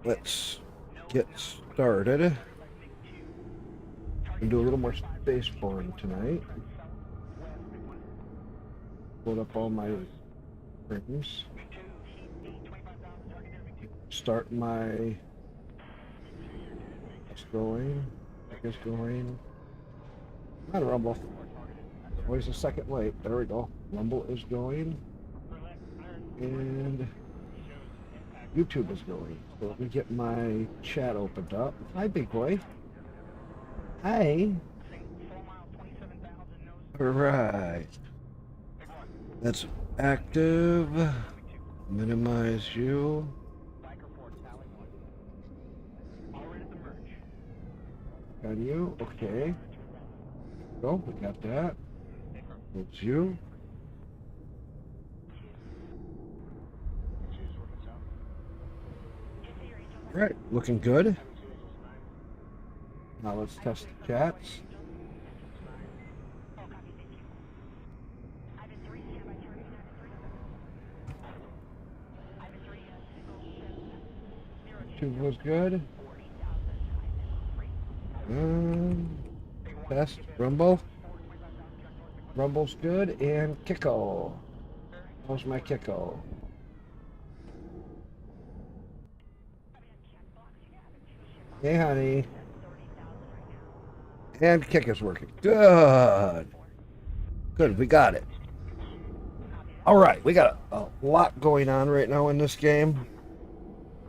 Let's get started and do a little more space Bourne tonight. Load up all my things. Start my going. It's going. Not a rumble. Always a second late. There we go. Rumble is going. And YouTube is going. So let me get my chat opened up. Hi, big boy. Hi. All right. That's active. Minimize you. Got you. Okay. Go. We got that. It's you. All right. Looking good. Now let's test the chats. YouTube was good. Test. Rumble. Rumble's good. And Kiko. How's my Kiko? Hey, honey. And Kick is working. Good. Good, we got it. All right, we got a lot going on right now in this game.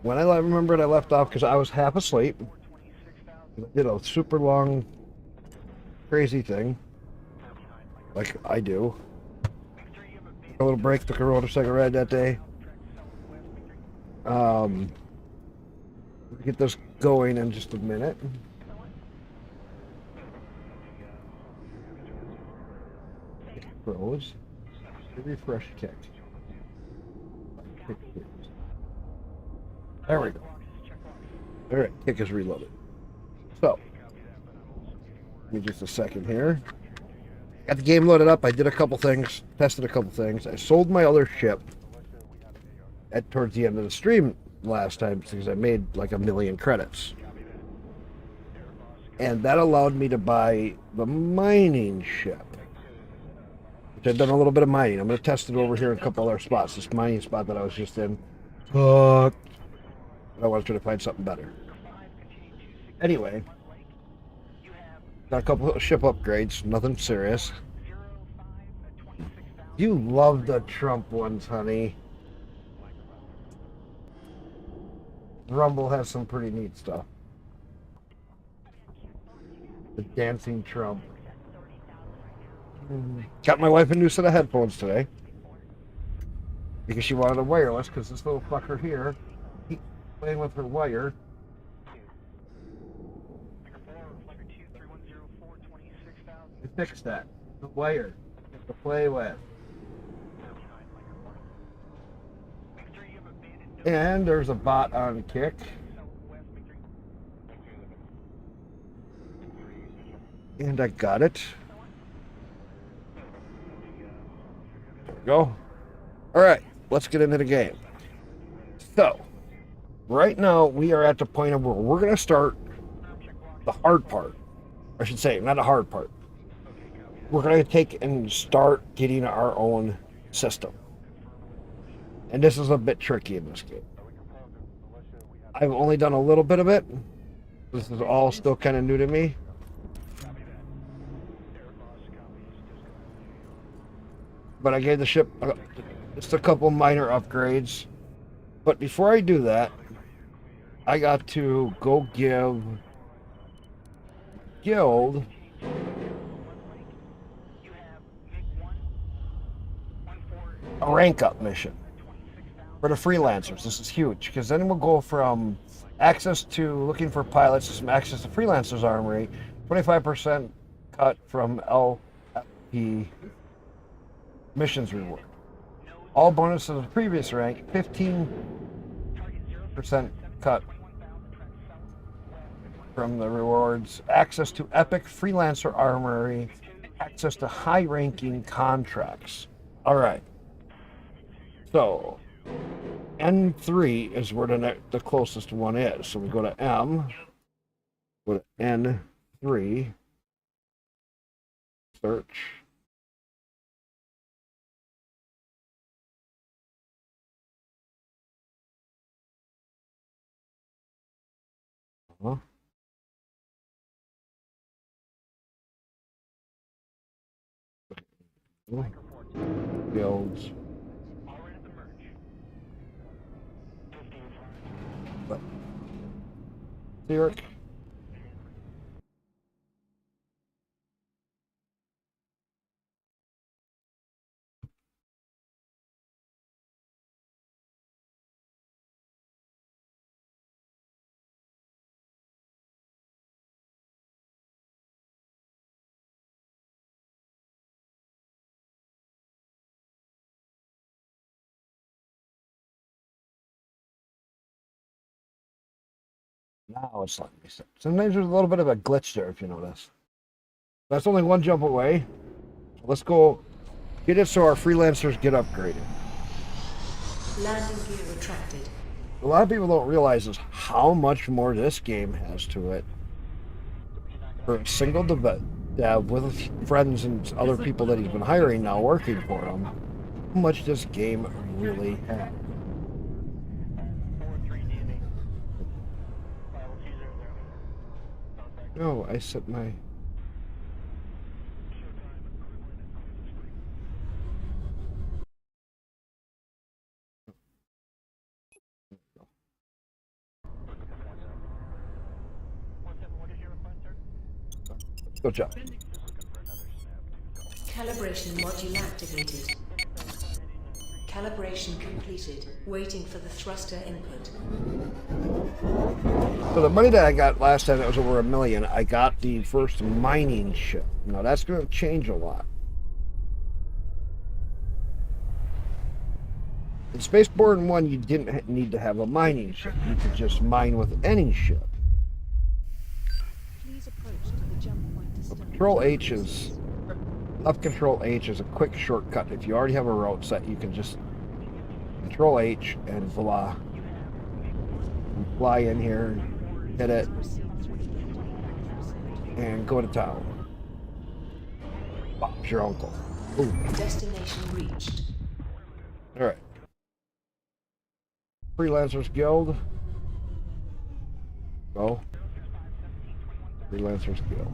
When I remembered, I left off because I was half asleep. I did a super long, crazy thing, like I do. A little break, took a motorcycle ride that day. Get this going in just a minute. Pros. Refresh kick. There we go. All right, kick is reloaded. So, give me just a second here. Got the game loaded up. I did a couple things, tested a couple things. I sold my other ship towards the end of the stream last time because I made like 1 million credits. And that allowed me to buy the mining ship, which I've done a little bit of mining. I'm going to test it over here in a couple other spots. This mining spot that I was just in. But I want to try to find something better. Anyway, got a couple of ship upgrades, nothing serious. You love the Trump ones, honey. Rumble has some pretty neat stuff. The dancing Trump. Got my wife a new set of headphones today because she wanted a wireless because this little fucker here keeps playing with her wire. I fixed that. The wire to play with. And there's a bot on Kick. And I got it. There we go. All right, let's get into the game. So, right now we are at the point of where we're going to start the hard part. I should say, not a hard part. We're going to take and start getting our own system. And this is a bit tricky in this game. I've only done a little bit of it. This is all still kind of new to me. But I gave the ship just a couple minor upgrades. But before I do that, I got to go give Guild a rank up mission for the freelancers. This is huge because then we'll go from access to looking for pilots to some access to freelancers armory, 25% cut from LFP missions reward. All bonuses of the previous rank, 15% cut from the rewards, access to epic freelancer armory, access to high-ranking contracts. All right. So, N3 is where the closest one is. So we go to M, go to N3, search. Huh? Builds. Eric. Now it's letting me. Sometimes there's a little bit of a glitch there, if you notice. That's only one jump away. Let's go get it so our freelancers get upgraded. Landing gear retracted. A lot of people don't realize is how much more this game has to it. For a single dev with friends and other people that he's been hiring now working for him, how much this game really has. No, I set my... Good job. Calibration module activated. Calibration completed. Waiting for the thruster input. So the money that I got last time, that was over $1 million. I got the first mining ship. Now that's going to change a lot. In Space Bourne 1, you didn't need to have a mining ship. You could just mine with any ship. Please approach to the jump point to start. Control H is... Left Control H is a quick shortcut. If you already have a route set, you can just Control H and voila. And fly in here, hit it, and go to town. Bob's your uncle. Ooh. Destination reached. Alright. Freelancers Guild. Go. Freelancers Guild.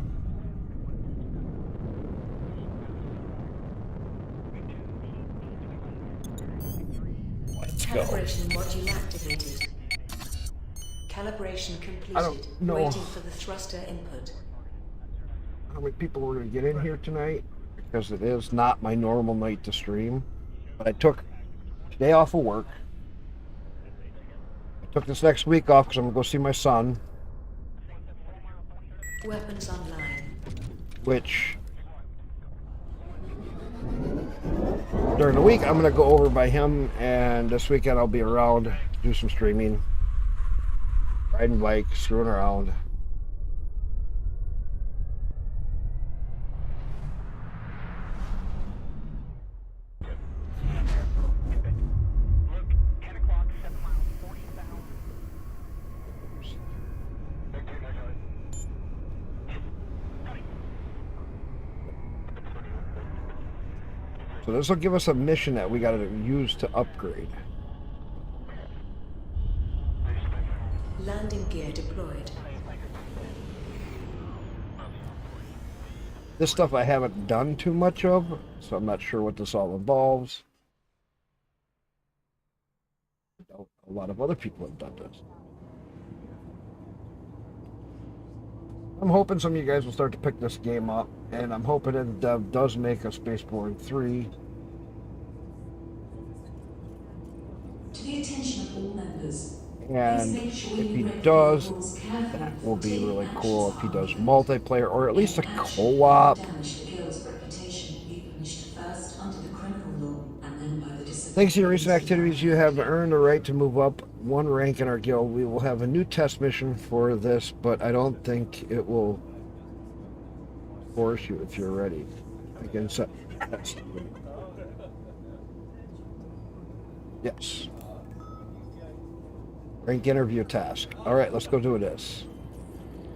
Let's go. Calibration module activated. Calibration completed. Waiting for the thruster input. How many people were going to get in here tonight? Because it is not my normal night to stream. But I took today off of work. I took this next week off because I'm going to go see my son. Weapons online. Which, during the week, I'm going to go over by him. And this weekend I'll be around, do some streaming. Riding bike, screwing around. So this will give us a mission that we got to use to upgrade. Landing gear deployed. This stuff I haven't done too much of, so I'm not sure what this all involves. A lot of other people have done this. I'm hoping some of you guys will start to pick this game up, and I'm hoping that Dev does make a Spaceborne 3. To the attention of all members. And if he does, that will be really cool if he does multiplayer, or at least a co-op. Thanks to your recent activities, you have earned the right to move up one rank in our guild. We will have a new test mission for this, but I don't think it will force you if you're ready. I can set test. Yes. Rank interview task. All right, let's go do this.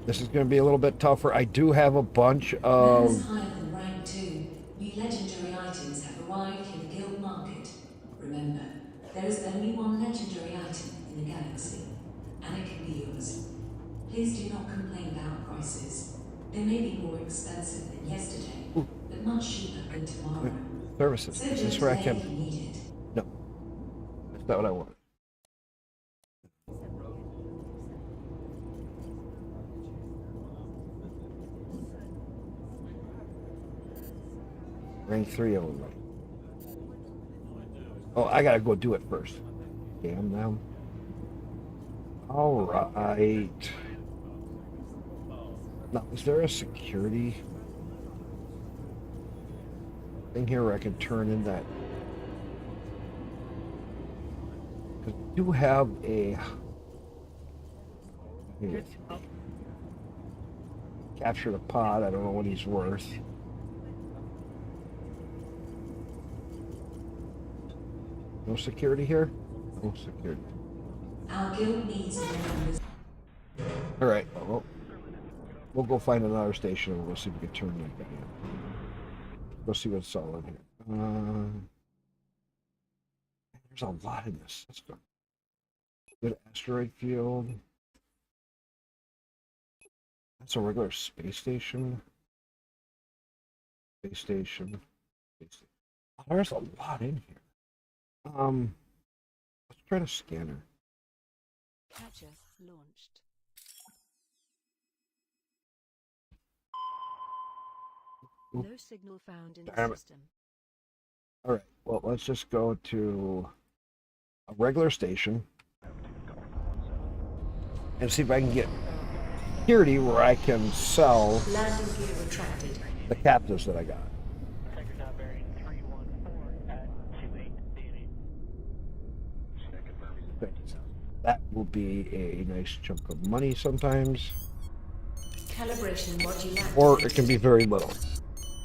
This is going to be a little bit tougher. I do have a bunch Ranks of... higher than rank 2. New legendary items have arrived in the guild market. Remember, there is only one legendary item in the galaxy, and it can be yours. Please do not complain about prices. They may be more expensive than yesterday, Ooh, but much cheaper than tomorrow. services. So Is go this where I today can... if you need it. No, that's not what I want. Rank 3 only. Oh, I gotta go do it first. Damn them. All right. Now, is there a security thing here where I can turn in that? Because we do have a... Here. Captured a pod. I don't know what he's worth. No security here? No security. Our guild needs more members. All right. Well, we'll go find another station and we'll see if we can turn that guy in. Go see what's all in here. There's a lot in this. Let's go. Good asteroid field. That's a regular space station. Space station. Space station. Oh, there's a lot in here. Let's try to scan her. Catcher launched. Oop. No signal found in the Damn it. system. All right. Well, let's just go to a regular station and see if I can get security where I can sell Landing gear retracted. the captives that I got. That will be a nice chunk of money sometimes, Calibration module activated. or it can be very little.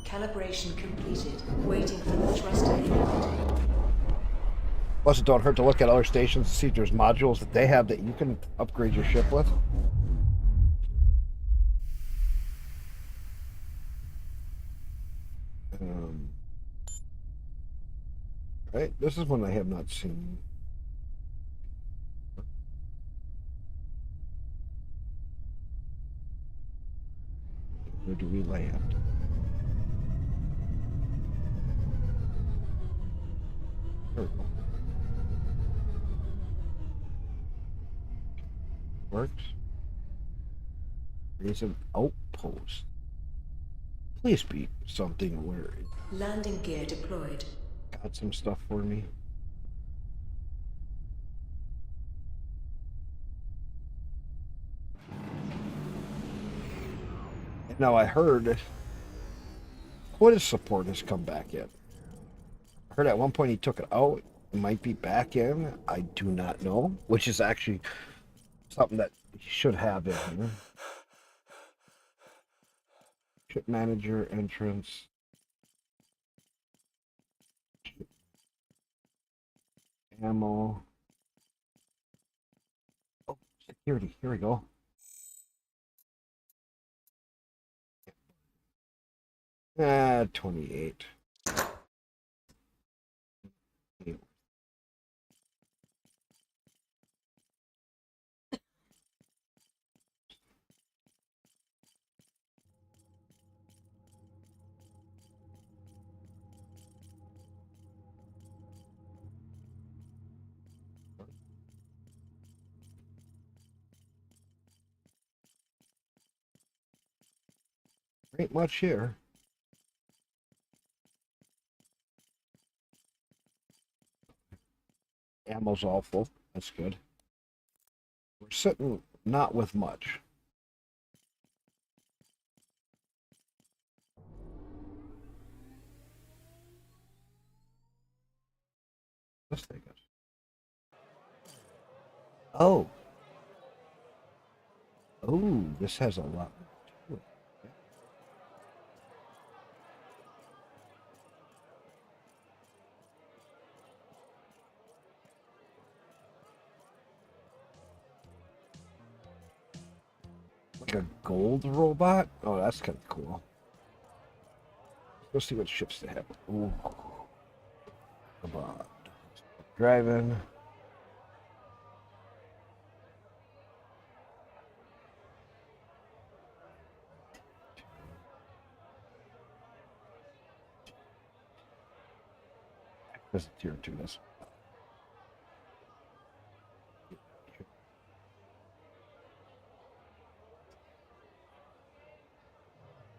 Calibration completed. Waiting for the thruster input. Plus, it don't hurt to look at other stations to see if there's modules that they have that you can upgrade your ship with. Right, this is one I have not seen. Where do we land? There we go. Works. There's an outpost. Please be something where it Landing gear deployed. got some stuff for me. Now I heard Quid's support has come back in. I heard at one point he took it out. It might be back in. I do not know, which is actually something that he should have in here. Ship manager entrance. Ammo. Oh, security. Here we go. Ah, 28. Ain't much here. Ammo's all full. That's good. We're sitting not with much. Let's take it. Oh. Oh, this has a lot to it. Like a gold robot? Oh, that's kind of cool. Let's see what ships they have. Ooh. Come on. Driving. This is tier 2. This.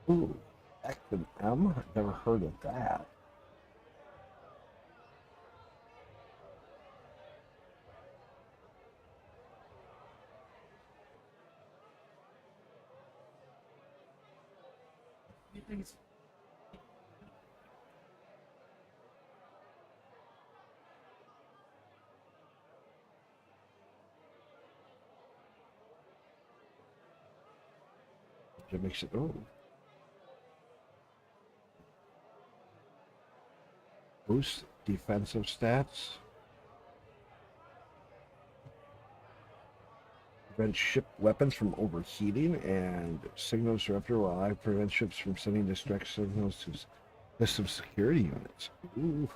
Ooh. X and M? I've never heard of that. It makes it. Oh. Boost defensive stats. Prevent ship weapons from overheating and signal disruptor while I prevent ships from sending distress signals to system security units. Ooh,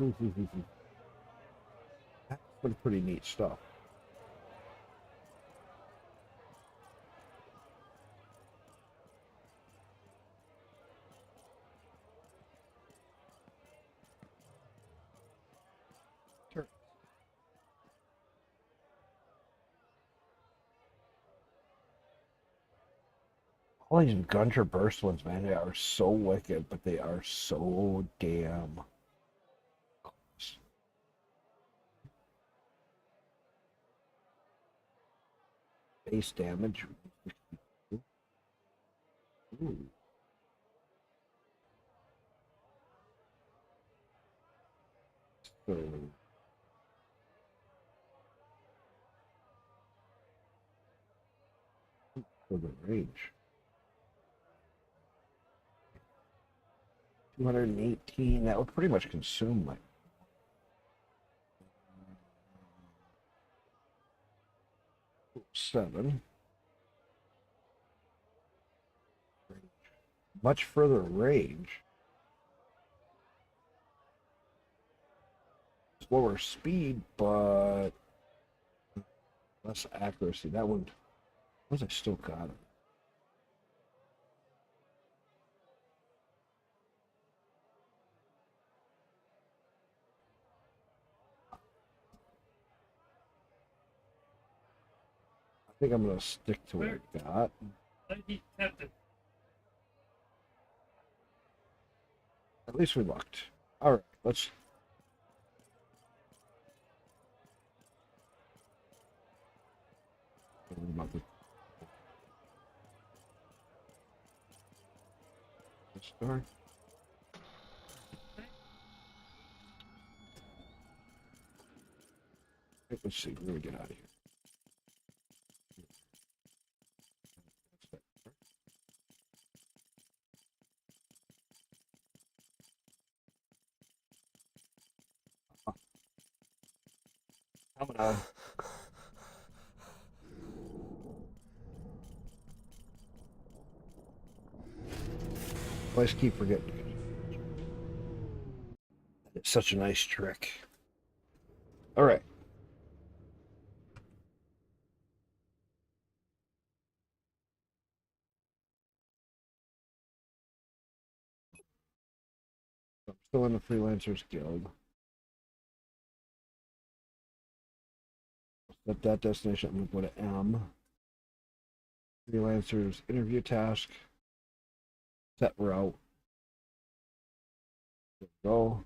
that's some pretty neat stuff. Sure. All these Gunter Burst ones, man, they are so wicked, but they are so damn close. Base damage. Ooh. So, for the range. 218, that would pretty much consume my 7. Much further range. Slower speed, but less accuracy. That one, was I still got it? I think I'm gonna stick to what I got. At least we looked. All right, let's. About the start. Let's see. Where do we get out of here? Coming on. Always keep forgetting. It's such a nice trick. All right. I'm still in the Freelancers Guild. Set that destination. I'm going to go to M. Freelancers interview task. Set route. Go.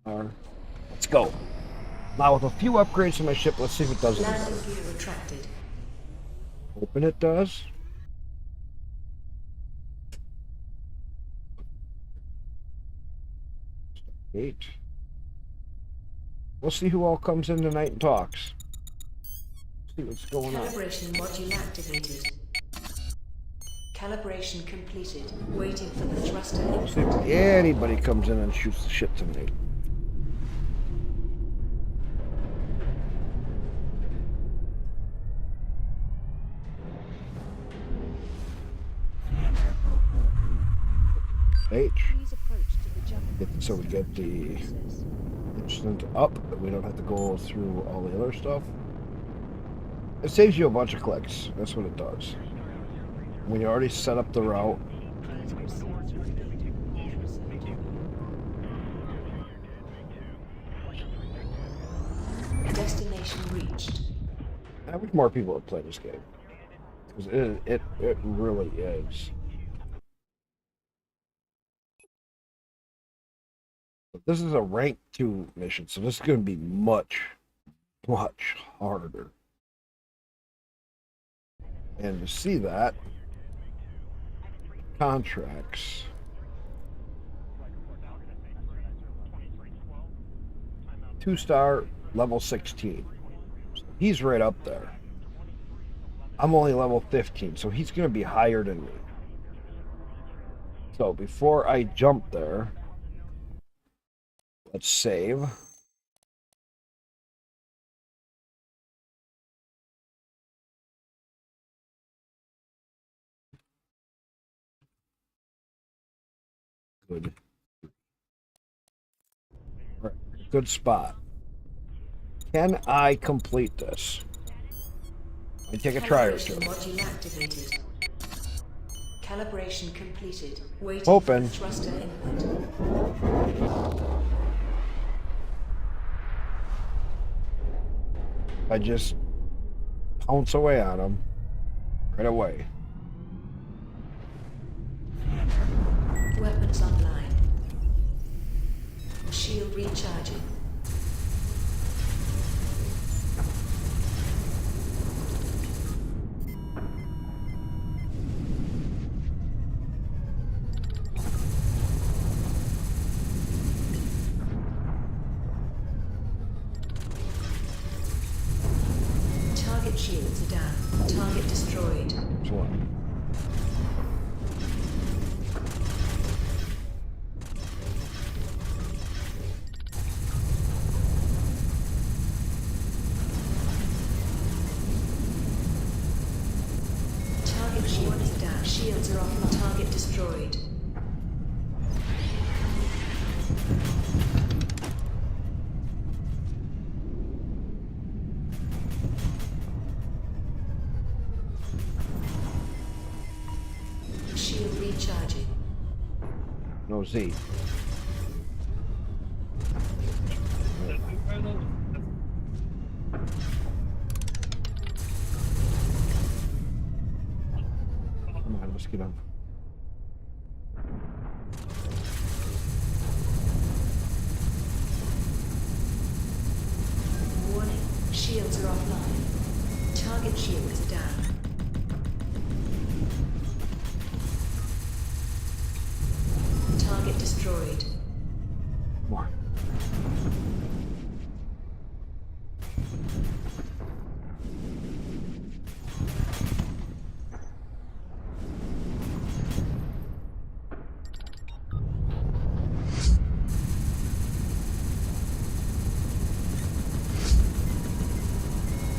R. Let's go. Now with a few upgrades to my ship, let's see if it does anything. Landing gear retracted. Hoping it does. Eight. We'll see who all comes in tonight and talks. See what's going on. Calibration module activated. Calibration completed. Waiting for the thruster See if input. anybody comes in and shoots the shit tonight. H. Please approach to the jump points So we get around the your forces. instant up, but we don't have to go through all the other stuff. It saves you a bunch of clicks. That's what it does. When you already set up the route, Please proceed through the building if reserved for you. Destination reached. I wish more people would play this game. Because it really is. But this is a rank 2 mission, so this is going to be much, much harder. And to see that, contracts. Two-star, level 16. He's right up there. I'm only level 15, so he's going to be higher than me. So before I jump there, let's save. Good. Right, good spot. Can I complete this? I take a try or two. Calibration module activated. Calibration completed. Waiting Open. for thruster input. I just pounce away on him right away. Weapons online. Shield recharging. Target shields are down. Target destroyed. Excellent. Target shields are down. Shields are off. Target destroyed. Shield recharging. No Z. Come on, let's get him. Warning. Shields are offline. Target shields are down. Target destroyed. More.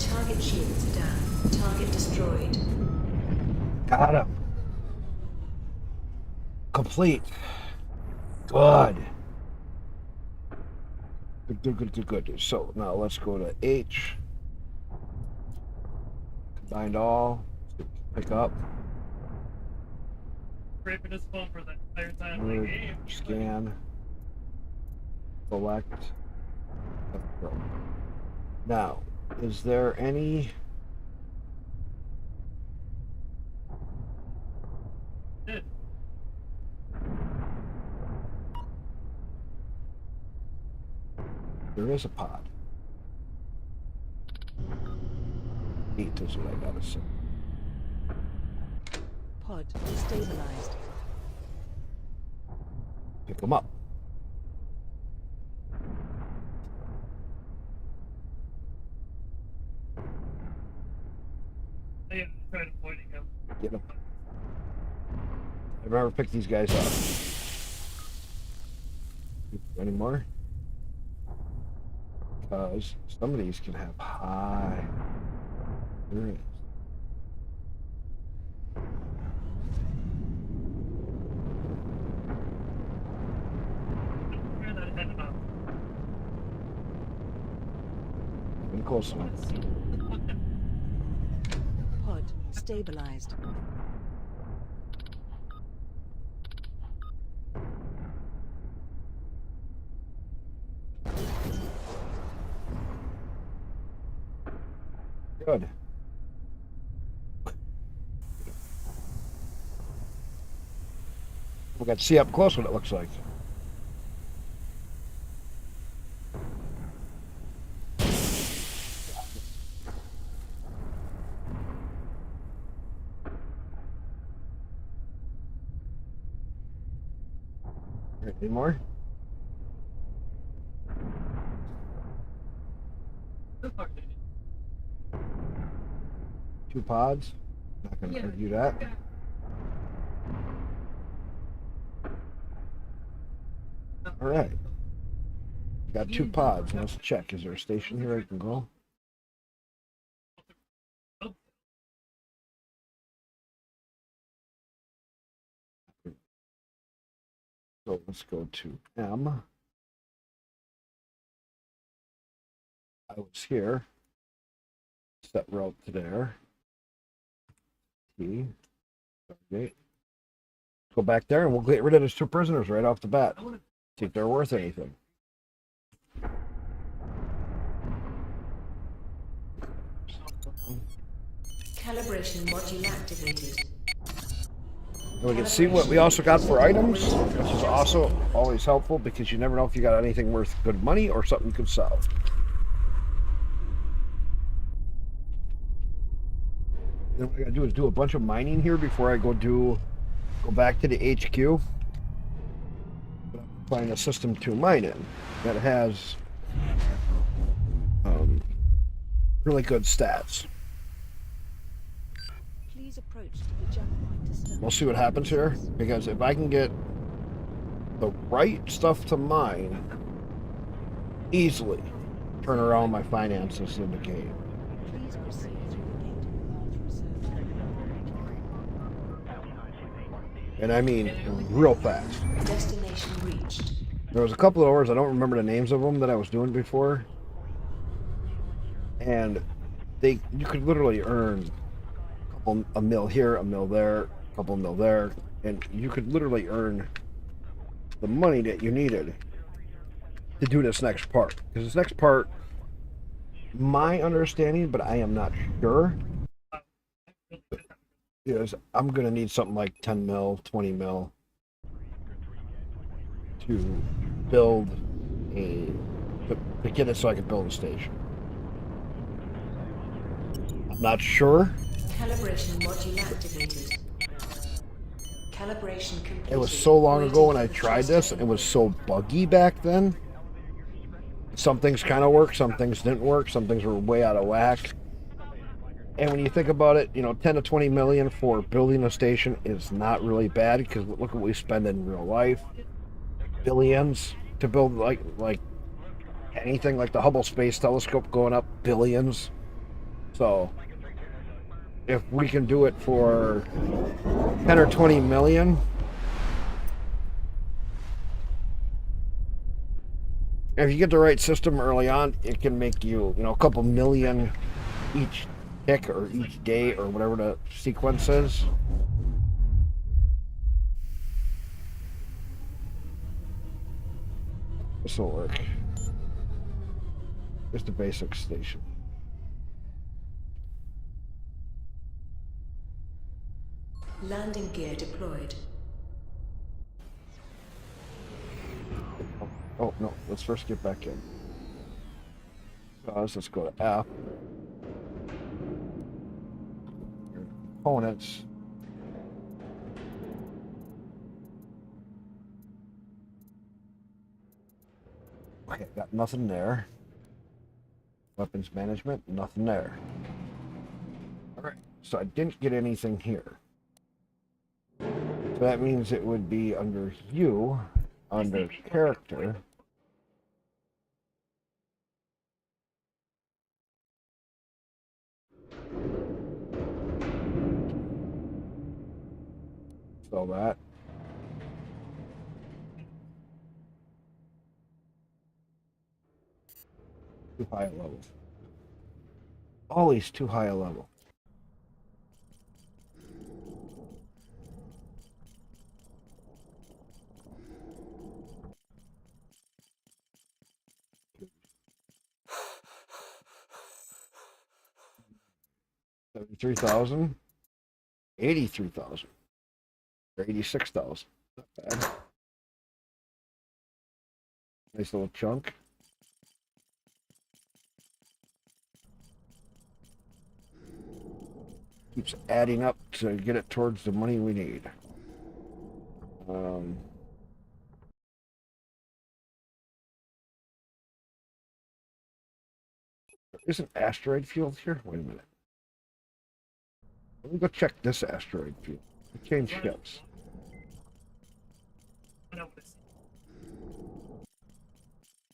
Target shields are down. Target destroyed. Got him. Complete. Good. Good. So now let's go to H. Combined all. Pick up. Scraping his phone for the entire time. Like, hey, Scan. Select. Now, is there any... shit. There is a pod. 8 is what I gotta say. Pod destabilized. Pick them up. I tried avoiding him. Get them. I've never picked these guys up. Any more? Because some of these can have high experience. getting close enough. Pod stabilized. Good. We got to see up close what it looks like. All right, any more? Two pods. Not going to argue that. All right. Got two pods. Now let's check. Is there a station here I can go? So let's go to M. I was here. Set route to there. T. Okay. Go back there and we'll get rid of those two prisoners right off the bat. See if they're worth anything. Calibration module activated. And we can see what we also got for items, which is also always helpful because you never know if you got anything worth good money or something you could sell. Then what I gotta do is do a bunch of mining here before I go back to the HQ. Find a system to mine in that has really good stats. Please approach to the jump point to start. We'll see what happens here, because if I can get the right stuff to mine, easily turn around my finances in the game. Please proceed through the gate path reserved. And I mean real fast. Destination reached. There was a couple of ores, I don't remember the names of them, that I was doing before. And you could literally earn a mil here, a mil there, a couple mil there, and you could literally earn the money that you needed to do this next part. Because this next part, my understanding, but I am not sure, is I'm going to need something like 10 mil, 20 mil to build to get it so I can build a station. I'm not sure. Calibration module activated. Calibration completed. It was so long ago when I Waiting for the tried thrust this. to It was so buggy back then. Some things kind of worked, some things didn't work, some things were way out of whack. And when you think about it, 10 to 20 million for building a station is not really bad, because look at what we spend in real life. Billions to build like anything, like the Hubble Space Telescope going up billions. So if we can do it for 10 or 20 million, if you get the right system early on, it can make you, a couple million each tick or each day or whatever the sequence is. This will work. Just a basic station. Landing gear deployed. Oh, no. Let's first get back in. Let's go to F. Components. Okay, got nothing there. Weapons management, nothing there. Alright, so I didn't get anything here. So that means it would be under you, under character. So that. Too high a level. Always too high a level. $73,000, 83,000, or 86,000. Not bad. Nice little chunk. Keeps adding up to get it towards the money we need. There is an asteroid field here. Wait a minute. Let me go check this asteroid field. Change ships. I know what it's.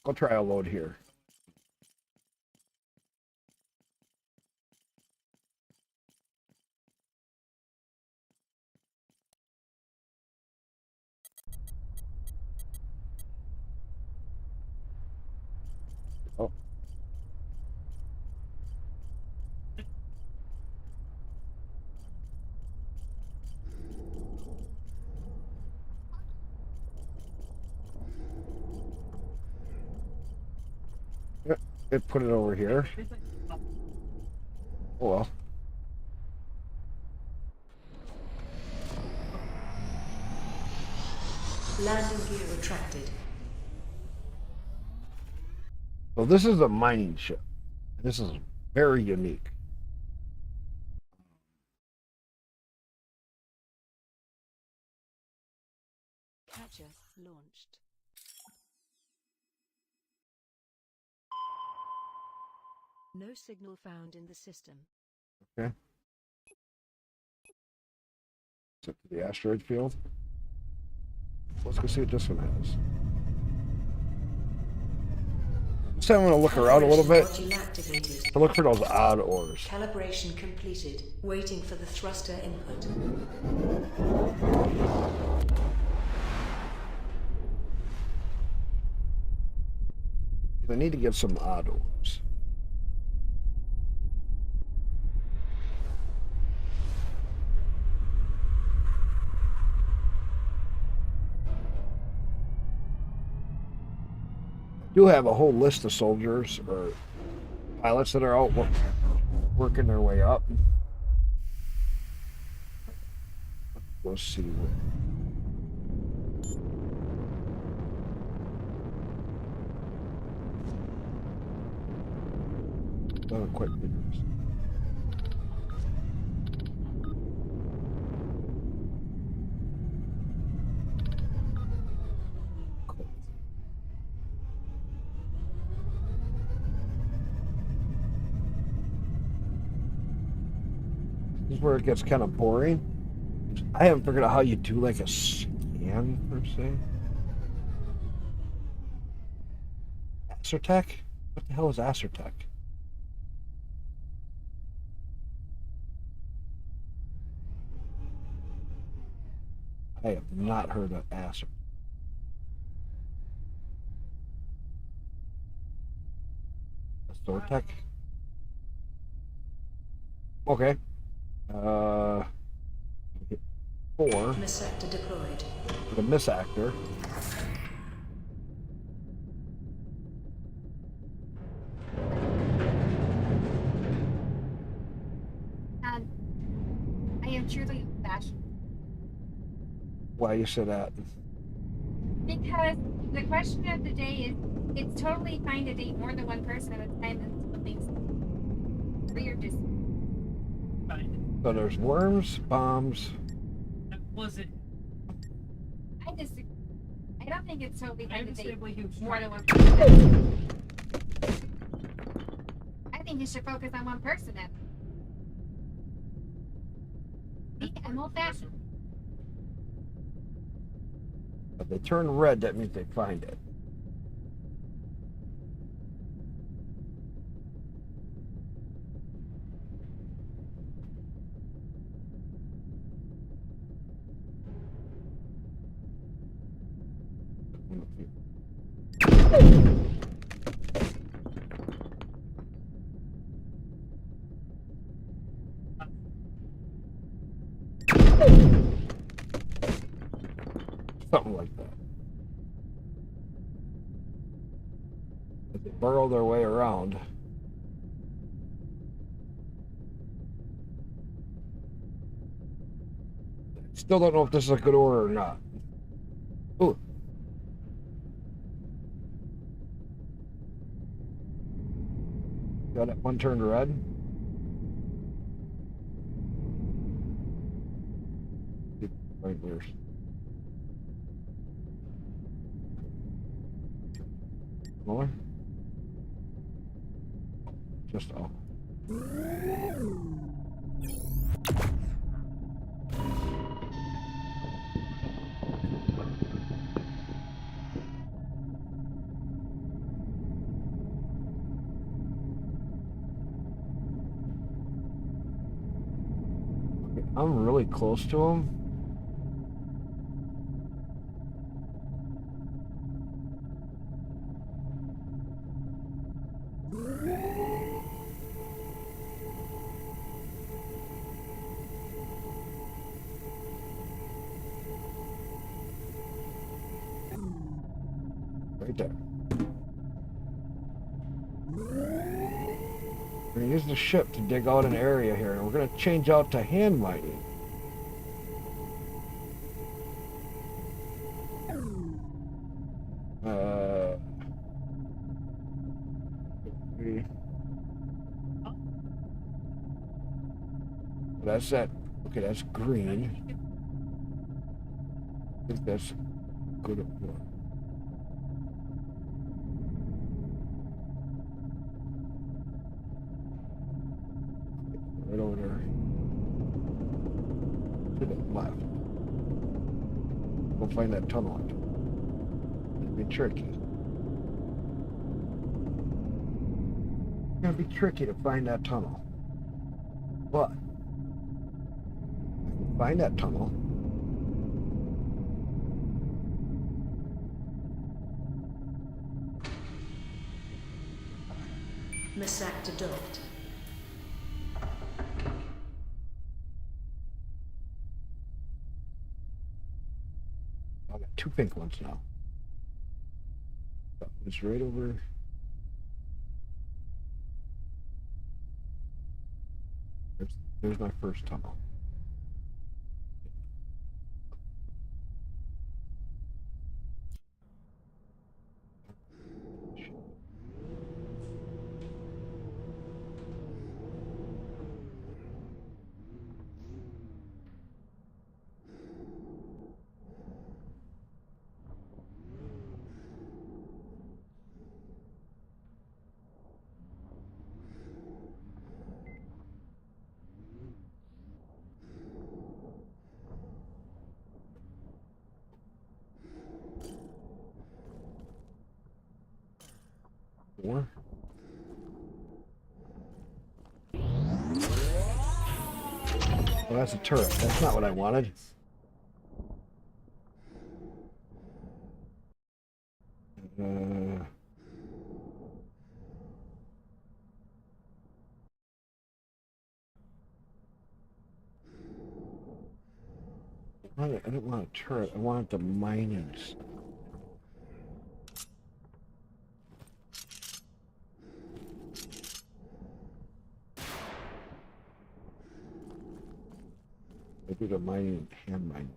I'll try a load here. Oh. It put it over here. Oh well. Landing gear retracted. So this is a mining ship. This is very unique. Catcher launched. No signal found in the system. Okay. Set to the asteroid field. Let's go see what this one has. So I'm going to look around a little bit Module activated. to look for those odd ores. Calibration completed. Waiting for the thruster input. I need to get some odd ores. I do have a whole list of soldiers or pilots that are out working their way up. Let's see what. Quick videos. Cool. This is where it gets kind of boring. I haven't figured out how you do like a scan per se. Acertech? What the hell is Acertech? I have not heard of Acer. Sortech? Okay. 4. Sector deployed. The miss actor. I am truly abashed Why you say that? because the question of the day is it's totally fine to date more than one person at a time and something's weird. Just Fine. So there's worms, bombs. That wasn't. I disagree. I don't think it's totally I fine to understand date what he was more trying than to one person. I think you should focus on one person then. Me, I'm old fashioned. If they turn red, that means they find it. Something like that. As they burrow their way around. Still don't know if this is a good order or not. Ooh. Got that one turned red. Right there. More? Just off. I'm really close to him. Right there. We're going to use the ship to dig out an area here, and we're going to change out to hand mining. That's that. Okay, that's green. I think that's good at one. Right over there. To the left. We'll find that tunnel. It'll be tricky. It's gonna be tricky to find that tunnel. But find that tunnel. Massacre docked. I got two pink ones now. That one's right over. There's my first tunnel. Four. Oh, that's a turret. That's not what I wanted. Uh, I didn't want a turret. I wanted the minings. Maybe the mining hand mining.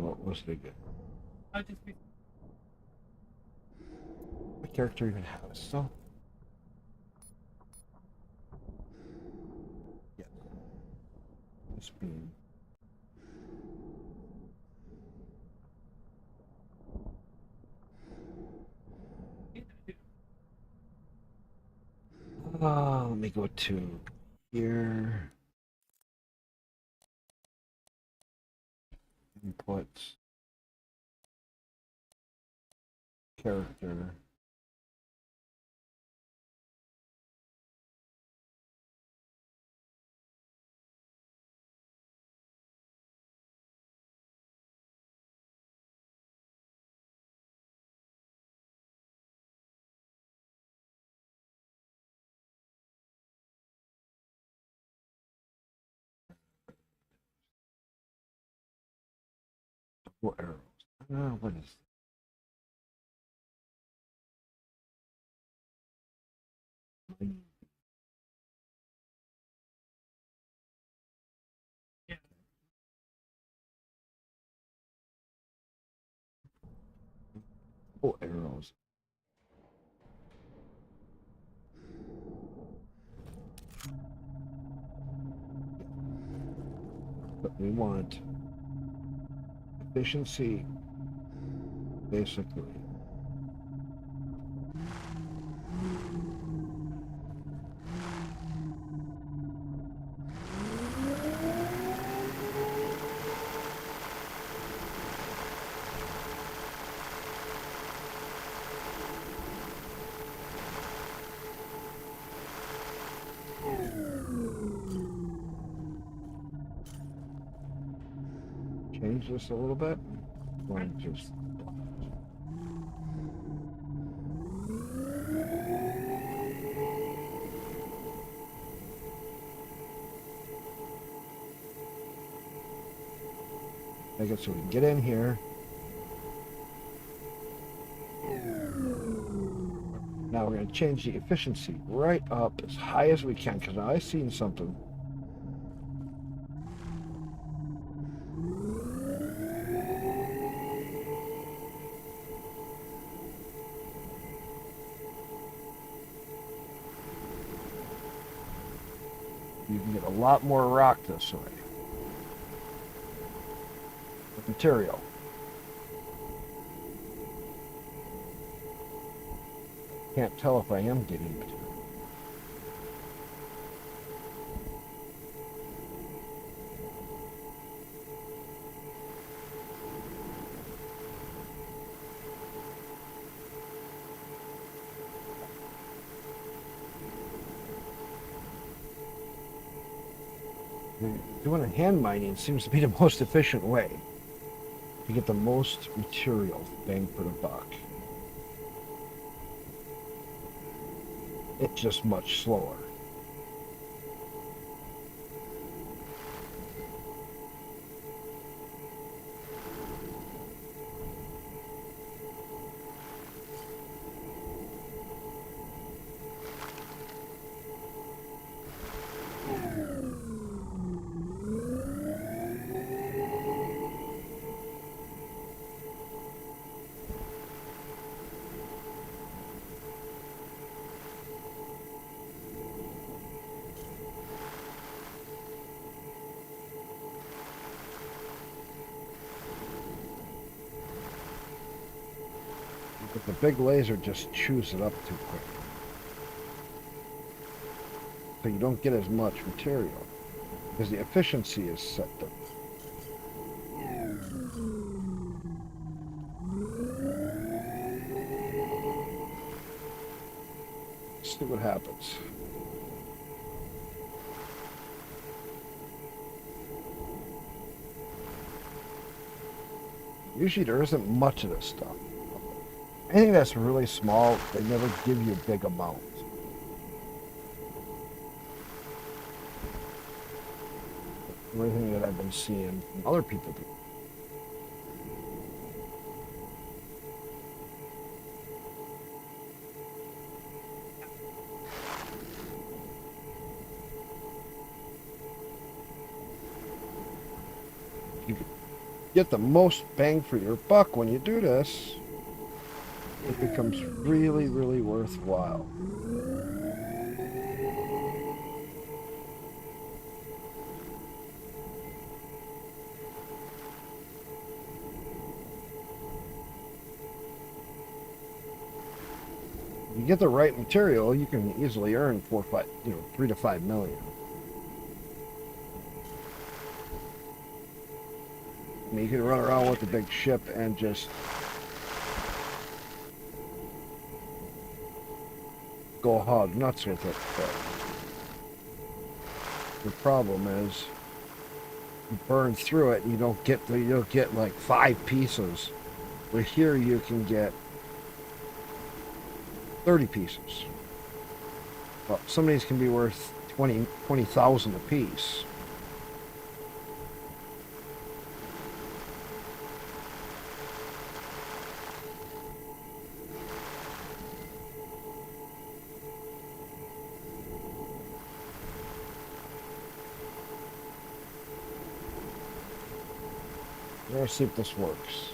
What was it again? My character even have a so? Yeah. This beam. Let me go to here. Inputs. Character. What arrows? What is that? Yeah. Oh, arrows. But we want efficiency, basically. Change this a little bit. Going to just make it so we can get in here. Now we're going to change the efficiency right up as high as we can, because I've seen something. You can get a lot more rock this way. With material. Can't tell if I am getting material. Doing a hand mining seems to be the most efficient way to get the most material bang for the buck. It's just much slower. But the big laser just chews it up too quick. So you don't get as much material. Because the efficiency is set to. See what happens. Usually there isn't much of this stuff. Anything that's really small, they never give you big amounts. Everything that I've been seeing from other people do. You get the most bang for your buck when you do this. It becomes really, really worthwhile. If you get the right material, you can easily earn 3 to 5 million. I mean, you can run around with a big ship and just go hog nuts with it, but the problem is you burn through it and you don't get like 5 pieces. But here you can get 30 pieces. Well, some of these can be worth 20,000 a piece. Let's see if this works.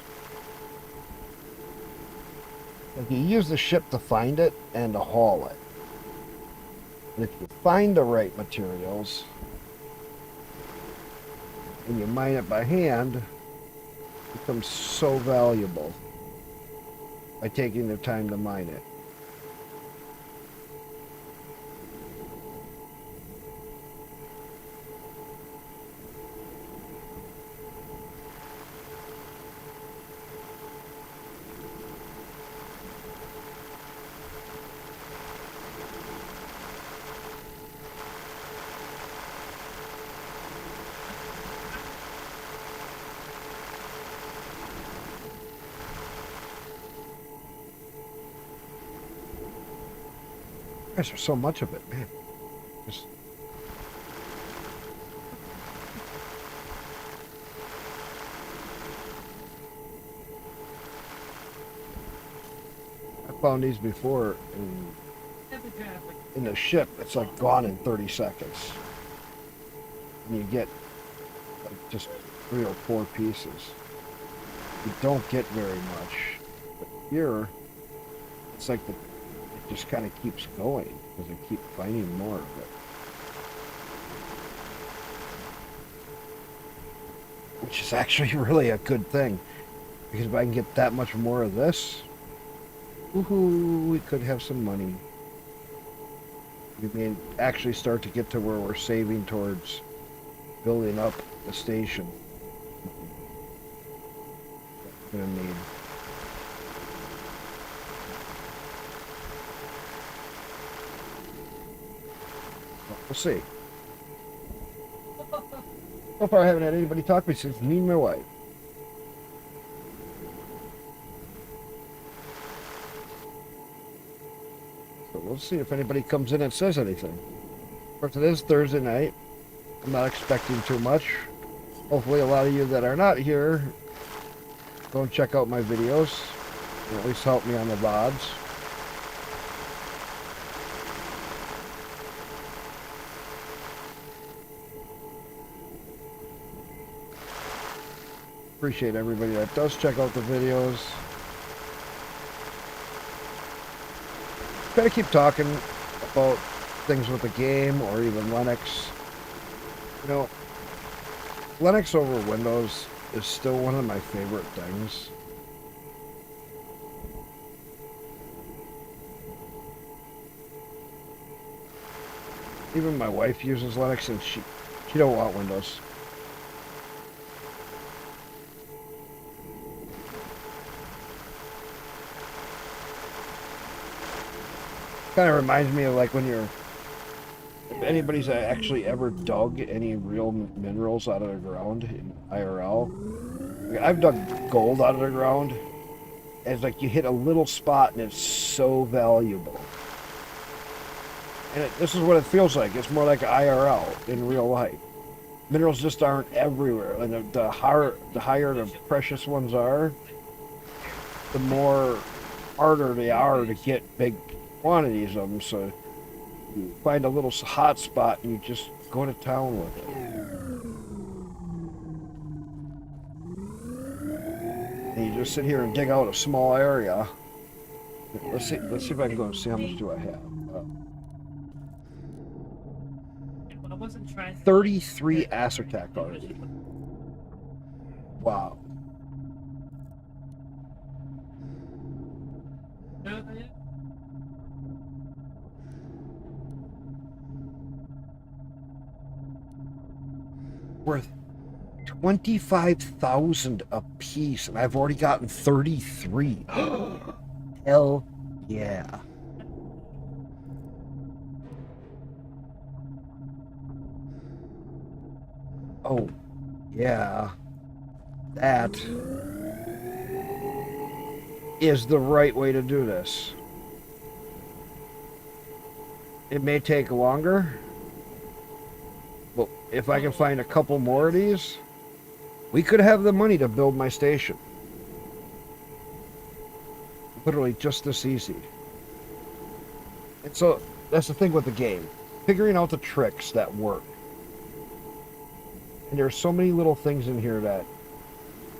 Like, you use the ship to find it and to haul it. And if you find the right materials and you mine it by hand, it becomes so valuable by taking the time to mine it. Gosh, there's so much of it, man. Just... I found these before in the ship. It's like gone in 30 seconds. And you get like just 3 or 4 pieces. You don't get very much. But here, it's like it just kind of keeps going because I keep finding more of it. Which is actually really a good thing. Because if I can get that much more of this, woohoo, we could have some money. We may actually start to get to where we're saving towards building up the station. We're gonna need. We'll see. So far, I haven't had anybody talk to me since me and my wife. So we'll see if anybody comes in and says anything. Of course, it is Thursday night. I'm not expecting too much. Hopefully, a lot of you that are not here go and check out my videos. And at least help me on the VODs. Appreciate everybody that does check out the videos. Gotta keep talking about things with the game or even Linux. You know, Linux over Windows is still one of my favorite things. Even my wife uses Linux and she don't want Windows. Kind of reminds me of like when you're, if anybody's actually ever dug any real minerals out of the ground in IRL. Like, I've dug gold out of the ground, and it's like you hit a little spot and it's so valuable. And this is what it feels like. It's more like IRL in real life. Minerals just aren't everywhere, and the higher the precious ones are, the more harder they are to get big quantities of them. So you find a little hot spot and you just go to town with it. And you just sit here and dig out a small area. Let's see if I can go and see how much do I have. I wasn't trying to 33 Acertac already. Wow. Worth 25,000 a piece, and I've already gotten 33. Hell yeah. Oh, yeah. That is the right way to do this. It may take longer, but if I can find a couple more of these, we could have the money to build my station. Literally just this easy. And so that's the thing with the game. Figuring out the tricks that work. And there's so many little things in here that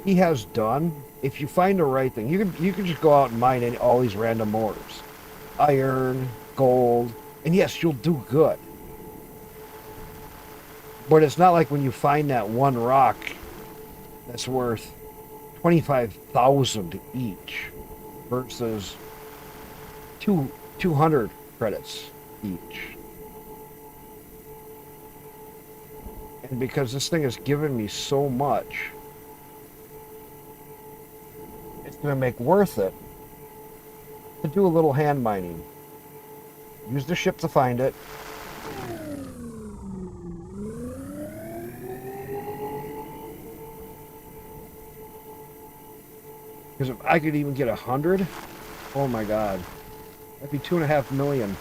he has done, if you find the right thing, you can just go out and mine all these random ores. Iron, gold, and yes, you'll do good. But it's not like when you find that one rock that's worth 25,000 each versus 200 credits each. And because this thing has given me so much, it's going to make worth it to do a little hand mining. Use the ship to find it. Because if I could even get 100, oh my god, that'd be 2.5 million.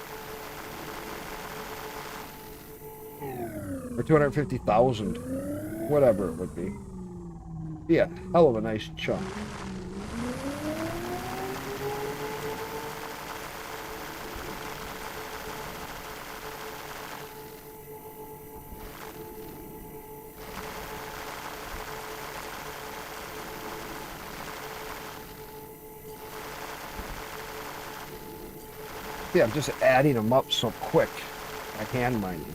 Or 250,000. Whatever it would be. Yeah, hell of a nice chunk. Yeah, I'm just adding them up so quick by hand mining.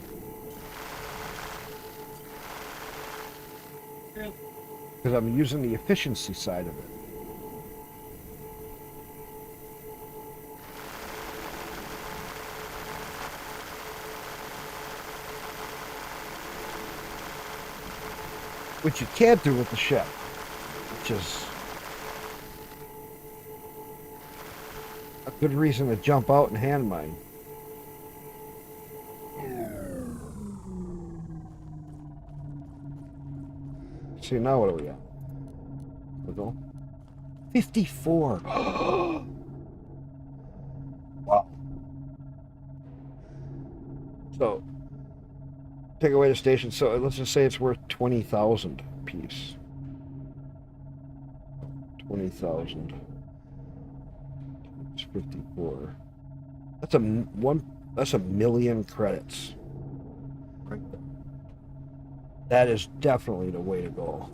Because I'm using the efficiency side of it. Which you can't do with the ship. Which is a good reason to jump out and hand mine. See, now what are we at? We'll go 54. Wow. So, take away the station. So let's just say it's worth 20,000 piece. 20,000. It's 54. That's That's a million credits. Right there. That is definitely the way to go.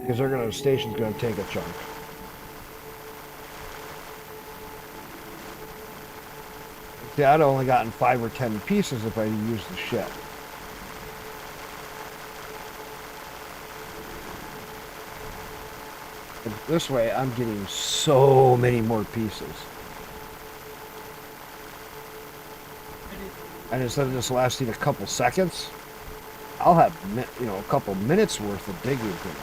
Because the station's gonna take a chunk. See, I'd only gotten 5 or 10 pieces if I used the ship. And this way, I'm getting so many more pieces. And instead of just lasting a couple seconds, I'll have, a couple minutes worth of digging here.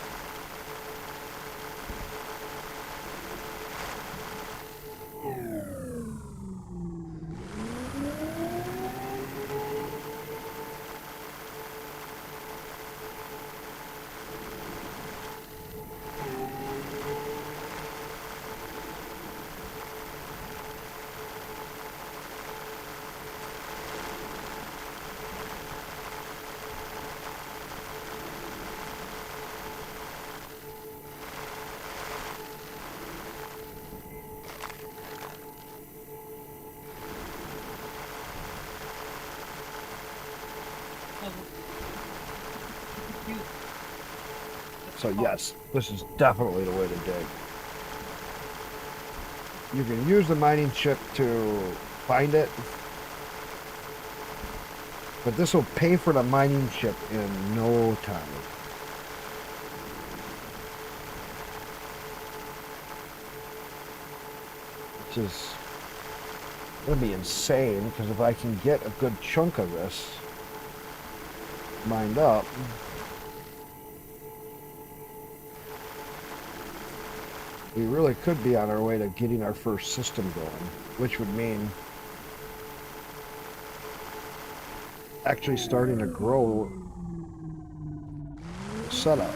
So yes, this is definitely the way to dig. You can use the mining chip to find it, but this will pay for the mining chip in no time. Which is going to be insane, because if I can get a good chunk of this mined up, we really could be on our way to getting our first system going, which would mean actually starting to grow the setup.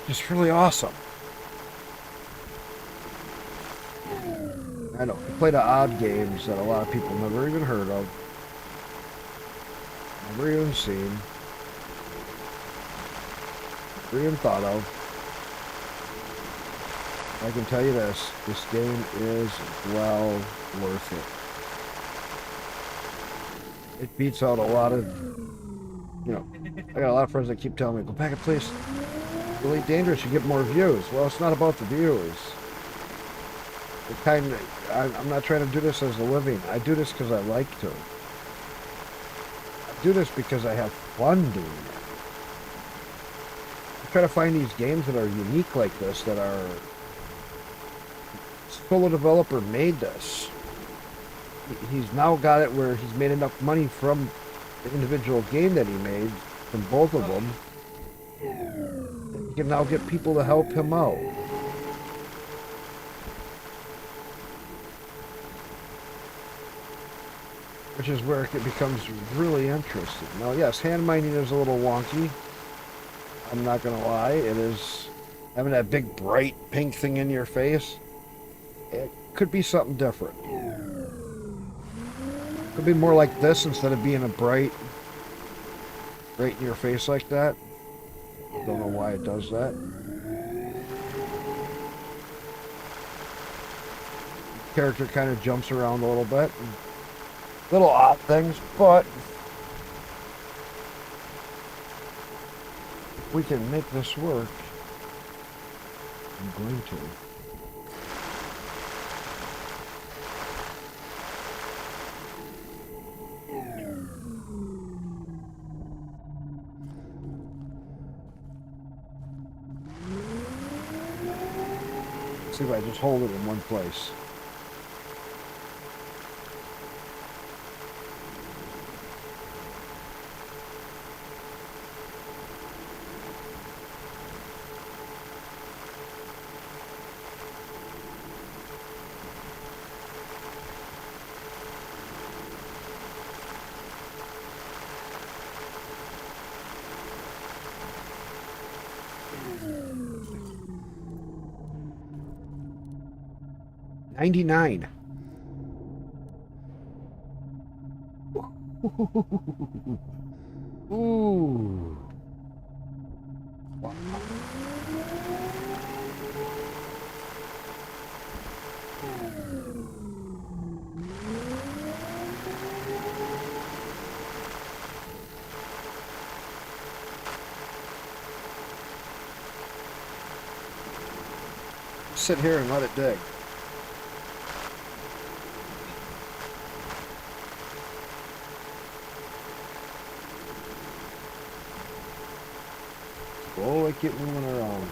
Just really awesome. I know, we play the odd games that a lot of people never even heard of, never even seen, never even thought of. I can tell you this game is well worth it. It beats out a lot of, I got a lot of friends that keep telling me, go back and play really dangerous, you get more views. Well, it's not about the views. I'm not trying to do this as a living. I do this because I like to. I do this because I have fun doing it. I try to find these games that are unique like this, that are solo developer made this. He's now got it where he's made enough money from the individual game that he made, from both of them. He can now get people to help him out. Which is where it becomes really interesting. Now, yes, hand mining is a little wonky. I'm not going to lie. It is having that big, bright pink thing in your face. It could be something different. Could be more like this instead of being a bright right in your face like that. Don't know why it does that. Character kind of jumps around a little bit. Little odd things, but if we can make this work, I'm going to. See if I just hold it in one place. $99. Ooh. Wow. Sit here and let it dig. Slowly keep moving around.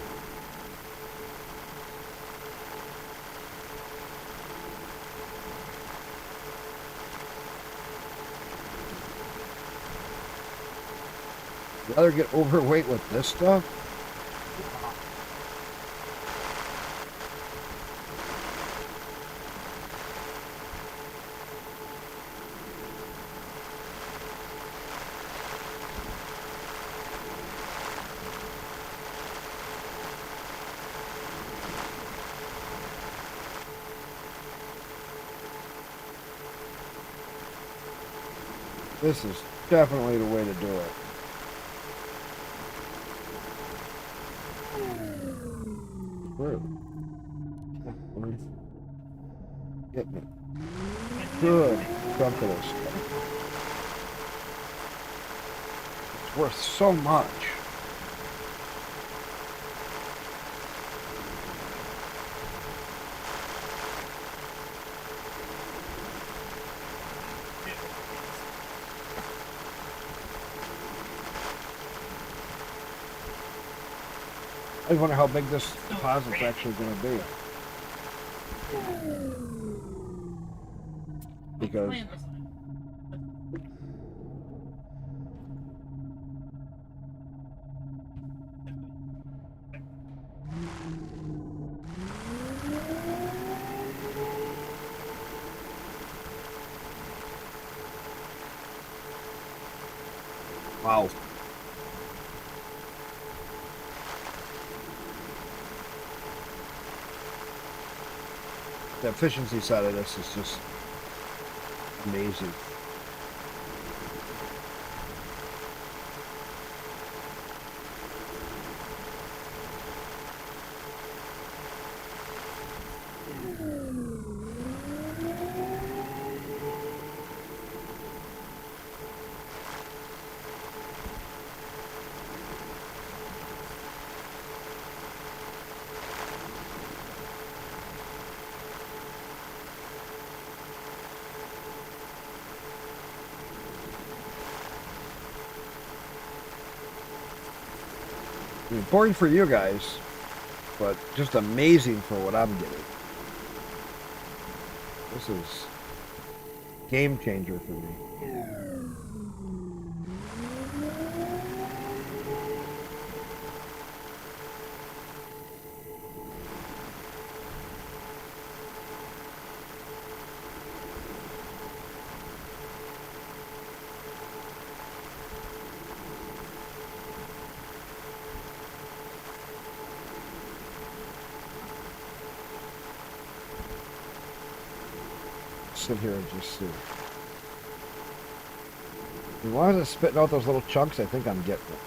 Rather get overweight with this stuff? This is definitely the way to do it. Getting a good chunk of this stuff. It's worth so much. I wonder how big this deposit's actually going to be. Because wow. The efficiency side of this is just amazing. I mean, boring for you guys, but just amazing for what I'm getting. This is game changer for me. Sit here and just see. As long as it's spitting out those little chunks, I think I'm getting it.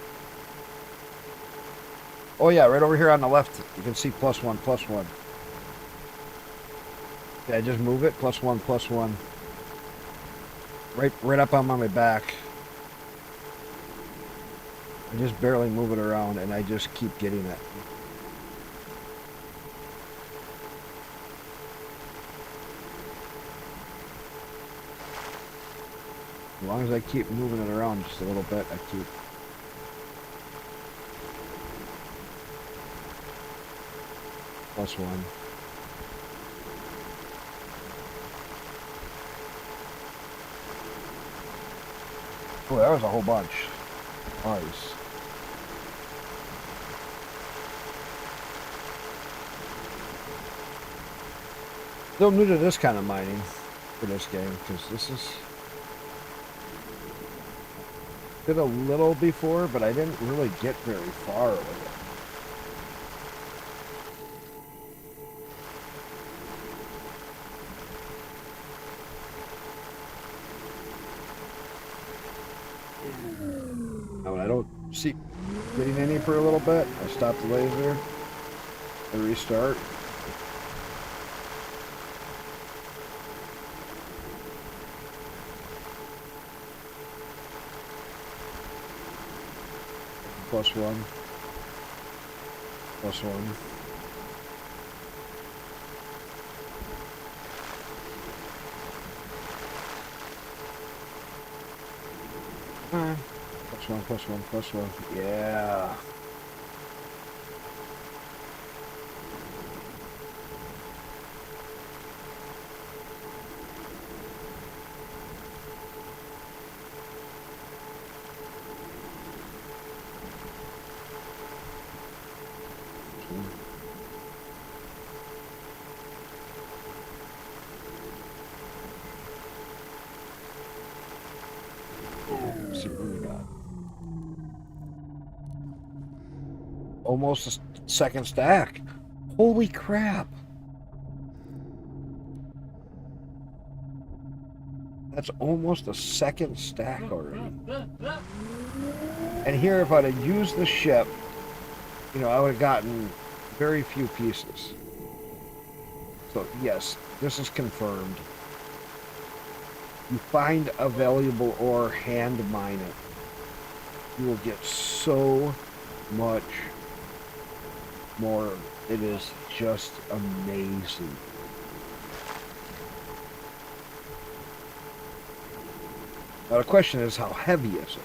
Oh yeah, right over here on the left, you can see +1, +1. Yeah, just move it, +1, +1. Right up on my back. I just barely move it around, and I just keep getting it. As long as I keep moving it around just a little bit, I keep... +1. Oh, that was a whole bunch. Nice. Still new to this kind of mining for this game, because this is... Did a little before, but I didn't really get very far with it. Now, when I don't see getting any for a little bit, I stop the laser, I restart. +1, +1. +1, +1, +1. Yeah. Let's see what we got. Almost a second stack. Holy crap. That's almost a second stack already. And here, if I'd have used the ship, you know, I would have gotten very few pieces. So, yes, this is confirmed. You find a valuable ore, hand mine it. You will get so much more. It is just amazing. Now the question is, how heavy is it?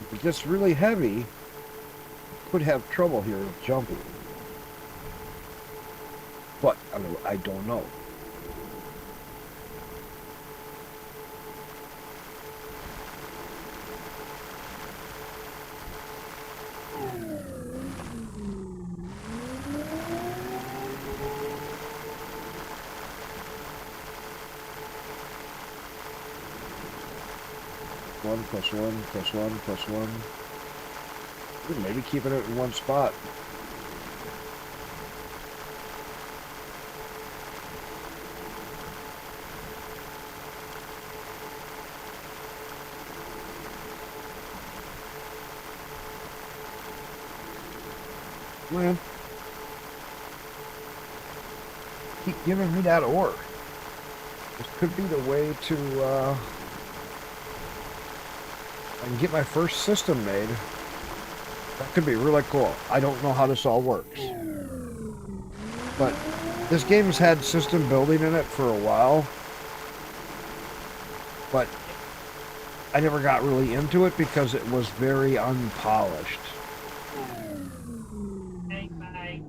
If it gets really heavy, you could have trouble here with jumping. But I don't know. +1, +1, +1. Ooh, maybe keeping it in one spot. Man, keep giving me that ore. This could be the way to I can get my first system made. That could be really cool. I don't know how this all works. But this game's had system building in it for a while. But I never got really into it because it was very unpolished. Hey, bye.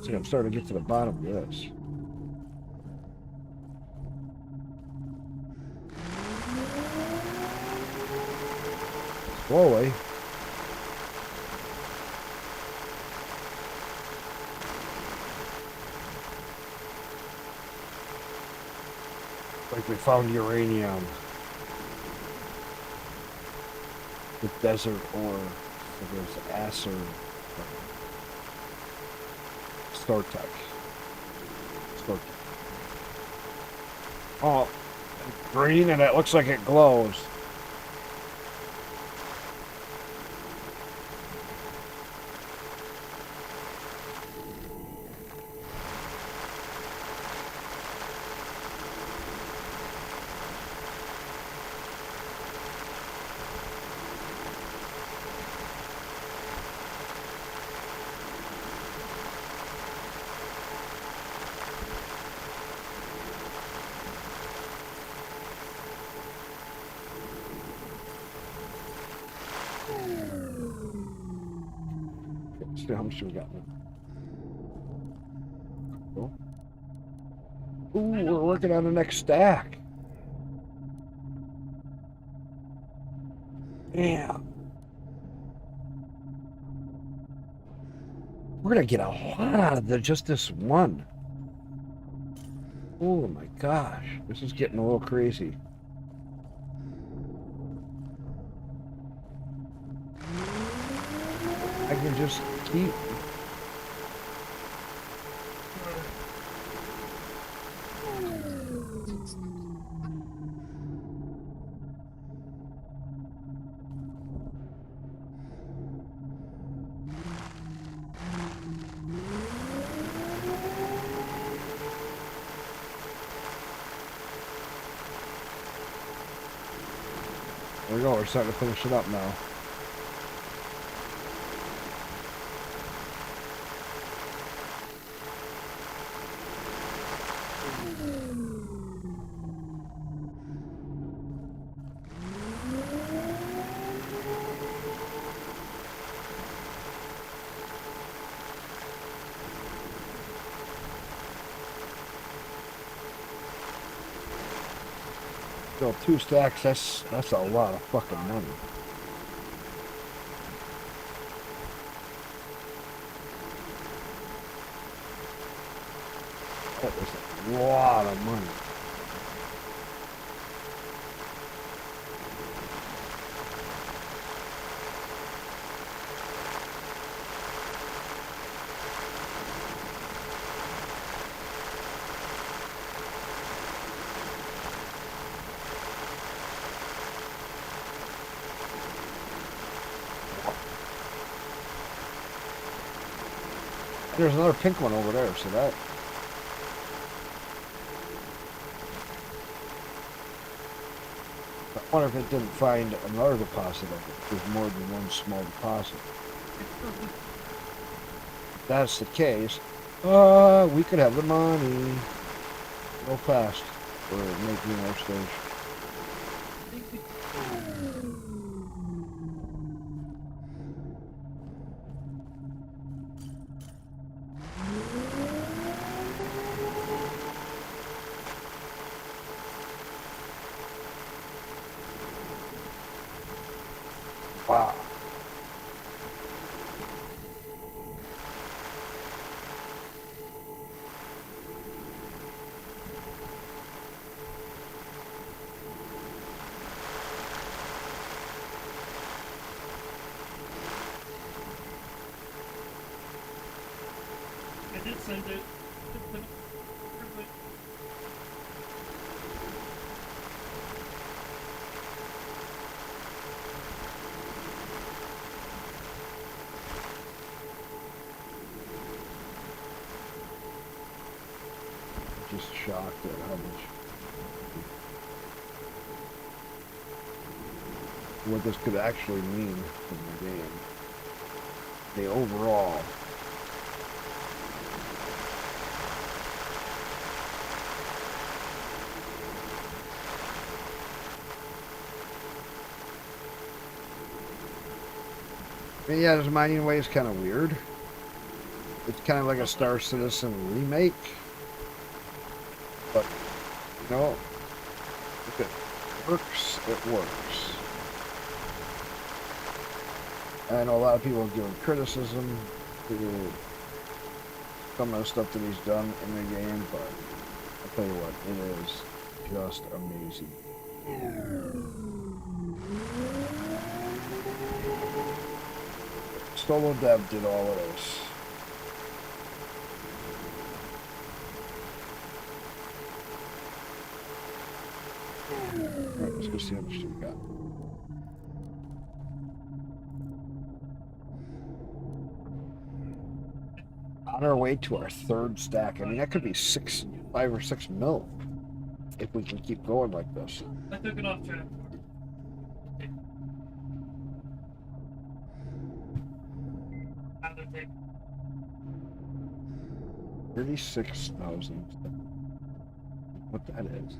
See, I'm starting to get to the bottom of this. Slowly. Like we found uranium. The desert ore. So there's Acer. Startech. Startech. Oh, green, and it looks like it glows. See how much we got now. Cool. Ooh, we're working on the next stack. Yeah. We're gonna get a lot out of just this one. Oh my gosh, this is getting a little crazy. I can just keep. There we go, we're starting to finish it up now. Still 2 stacks, that's a lot of fucking money. That is a lot of money. There's another pink one over there, so that. I wonder if it didn't find another deposit of it. There's more than one small deposit. If that's the case, we could have the money. Real fast for making our stage. Wow. I did send it. just shocked at how much what this could actually mean in the game. The overall. And yeah, this mining way is kind of weird. It's kind of like a Star Citizen remake. But, you know, if it works, it works. I know a lot of people have given criticism to some of the stuff that he's done in the game, but I'll tell you what, it is just amazing. Solo Dev did all of this. Alright, let's go see how much we got. On our way to our third stack. I mean, that could be 5 or 6 mil if we can keep going like this. I took it off track. 36,000. What that is?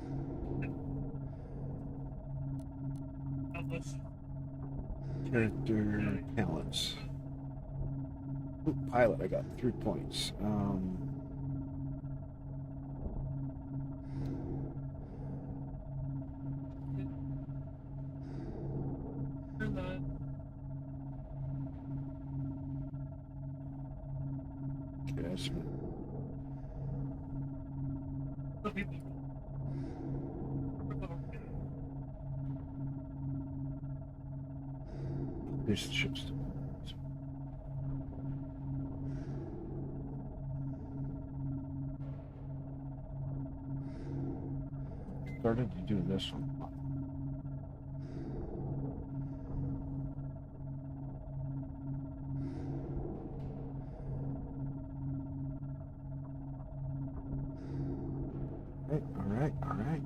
Character talents. Ooh, pilot, I got 3 points. Okay, that's these ships. Started to do this one. All right.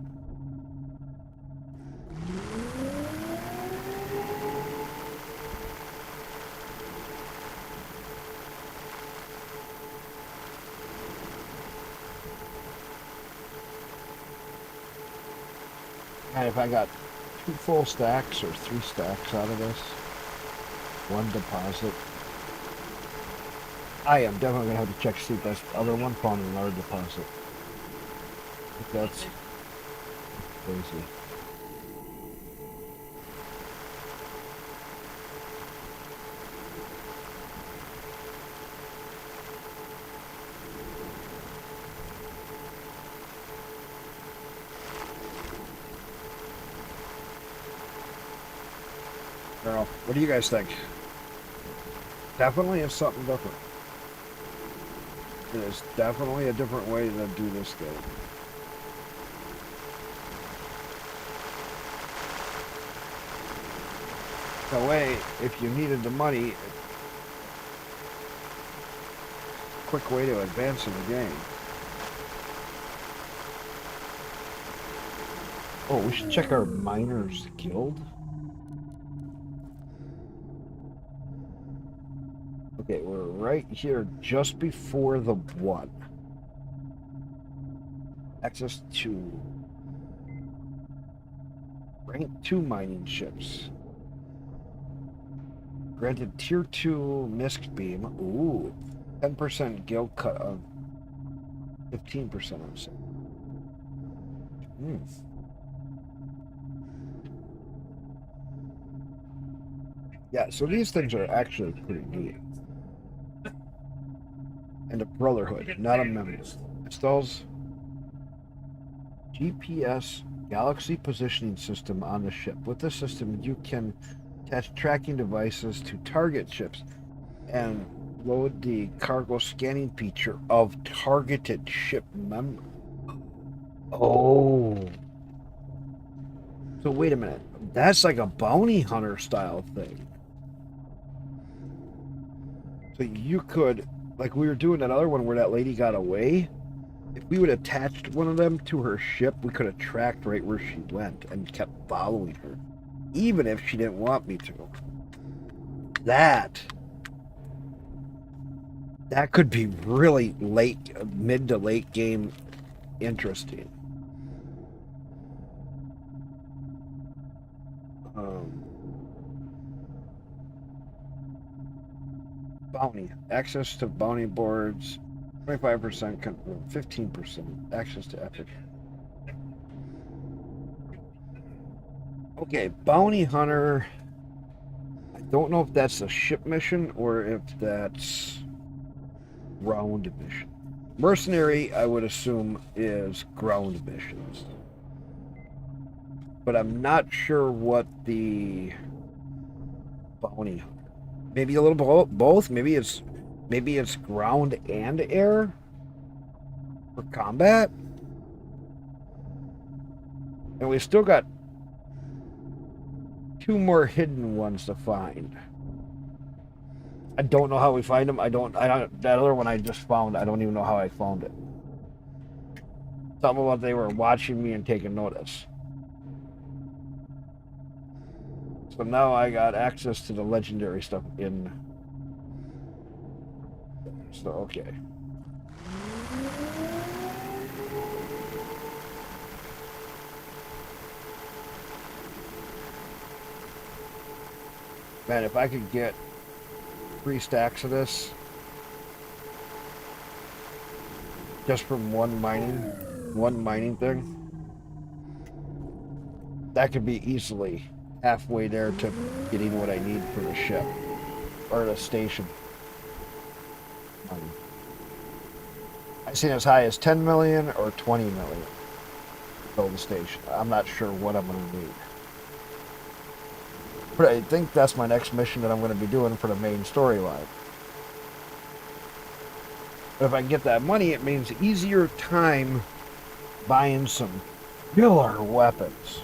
And if I got 2 full stacks or 3 stacks out of this, 1 deposit, I am definitely gonna have to check to see if that's the other one found another deposit. I think that's crazy. I don't know. What do you guys think? Definitely is something different. It is definitely a different way to do this game. The way, if you needed the money, quick way to advance in the game. Oh, we should check our miners guild. Okay, we're right here just before the one. Access to rank 2 mining ships. Granted tier 2 mist beam. Ooh. 10% guild cut of 15% on sale. Yeah, so these things are actually pretty neat. And a brotherhood, not a member. Installs GPS galaxy positioning system on the ship. With this system, you can attach tracking devices to target ships and load the cargo scanning feature of targeted ship member. Oh. So wait a minute. That's like a bounty hunter style thing. So you could, like we were doing that other one where that lady got away. if we would have attached one of them to her ship, we could have tracked right where she went and kept following her, even if she didn't want me to. That could be really mid to late game interesting. Bounty. Access to bounty boards. 25%, 15%. Access to epic. Okay, bounty hunter. I don't know if that's a ship mission or if that's ground mission. Mercenary, I would assume, is ground missions. But I'm not sure what the bounty hunter. Maybe a little both. Maybe it's ground and air for combat. And we've still got 2 more hidden ones to find. I don't know how we find them. I don't. That other one I just found. I don't even know how I found it. Something about they were watching me and taking notice. So now I got access to the legendary stuff in. So okay. Man, if I could get 3 stacks of this just from one mining thing, that could be easily halfway there to getting what I need for the ship or the station. I've seen as high as 10 million or 20 million to build the station. I'm not sure what I'm going to need. But I think that's my next mission that I'm going to be doing for the main storyline. If I can get that money, it means easier time buying some killer weapons.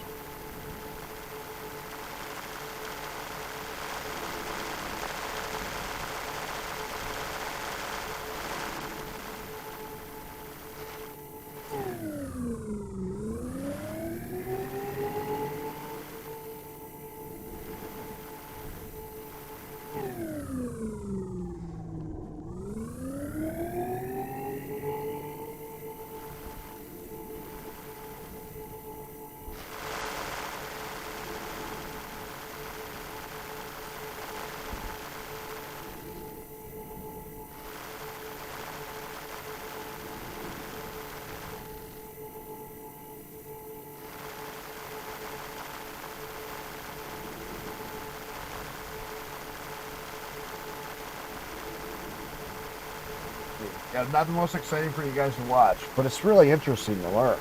Yeah, not the most exciting for you guys to watch, but it's really interesting to learn.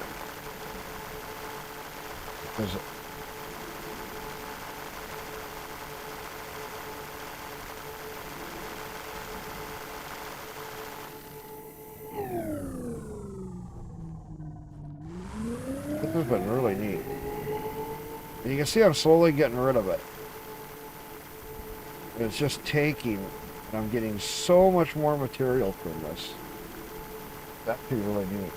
Because this has been really neat. And you can see I'm slowly getting rid of it. It's just taking, and I'm getting so much more material from this. That's actually really neat.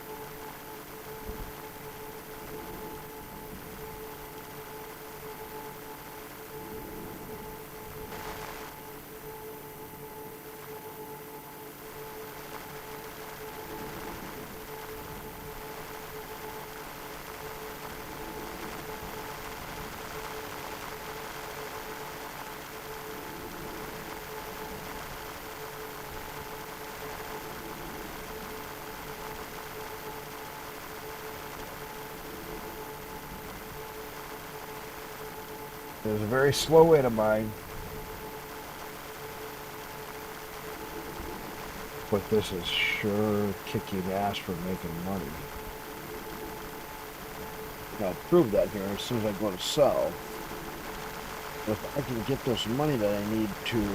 There's a very slow way to mine. But this is sure kicking ass for making money. And I'll prove that here as soon as I go to sell. If I can get this money that I need to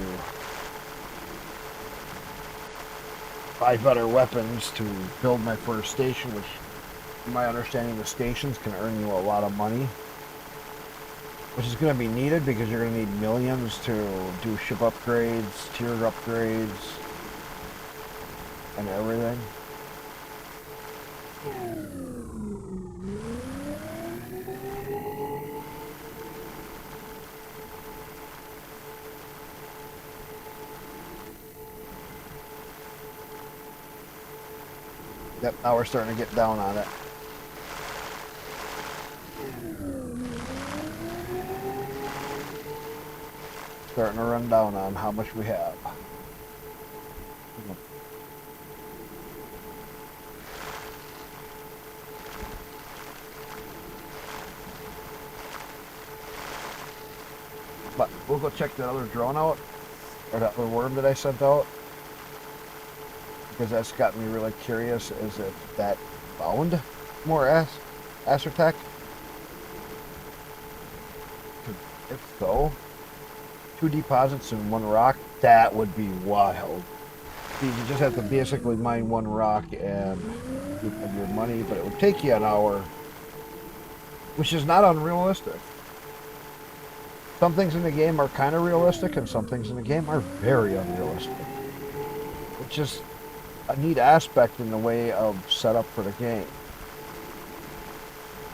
buy better weapons to build my first station, which in my understanding the stations can earn you a lot of money. Which is going to be needed because you're going to need millions to do ship upgrades, tier upgrades, and everything. Yep, now we're starting to get down on it. Starting to run down on how much we have. But we'll go check that other drone out, or that other worm that I sent out, because that's got me really curious. Is if that found more Astrotech? If so, 2 deposits in 1 rock, that would be wild. You just have to basically mine 1 rock and keep your money, but it would take you an hour, which is not unrealistic. Some things in the game are kind of realistic, and some things in the game are very unrealistic. It's just a neat aspect in the way of setup for the game.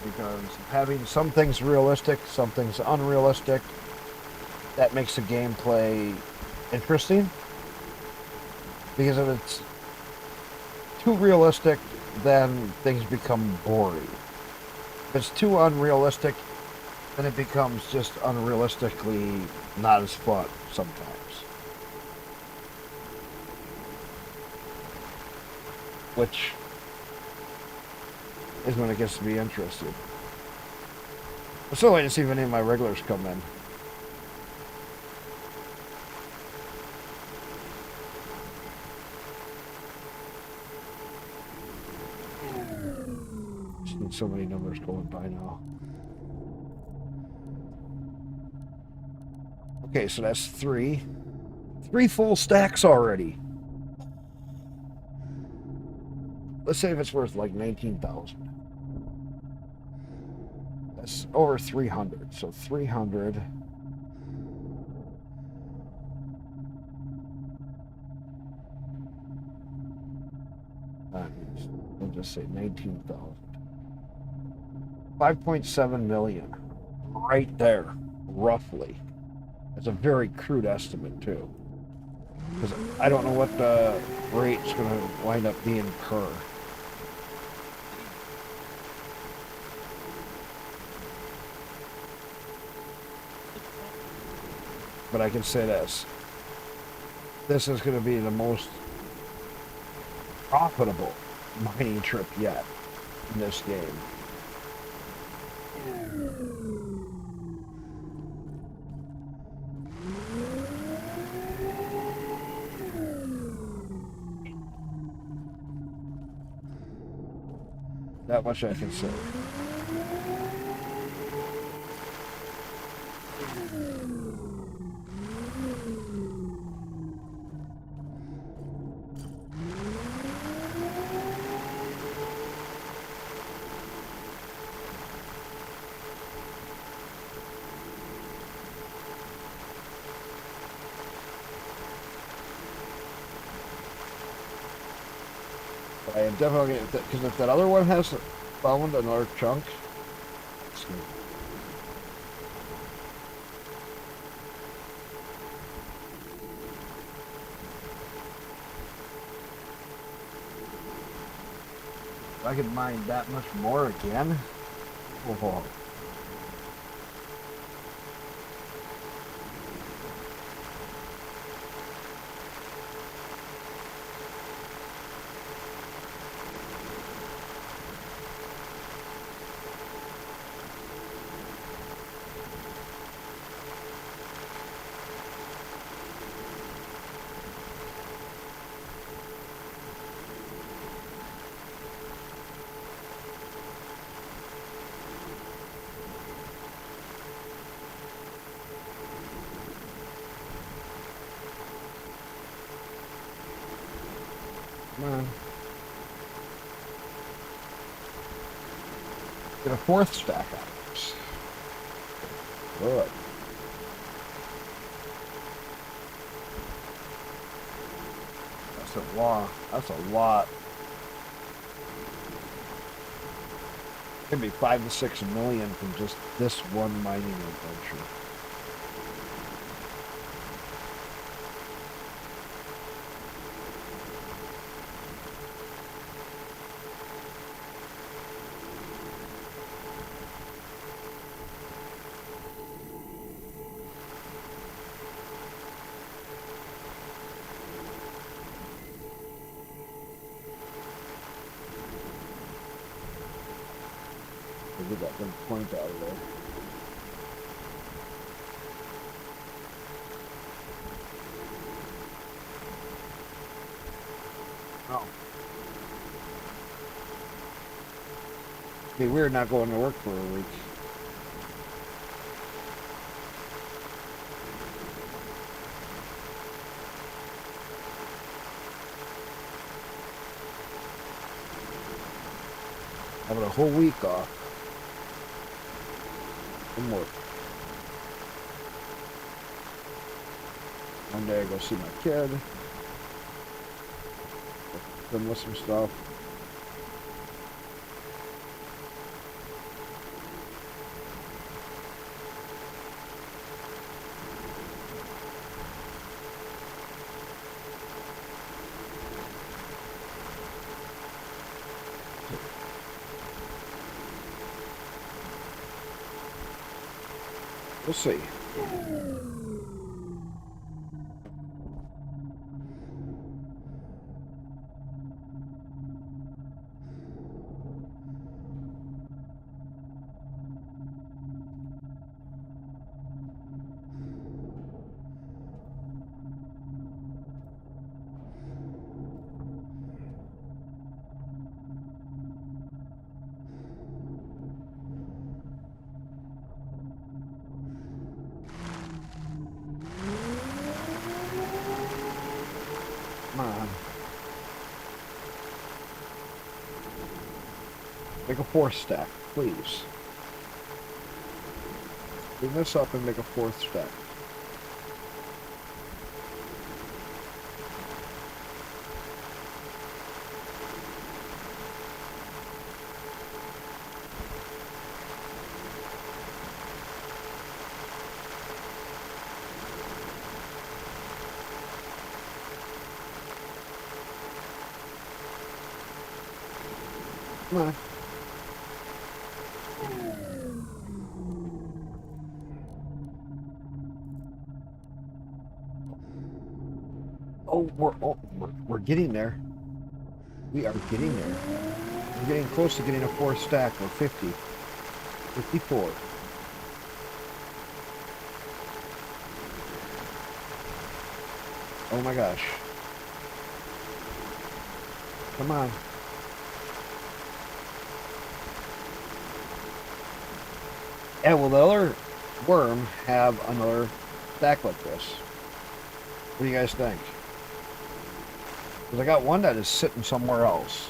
Because having some things realistic, some things unrealistic, that makes the gameplay interesting. Because if it's too realistic, then things become boring. If it's too unrealistic, then it becomes just unrealistically not as fun sometimes. Which is when it gets to be interesting. I'm still waiting to see if any of my regulars come in. Just need so many numbers going by now. Okay, so that's 3. 3 full stacks already. Let's say if it's worth like 19,000. That's over 300. So 300. We'll just say 19,000. 5.7 million. Right there, roughly. That's a very crude estimate, too. Because I don't know what the rate's going to wind up being per. But I can say this. This is going to be the most profitable mining trip yet in this game. That much I can say. I am definitely, because if that other one has found another chunk, it's good. If I could mine that much more again, oh. Come on. Get a 4th stack out of this. Good. That's a lot. That's a lot. Could be 5 to 6 million from just this one mining adventure. Get that big point out of there. Oh. Be weird not going to work for a week. Having a whole week off. From work. One day I go see my kid. Them with some stuff. We'll see. Come on. Make a 4th stack, please. Clean this up and make a 4th stack. Come on. We're getting there. We are getting there. We're getting close to getting a 4th stack or 50. 54. Oh my gosh. Come on. Yeah, will the other worm have another stack like this? What do you guys think? Because I got one that is sitting somewhere else.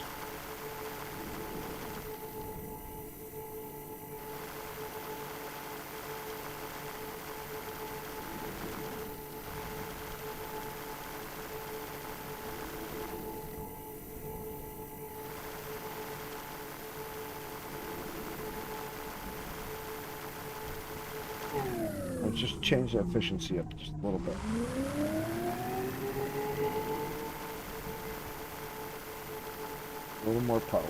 Let's just change the efficiency up just a little bit. A little more power.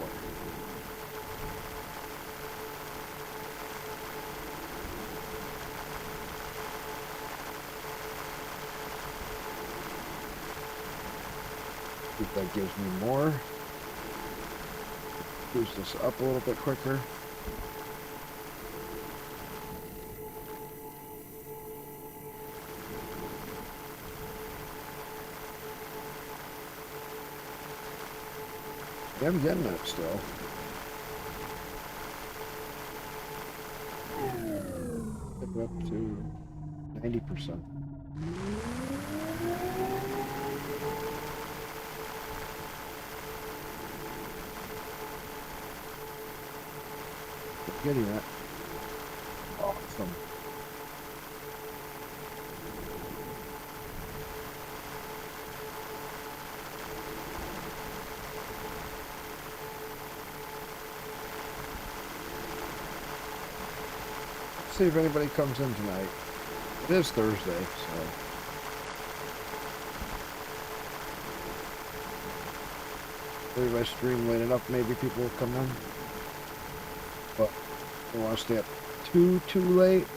See if that gives me more. Boost this up a little bit quicker. Yeah, I'm getting it still. Pick it up to 90%. Getting it. Awesome. see if anybody comes in tonight. It is Thursday, so. Maybe my stream late enough, maybe people will come in. But I don't want to stay up too late.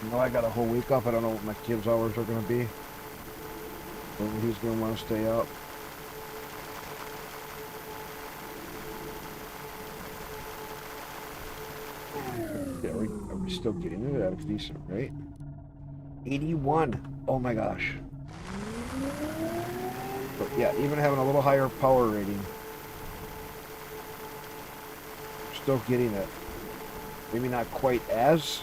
You know, I got a whole week off. I don't know what my kids' hours are going to be. Maybe he's going to want to stay up. Yeah, are we still getting it? That was decent, right? 81. Oh my gosh. But yeah, even having a little higher power rating, we're still getting it. Maybe not quite as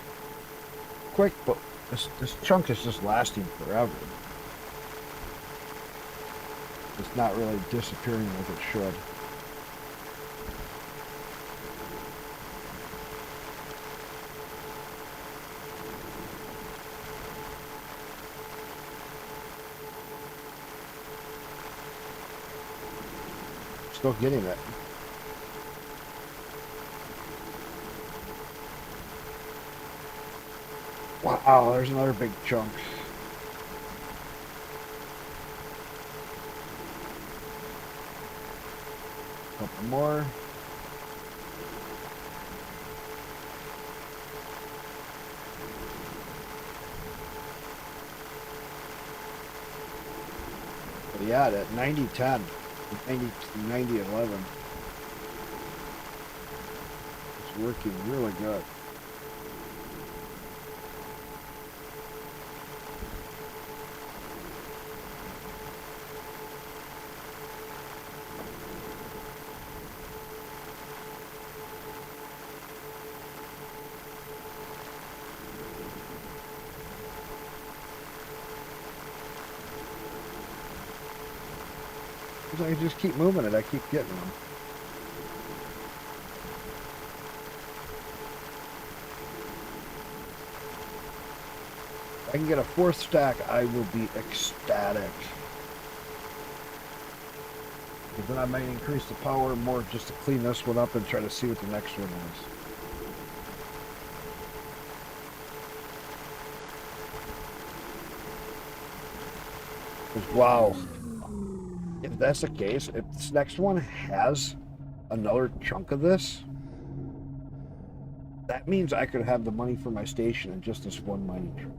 quick, but this chunk is just lasting forever. It's not really disappearing like it should. Still getting it. Wow, there's another big chunk. Couple more. But yeah, that 90-10. 90-11. It's working really good. I just keep moving it, I keep getting them. If I can get a fourth stack, I will be ecstatic. But then I might increase the power more just to clean this one up and try to see what the next one is. 'Cause wow. If that's the case, if this next one has another chunk of this, that means I could have the money for my station in just this one mining truck.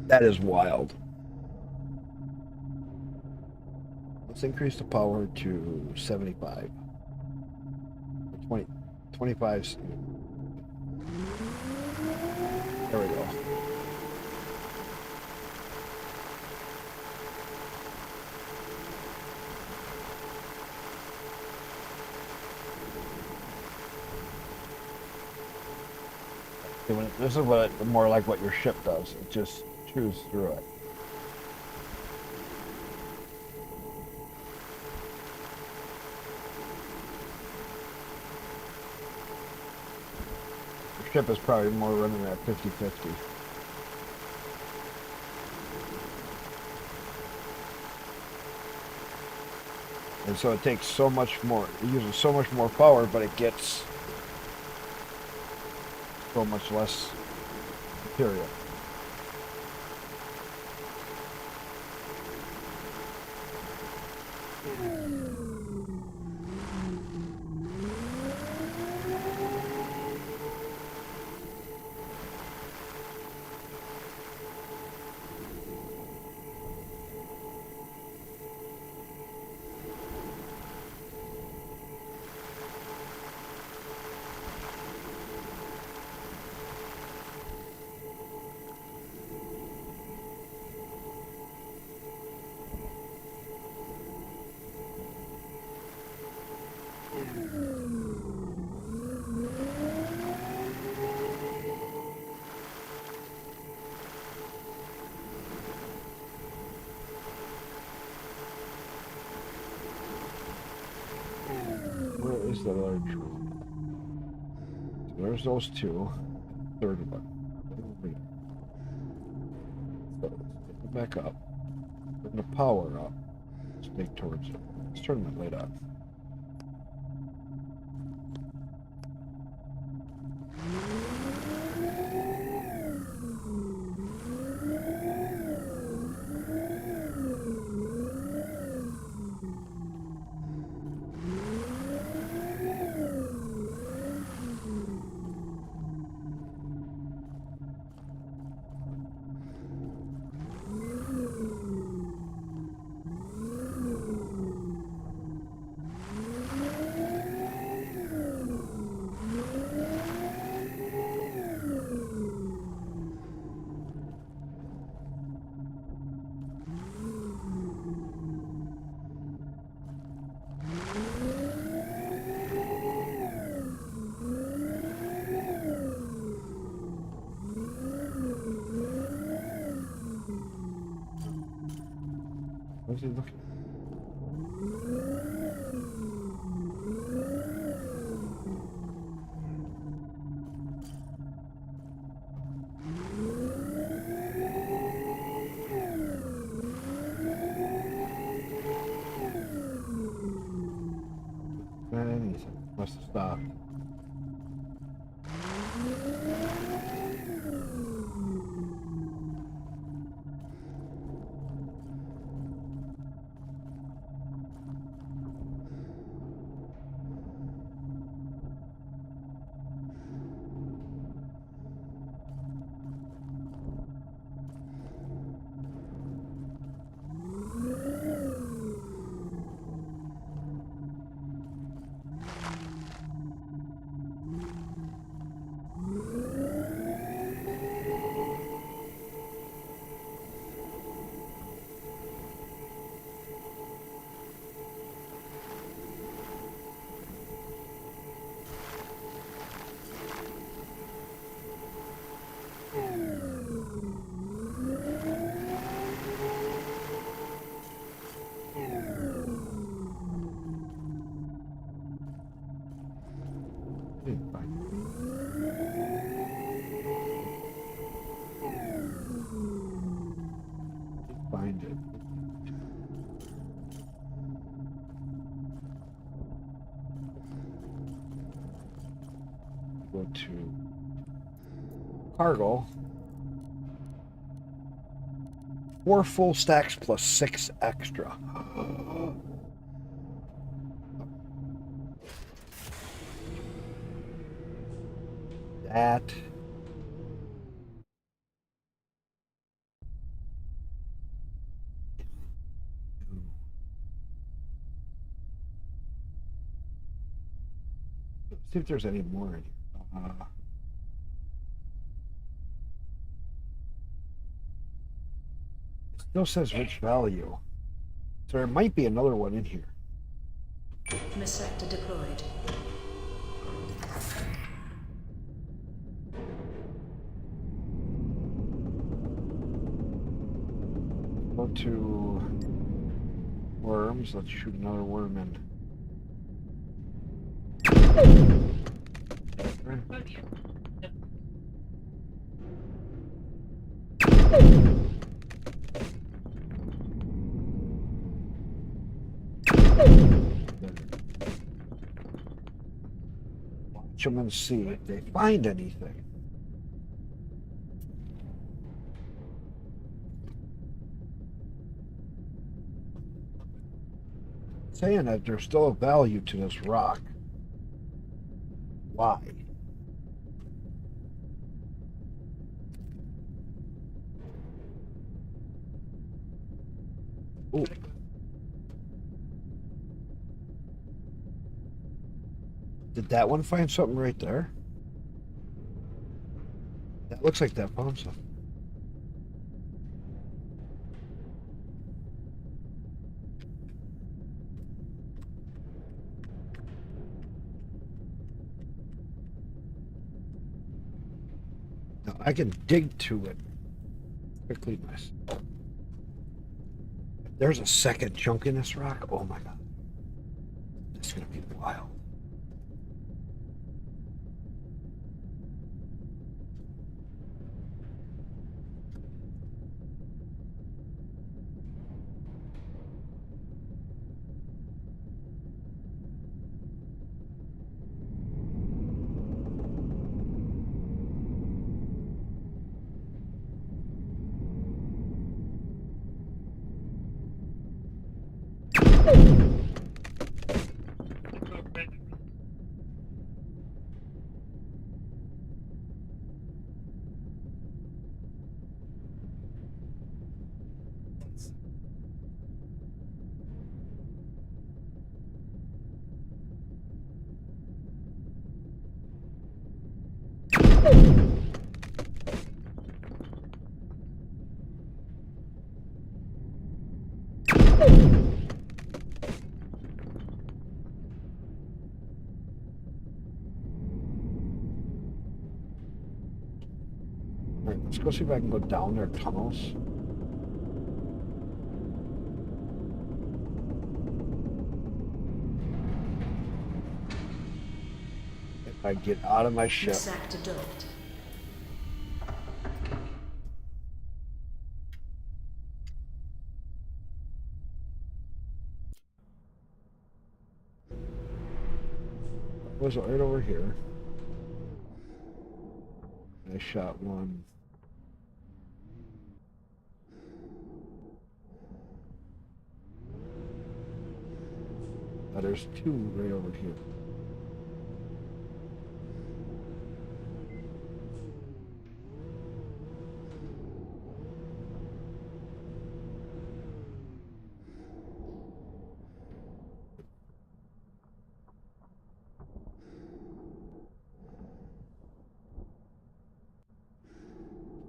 That is wild. Let's increase the power to 75. 25. There we go. This is more like what your ship does. It just chews through it. Your ship is probably more running at 50-50. And so it takes so much more, it uses so much more power, but it gets so much less material. Where is the other tree? So there's those two. Third one. So let's pick it back up. Bring the power up. Stay towards it. Let's turn that light off. Where's he looking? Anything. Must have stopped. Didn't find it. Didn't find it. Go to cargo. 4 full stacks plus 6 extra. That. Let's see if there's any more in here. It still says rich value. So there might be another one in here. Sector deployed. Go to worms. Let's shoot another worm in. Watch them and see if they find anything. Saying that there's still a value to this rock. Why? Ooh. Did that one find something right there? That looks like that found something. Now I can dig to it quickly myself. If there's a second chunk in this rock, oh my god. This is gonna be wild. All right, let's go see if I can go down their tunnels. If I get out of my ship. Sector docked. Was right over here. I shot one. There's two right over here.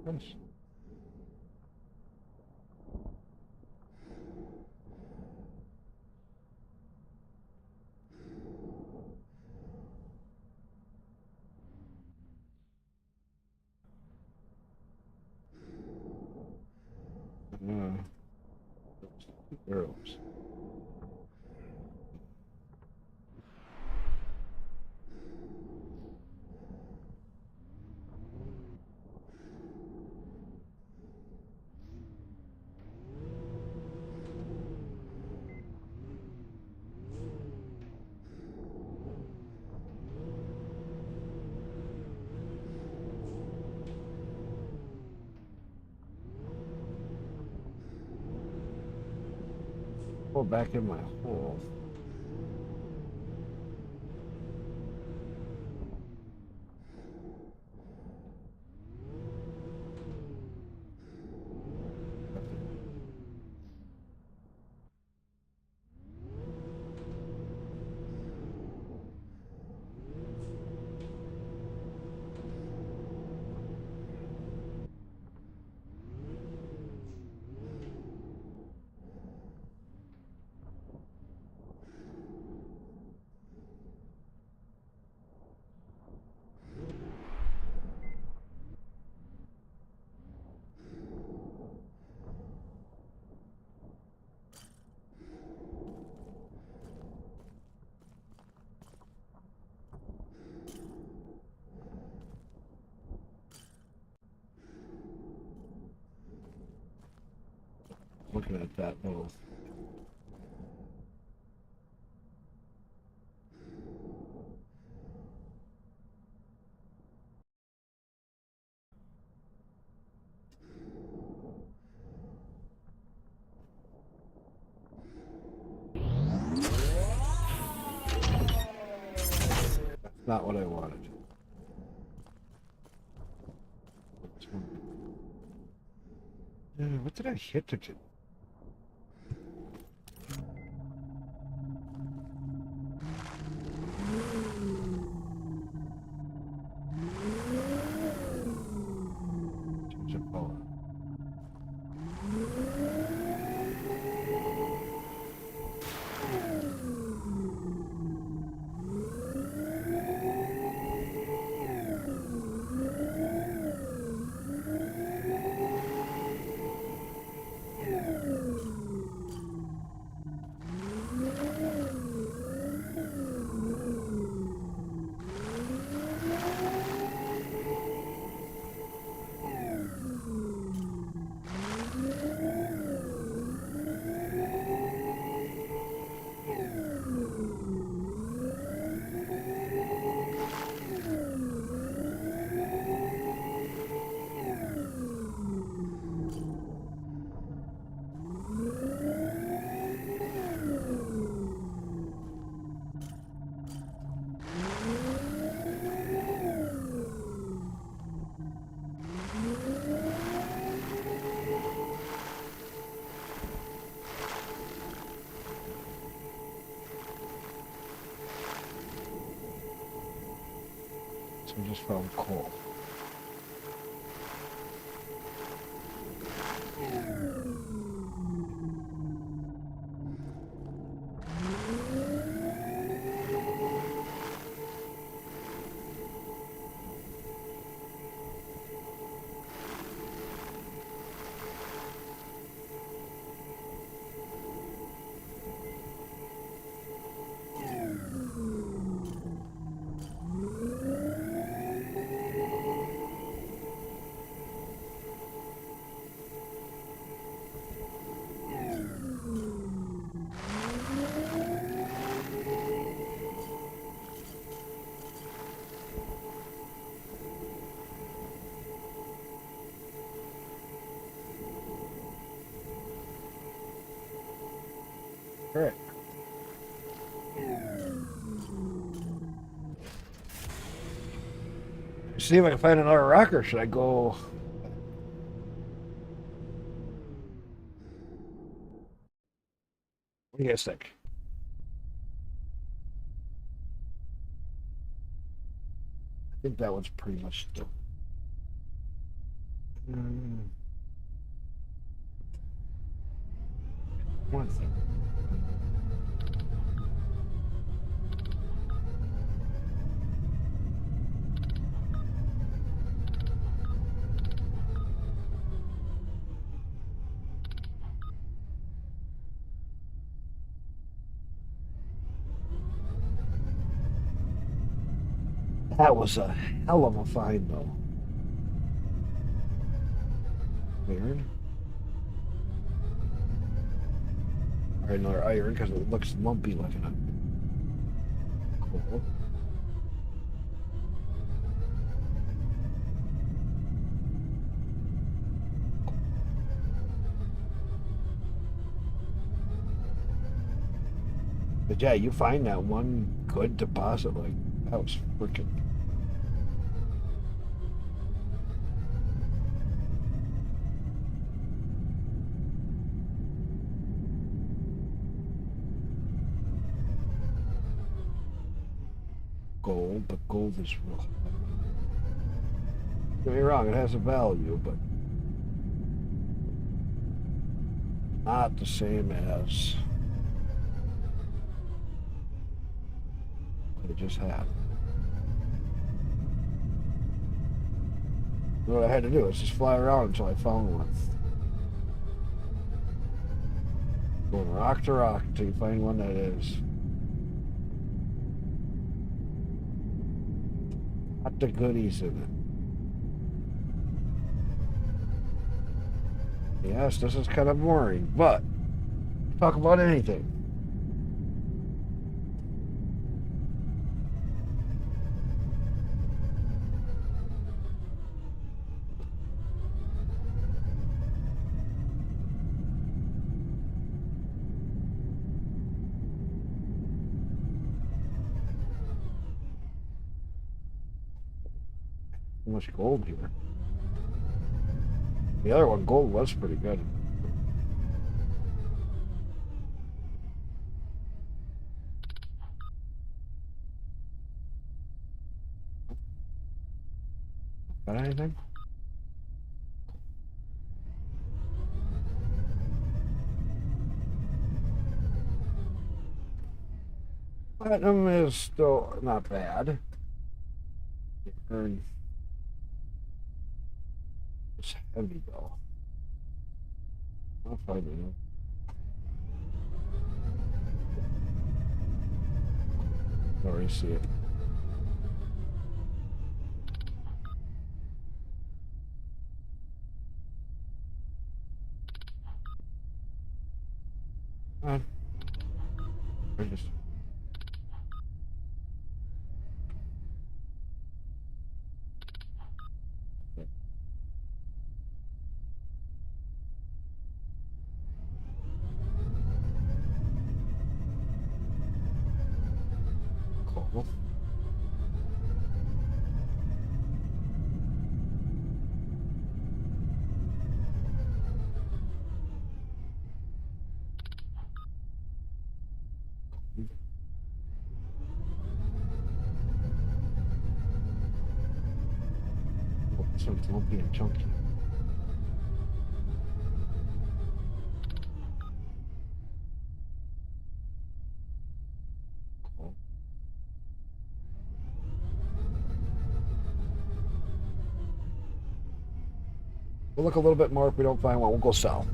Nice. Arrows. Go back in my hole. Looking at that little. That's not what I wanted. What did I hit to? We just found coal. All right. See if I can find another rock, or should I go? What do you guys think? I think that one's pretty much done. One thing. That was a hell of a find, though. Iron. All right, another iron because it looks lumpy looking up. Cool. But yeah, you find that one good deposit, like that was freaking. Gold, but gold is real. Don't get me wrong, it has a value, but not the same as what it just had. What I had to do was just fly around until I found one. Going rock to rock until you find one that is. Got the goodies in it. Yes, this is kind of boring, but talk about anything. So much gold here. The other one, gold was pretty good. Got anything? Platinum is still not bad. It's heavy though. I'll find it. Already see it. Come on. I just. Cool. This one's lumpy and chunky. Cool. We'll look a little bit more. If we don't find one, we'll go sell.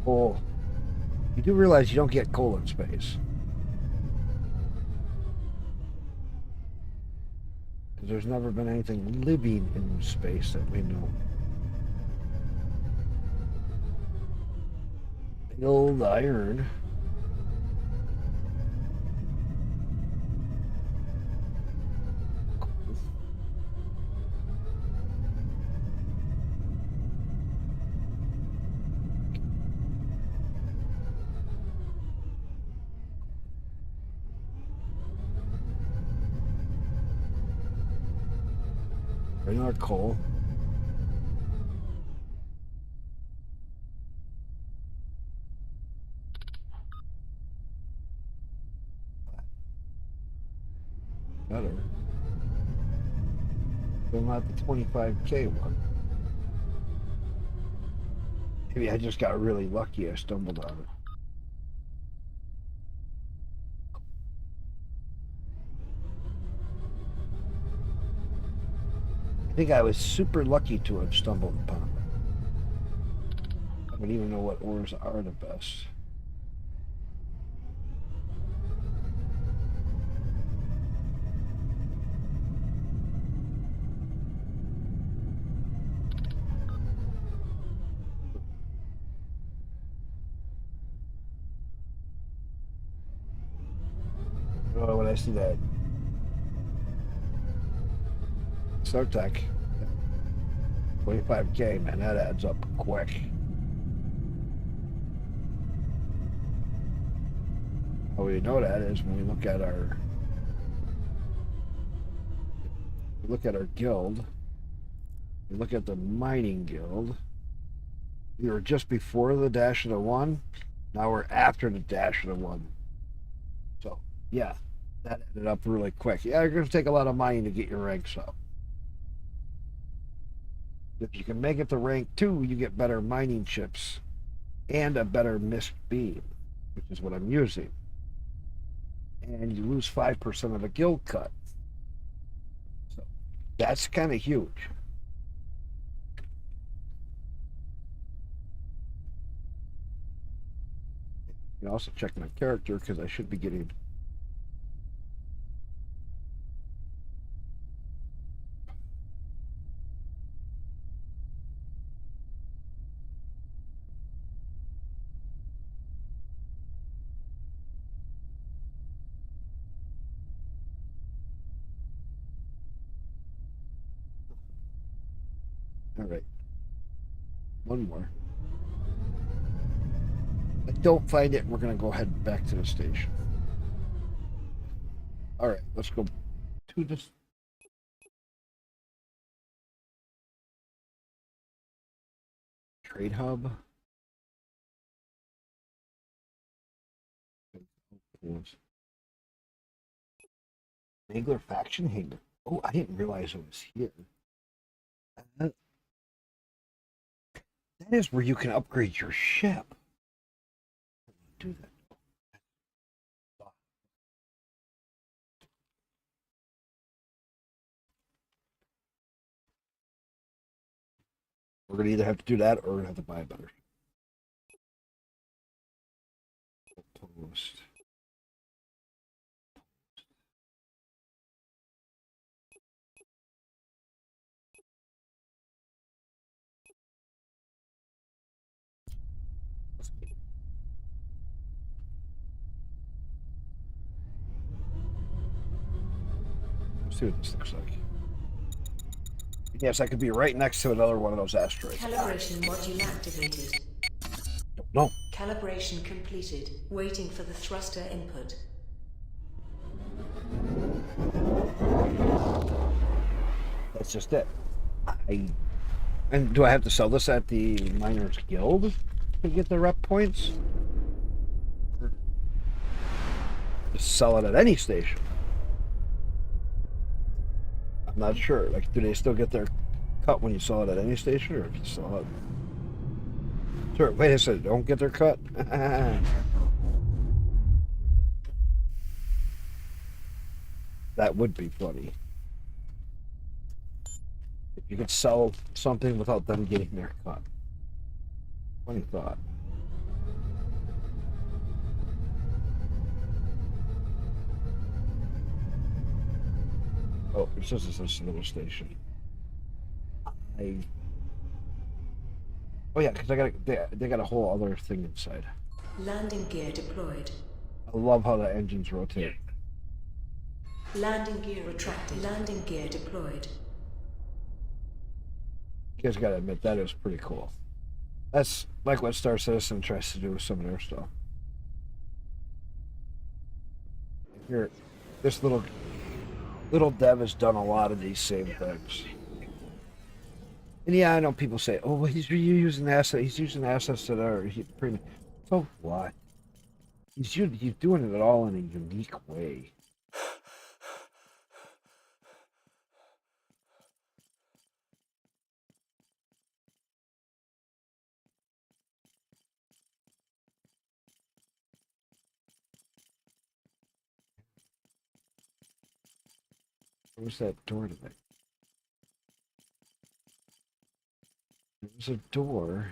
Oh, you do realize you don't get coal in space. Because there's never been anything living in space that we know. Big old iron. Another coal. Better. But not the 25K one. Maybe I just got really lucky. I stumbled on it. I think I was super lucky to have stumbled upon it. I don't even know what ores are the best. Oh, when I see that Sartec, 25K, man, that adds up quick. How we know that is when we look at our guild. We look at the mining guild. We were just before the dash of the one. Now we're after the dash of the one. So yeah, that ended up really quick. Yeah, you're going to take a lot of mining to get your ranks up. If you can make it to rank 2, you get better mining chips and a better mist beam, which is what I'm using. And you lose 5% of the guild cut. So that's kind of huge. You can also check my character because I should be getting all right. One more. If I don't find it, we're going to go head back to the station. All right, let's go to this. Trade hub. Angler faction hangar. Oh, I didn't realize it was here. That is where you can upgrade your ship. Do that. We're gonna either have to do that or we're gonna have to buy a better post. Let's see what this looks like. Yes, I could be right next to another one of those asteroids. Calibration module activated. Don't know. Calibration completed. Waiting for the thruster input. That's just it. And do I have to sell this at the Miners Guild to get the rep points? Or just sell it at any station? I'm not sure. Like, do they still get their cut when you sell it at any station, or if you sell it? Sure. Wait a second. Don't get their cut. That would be funny. If you could sell something without them getting their cut. Funny thought. Oh, it's just this little station. Oh yeah, because they got a whole other thing inside. Landing gear deployed. I love how the engines rotate. Landing gear retracted. Landing gear deployed. You guys gotta admit that is pretty cool. That's like what Star Citizen tries to do with some of their stuff. Here, this little dev has done a lot of these same things. And yeah, I know people say, "Oh, well, he's reusing assets. He's using assets that are pretty." So what? He's doing it all in a unique way. What was that door today? There's a door.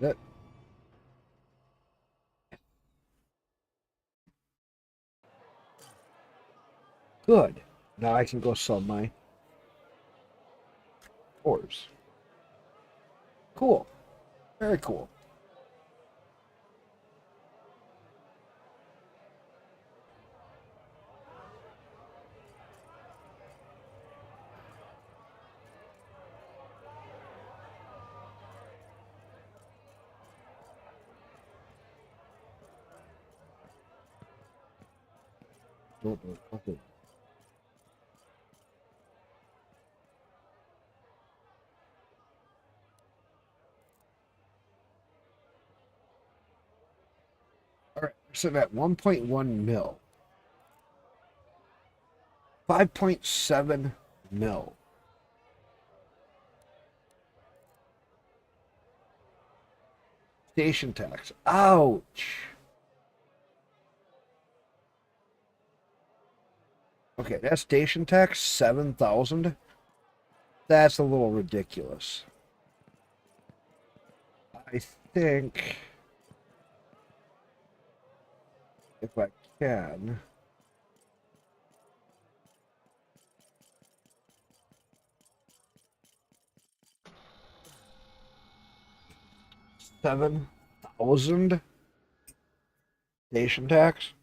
That. Good. Now I can go sell my ores. Cool. Very cool. Okay. All right, we're sitting at 1.1 mil. 5.7 mil. Station tax. Ouch. Okay, that station tax, 7,000. That's a little ridiculous. I think if I can, $7,000 station tax.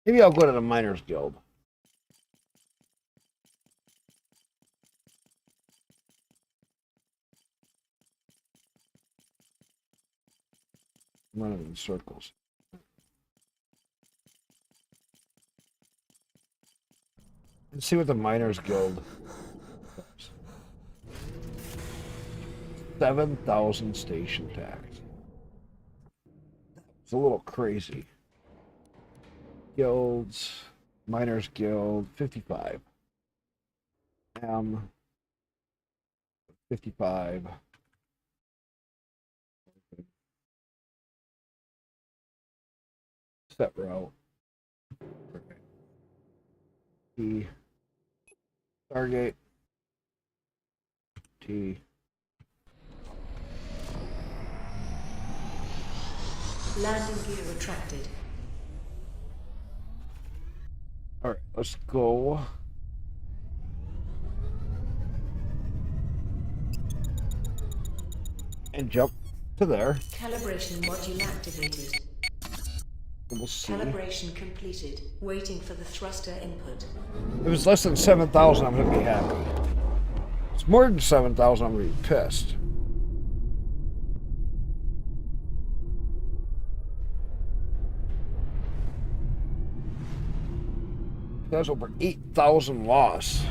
Maybe I'll go to the Miners Guild. I'm running in circles. Let's see what the Miners Guild does. 7,000 station tax. It's a little crazy. Guilds, Miners Guild, 55. 55. Set route. T. Stargate. T. Landing gear retracted. All right, let's go. And jump to there. Calibration module activated. And we'll see. Calibration completed. Waiting for the thruster input. If it's less than 7,000, I'm gonna be happy. it's more than 7,000, I'm gonna be pissed. That's over 8,000 loss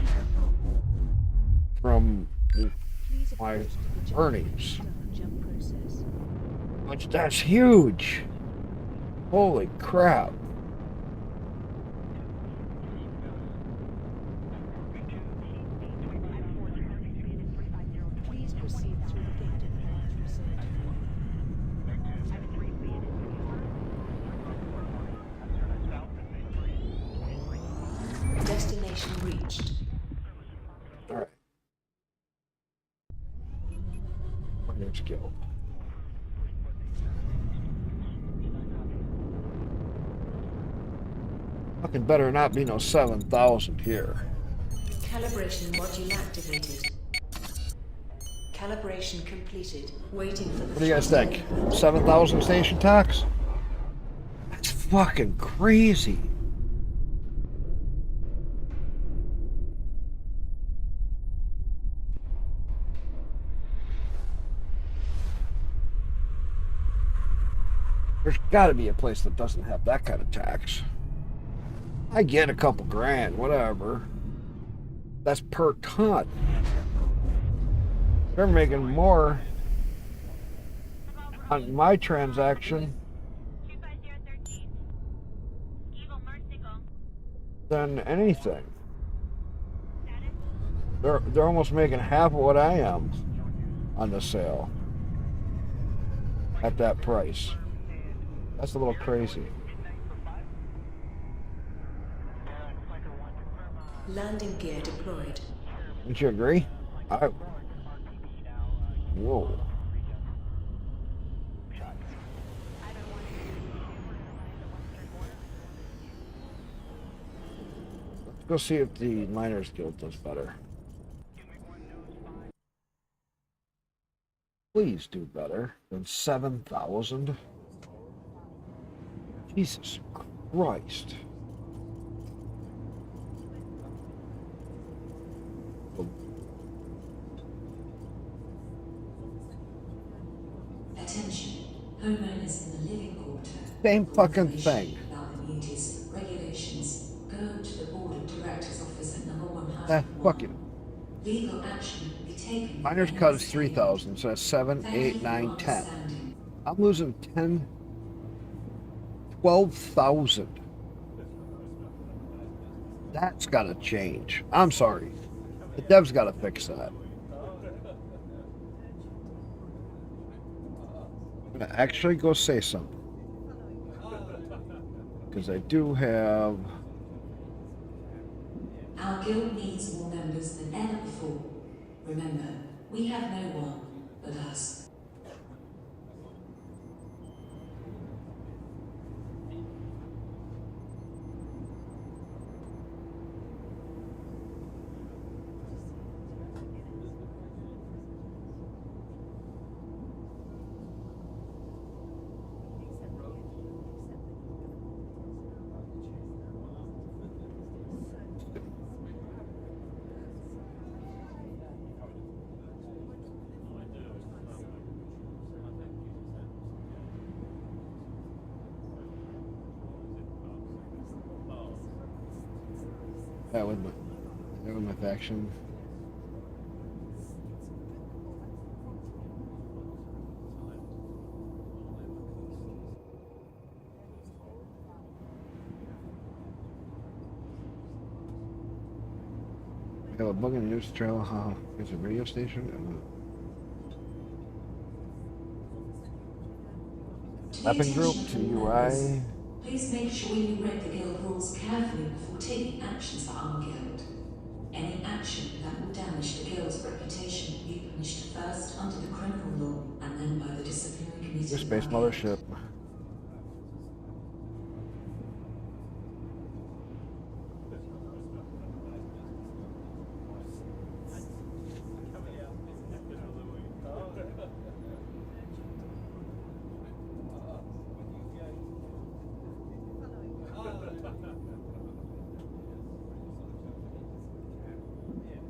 from my earnings. Which that's huge. Holy crap. Please proceed through the gate and path reserved for you. Destination reached. All right. Let's go. Fucking better not be no 7,000 here. Calibration module activated. Calibration completed. Waiting for the What do you guys thrust think? element. 7,000 station tax? That's fucking crazy. There's got to be a place that doesn't have that kind of tax. I get a couple grand, whatever. That's per ton. They're making more on my transaction than anything. They're almost making half of what I am on the sale at that price. That's a little crazy. Landing gear deployed. Don't you agree? Whoa. Let's go see if the Miners Guild does better. Please do better than 7,000. Jesus Christ. Attention, homeowners in the living quarter. Same For fucking information thing. about the new regulations, go to the Board of Directors office at number That 101. fucking Legal action will be taken. Miners cut is 3,000, so that's 7, 8, 9, 10. I'm losing 10, 12,000. That's gotta change. I'm sorry. The devs gotta fix that. I'm gonna actually go say something. Because I do have... Our guild needs more members than ever before. Remember, we have no one but us. That with my faction. I have a bug in the news trail. Huh? It's a radio station. Mapping group to UI. Please make sure you read the guild rules carefully before taking actions for our guild. Any action that will damage the guild's reputation will be punished first under the criminal law and then by the disciplinary committee. Your of space our mothership. guild.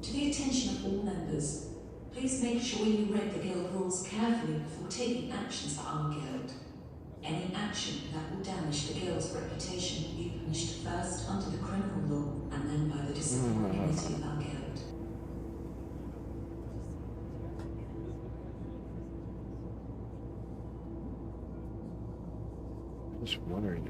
To the attention of all members members, please make sure you read the guild rules carefully before taking actions for our guild. Any action that will damage the guild's reputation will be punished first under the criminal law and then by the disciplinary committee of our guild. Just wondering.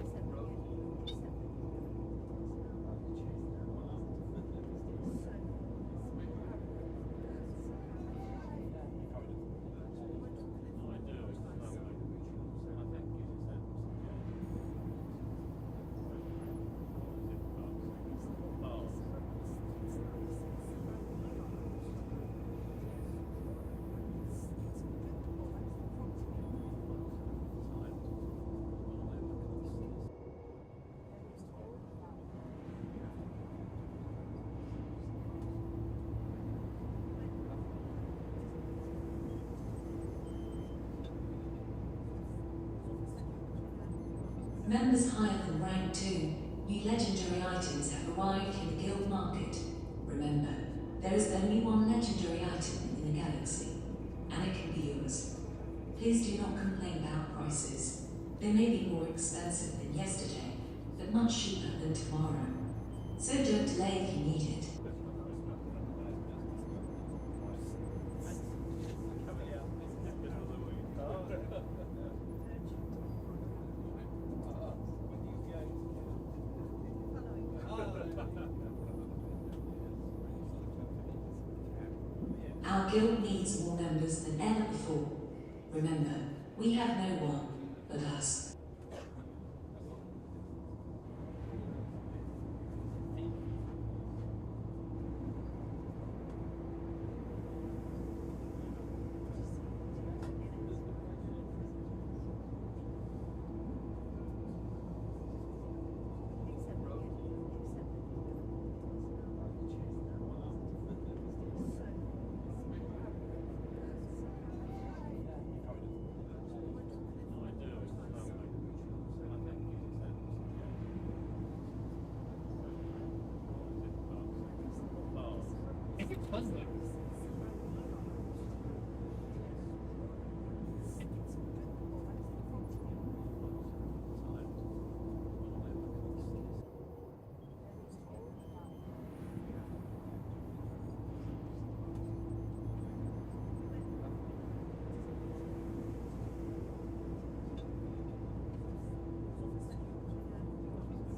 Members higher than rank 2, new legendary items have arrived in the guild market. Remember, there is only one legendary item in the galaxy, and it can be yours. Please do not complain about prices. They may be more expensive than yesterday, but much cheaper than tomorrow. So don't delay if you need it. Our guild needs more members than ever before. Remember, we have no one but us. I think it's fun though.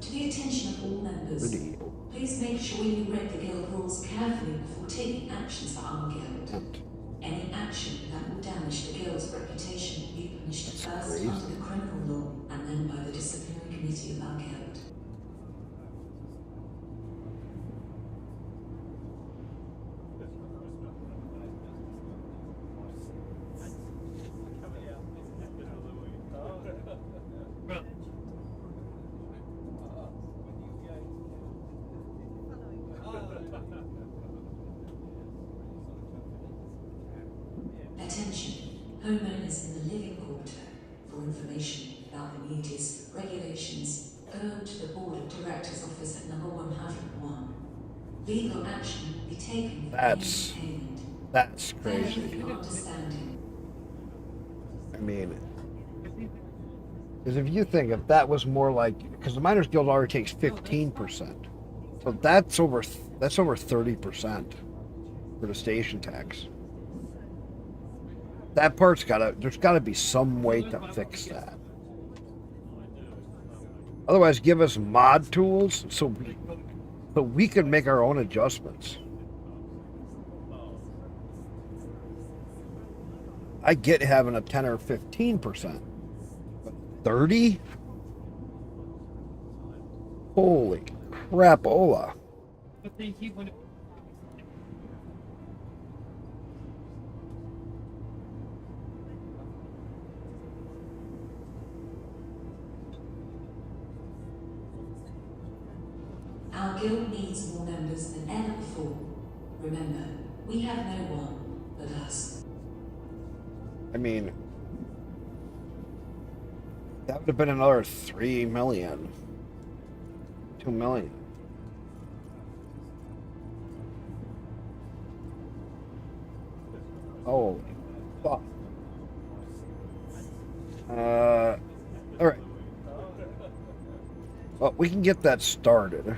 To the attention of all members, Pretty. please make sure you read the guild rules carefully before taking actions for our guild. Any action that will damage the guild's reputation will be punished That's first crazy. under the criminal law and then by the disciplinary committee of our guild. Bro, Attention, homeowners in the living quarter. For information about the media's regulations, go to the Board of Directors office at number 101. Legal action will be taken for That's any payment. That's Thank you crazy. for your understanding. I mean, because if you think if that was more like, because the Miners Guild already takes 15%, so that's over 30% for the station tax. That part's there's gotta be some way to fix that. Otherwise, give us mod tools so we can make our own adjustments. I get having a 10 or 15%, but 30? Holy crapola. but they keep when Our guild needs more members than ever before. Remember, we have no one but us. I mean, that would have been another 3 million. 2 million. Holy fuck. All right. Well, we can get that started.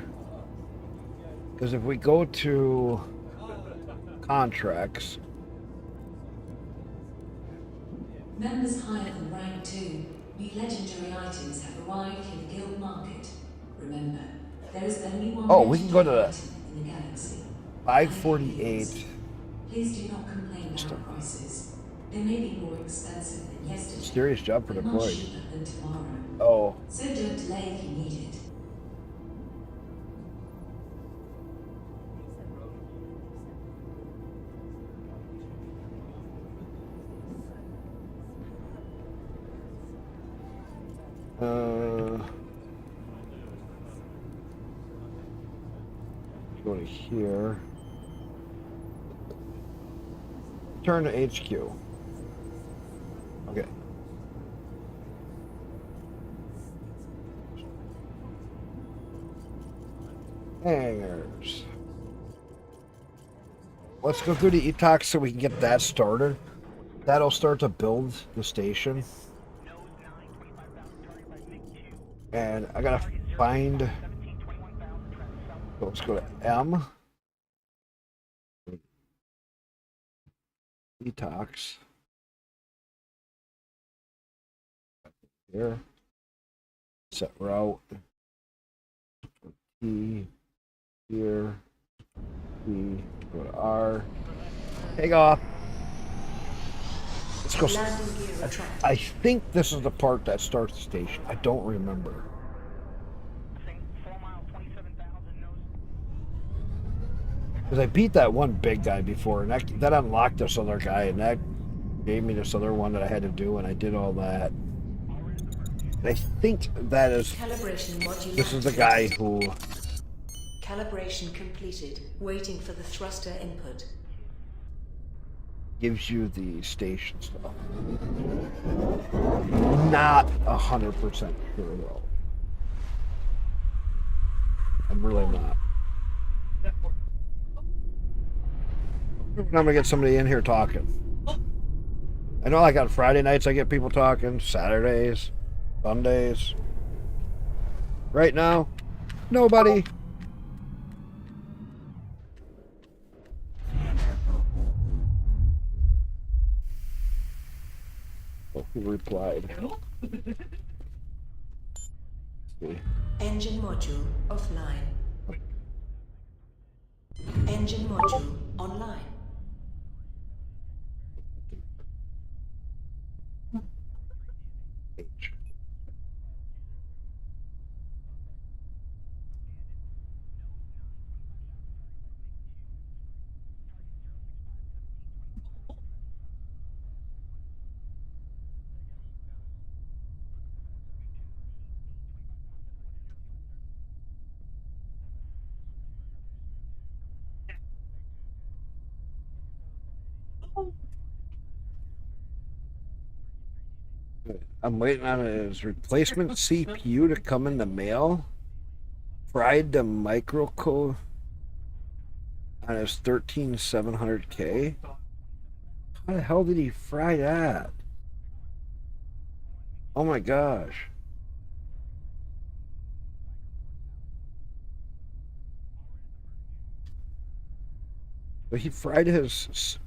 Because if we go to contracts, Members higher than rank 2, new legendary items have arrived in the guild market. Remember, there is only one oh, we can go to legendary the item in the galaxy. 548. Please do not complain about prices. They may be more expensive than yesterday, Mysterious job for but much deployed. cheaper than tomorrow. Oh, So don't delay if you need it. go to here. Turn to HQ. Okay. Hangers. Let's go through the ETOX so we can get that started. That'll start to build the station. And I gotta find. So let's go to M. Detox. Here. Set route. T. Here. T. Go to R. Take off. Let's go. Landing gear attracted. I think this is the part that starts the station. I don't remember. Because I beat that one big guy before, and that unlocked this other guy, and that gave me this other one that I had to do, and I did all that. And I think that is. Calibration module This is the guy activated. who Calibration completed. Waiting for the thruster input. gives you the station stuff. Not 100% sure though. I'm really not. I'm gonna get somebody in here talking. I know, like on Friday nights, I get people talking. Saturdays, Sundays. Right now, nobody. Oh, who replied? See. Engine module offline. Engine module online. H. I'm waiting on his replacement CPU to come in the mail. Fried the microcode on his 13700K. How the hell did he fry that? Oh my gosh. But he fried his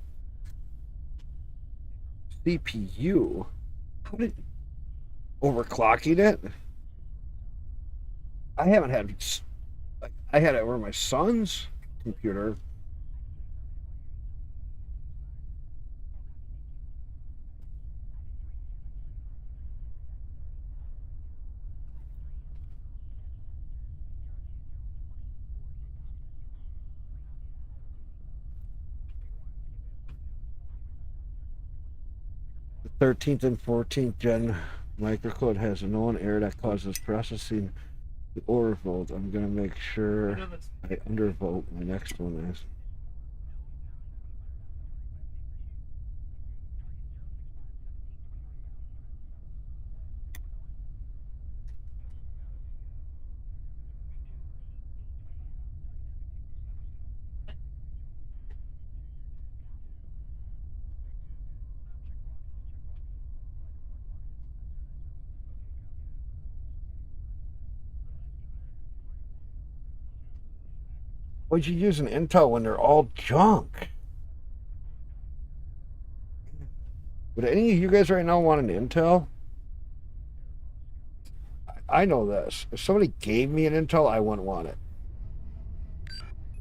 CPU. How did overclocking it? I haven't had. I had it over my son's computer. The 13th and 14th gen microcode has a known error that causes processing the overvolt. I'm gonna make sure I undervolt my next one is. Why'd you use an Intel when they're all junk? Would any of you guys right now want an Intel? I know this. If somebody gave me an Intel, I wouldn't want it.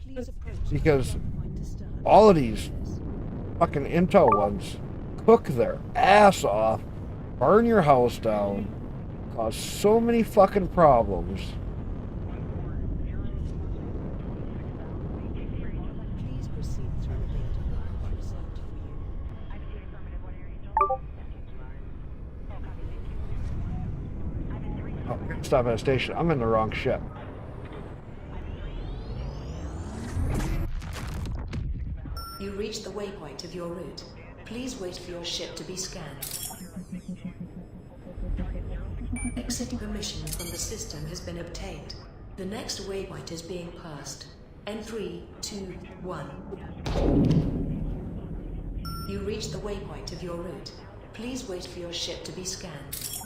Please approach Because the point to start. all of these fucking Intel ones cook their ass off, burn your house down, cause so many fucking problems. Please proceed through the gate path reserved for you. Oh, we're gonna stop at a station. I'm in the wrong ship. You reach the waypoint of your route. Please wait for your ship to be scanned. Exit permission from the system has been obtained. The next waypoint is being passed. N3, 2, 1. You reach the waypoint of your route. Please wait for your ship to be scanned.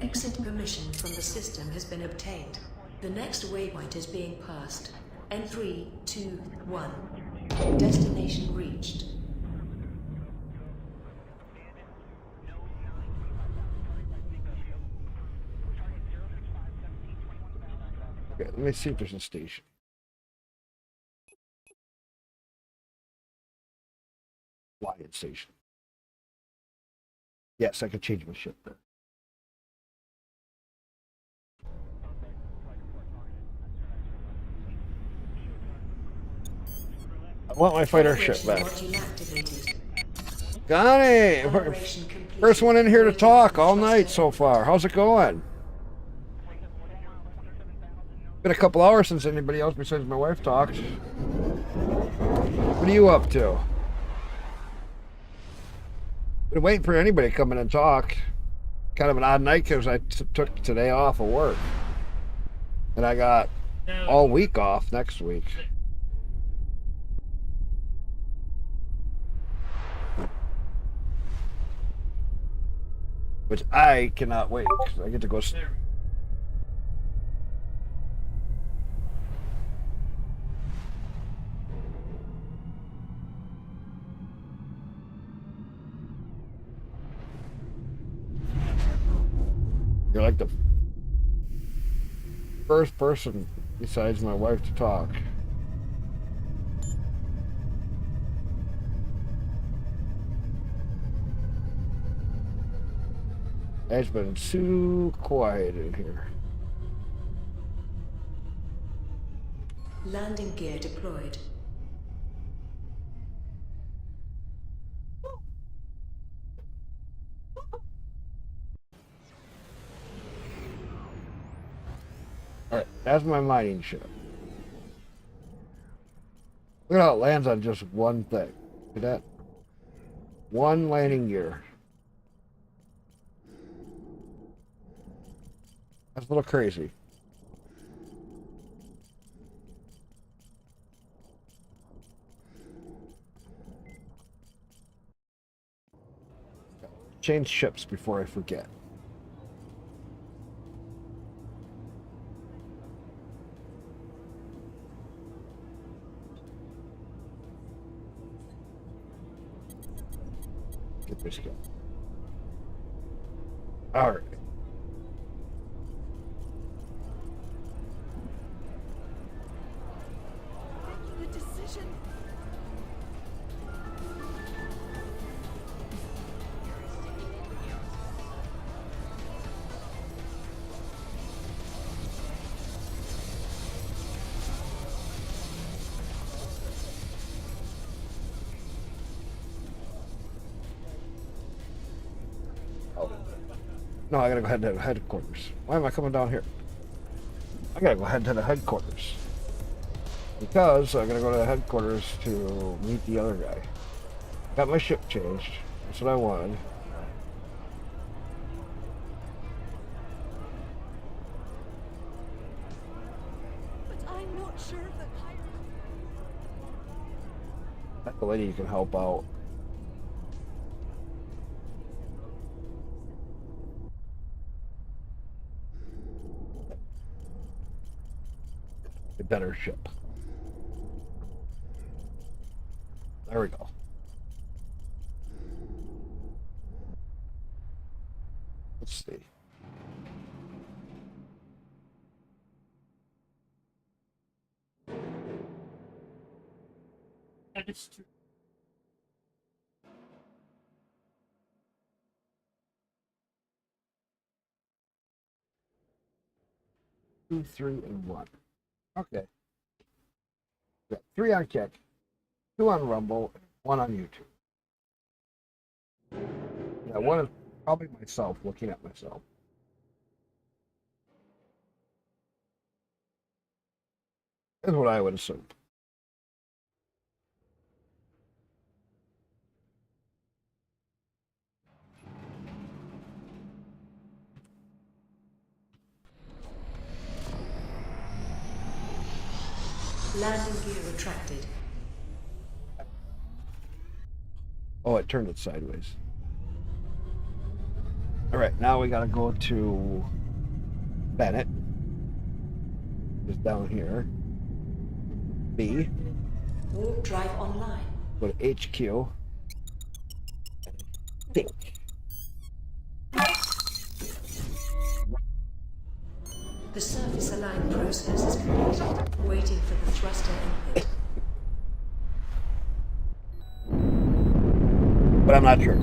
Exit permission from the system has been obtained. The next waypoint is being passed. N3, 2, 1. Destination reached. Okay, let me see if there's a station. Lion station. Yes, I could change my ship there. I want my fighter ship back. Module activated. Got it! Calibration complete. First one in here to talk all night so far. How's it going? Been a couple hours since anybody else besides my wife talked. What are you up to? Been waiting for anybody to come in and talk. Kind of an odd night because I took today off of work. And I got all week off next week. Which I cannot wait because I get to go. You're like the first person besides my wife to talk. It's been too quiet in here. Landing gear deployed. Alright, that's my mining ship. Look at how it lands on just one thing. See that? One landing gear. That's a little crazy. Change ships before I forget. Get this going. All right. Making a decision. Oh. No, I gotta go ahead to the headquarters. Why am I coming down here? I gotta go ahead to the headquarters. Because I gotta go to the headquarters to meet the other guy. Got my ship changed. That's what I wanted. But I'm not sure that I... That's the lady you can help out. a better ship. There we go. Let's see. That is true. Two, 3, and 1. Okay. Got 3 on Kick, 2 on Rumble, 1 on YouTube. Yeah, one is probably myself, looking at myself. Is what I would assume. Landing gear retracted. Oh, it turned it sideways. All right, now we gotta go to Bennett. Is down here. B. Warp drive online. Go to HQ. And think. The surface align process is complete. Waiting for the thruster input. But I'm not sure.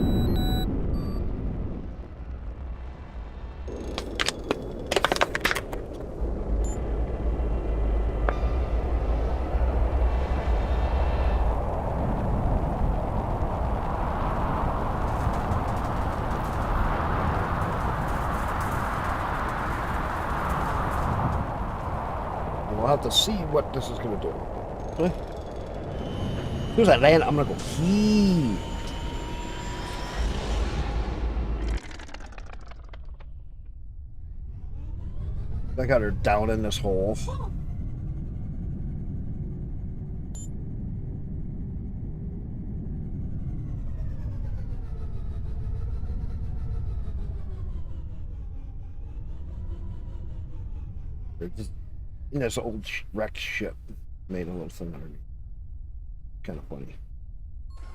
We'll have to see what this is going to do. Okay. As soon as I land, I'm going to go hee. I got her down in this hole. They're just in this old wrecked ship. Made a little thing underneath. Kind of funny.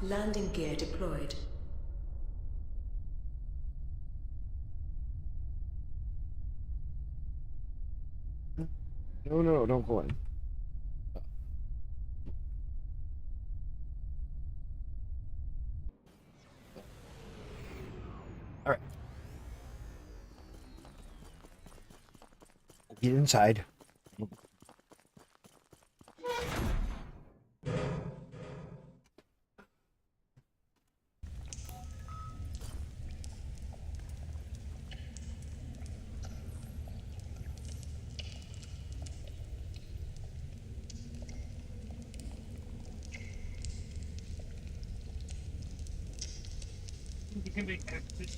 Landing gear deployed. No, no, don't go in. All right. Get inside. You can make exit.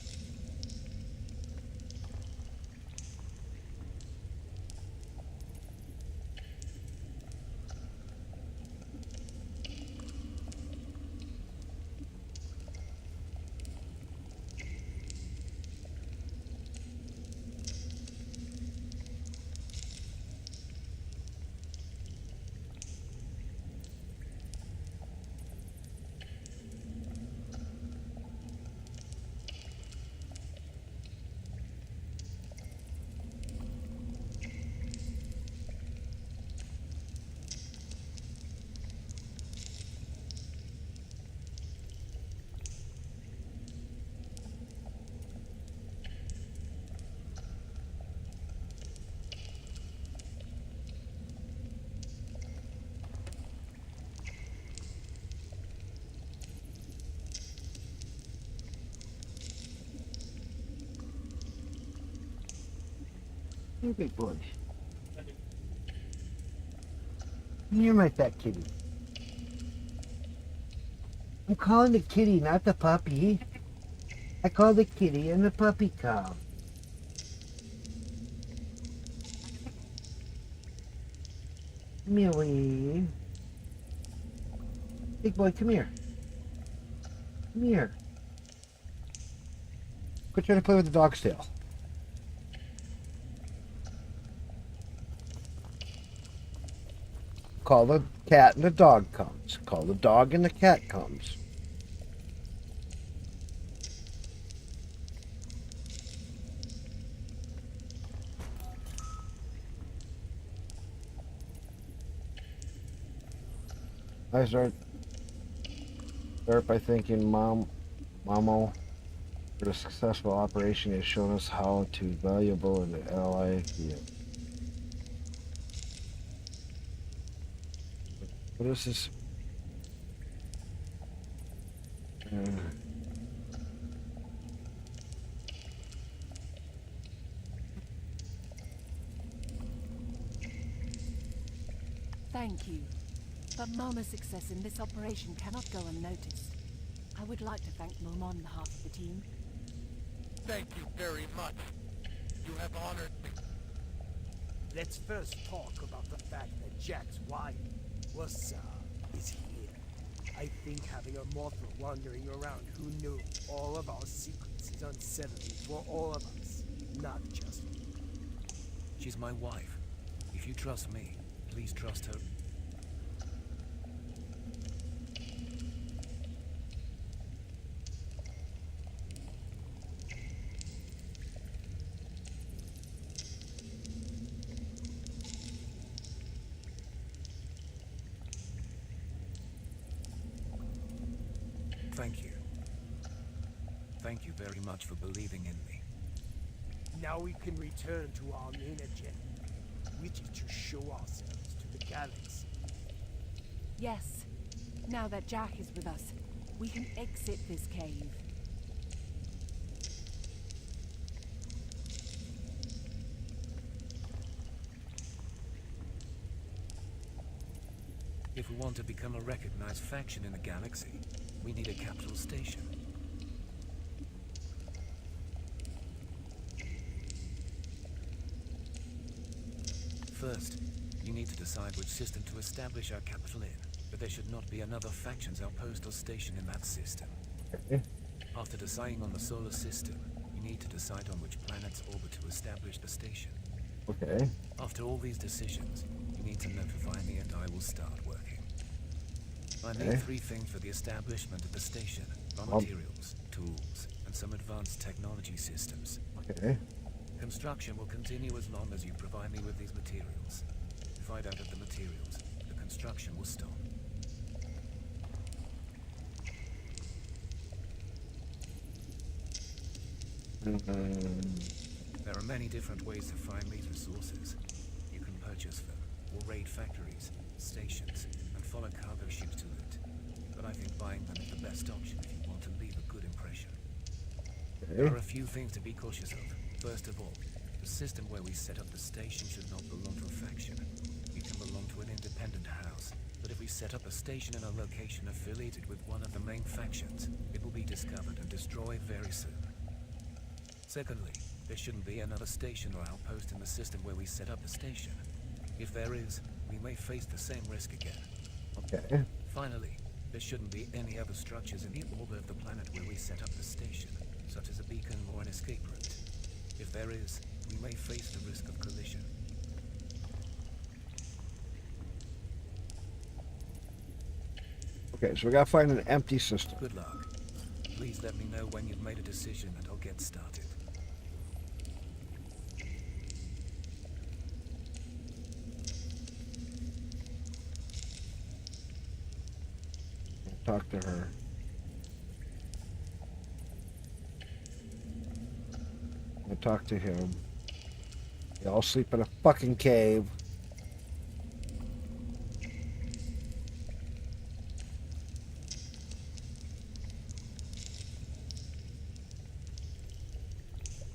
You big boy. You're my fat kitty. I'm calling the kitty, not the puppy. I call the kitty and the puppy come. Millie. Big boy, come here. Come here. Quit trying to play with the dog's tail. call the cat and the dog comes. Call the dog and the cat comes. I start by thanking Mamo for the successful operation. Has shown us how to valuable an ally he is. What is this? Thank you. But Mama's success in this operation cannot go unnoticed. I would like to thank Mom on behalf of the team. Thank you very much. You have honored me. Let's first talk about the fact that Jack's wife, Wassa, is here. I think having a mortal wandering around who knew all of our secrets is unsettling for all of us, not just me. She's my wife. If you trust me, please trust her. Thank you. Thank you very much for believing in me. Now we can return to our main agenda, which is to show ourselves to the galaxy. Yes. Now that Jack is with us, we can exit this cave. If we want to become a recognized faction in the galaxy, we need a capital station. First, you need to decide which system to establish our capital in, but there should not be another faction's outpost or station in that system. After deciding on the solar system, you need to decide on which planet's orbit to establish the station. Okay. After all these decisions, you need to notify me and I will start working. I need 3 things for the establishment of the station: raw materials, tools, and some advanced technology systems. Okay. Construction will continue as long as you provide me with these materials. If I don't have the materials, the construction will stop. There are many different ways to find these resources. You can purchase them, or raid factories, stations, and follow cargo ships to loot. But I think buying them is the best option if you want to leave a good impression. There are a few things to be cautious of. First of all, the system where we set up the station should not belong to a faction. You can belong to an independent house, but if we set up a station in a location affiliated with one of the main factions, it will be discovered and destroyed very soon. Secondly, there shouldn't be another station or outpost in the system where we set up the station. If there is, we may face the same risk again. Okay. Finally, there shouldn't be any other structures in the orbit of the planet where we set up the station, such as a beacon or an escape route. If there is, we may face the risk of collision. Okay, so we gotta find an empty system. Good luck. Please let me know when you've made a decision and I'll get started. Talk to her. I talk to him. They all sleep in a fucking cave.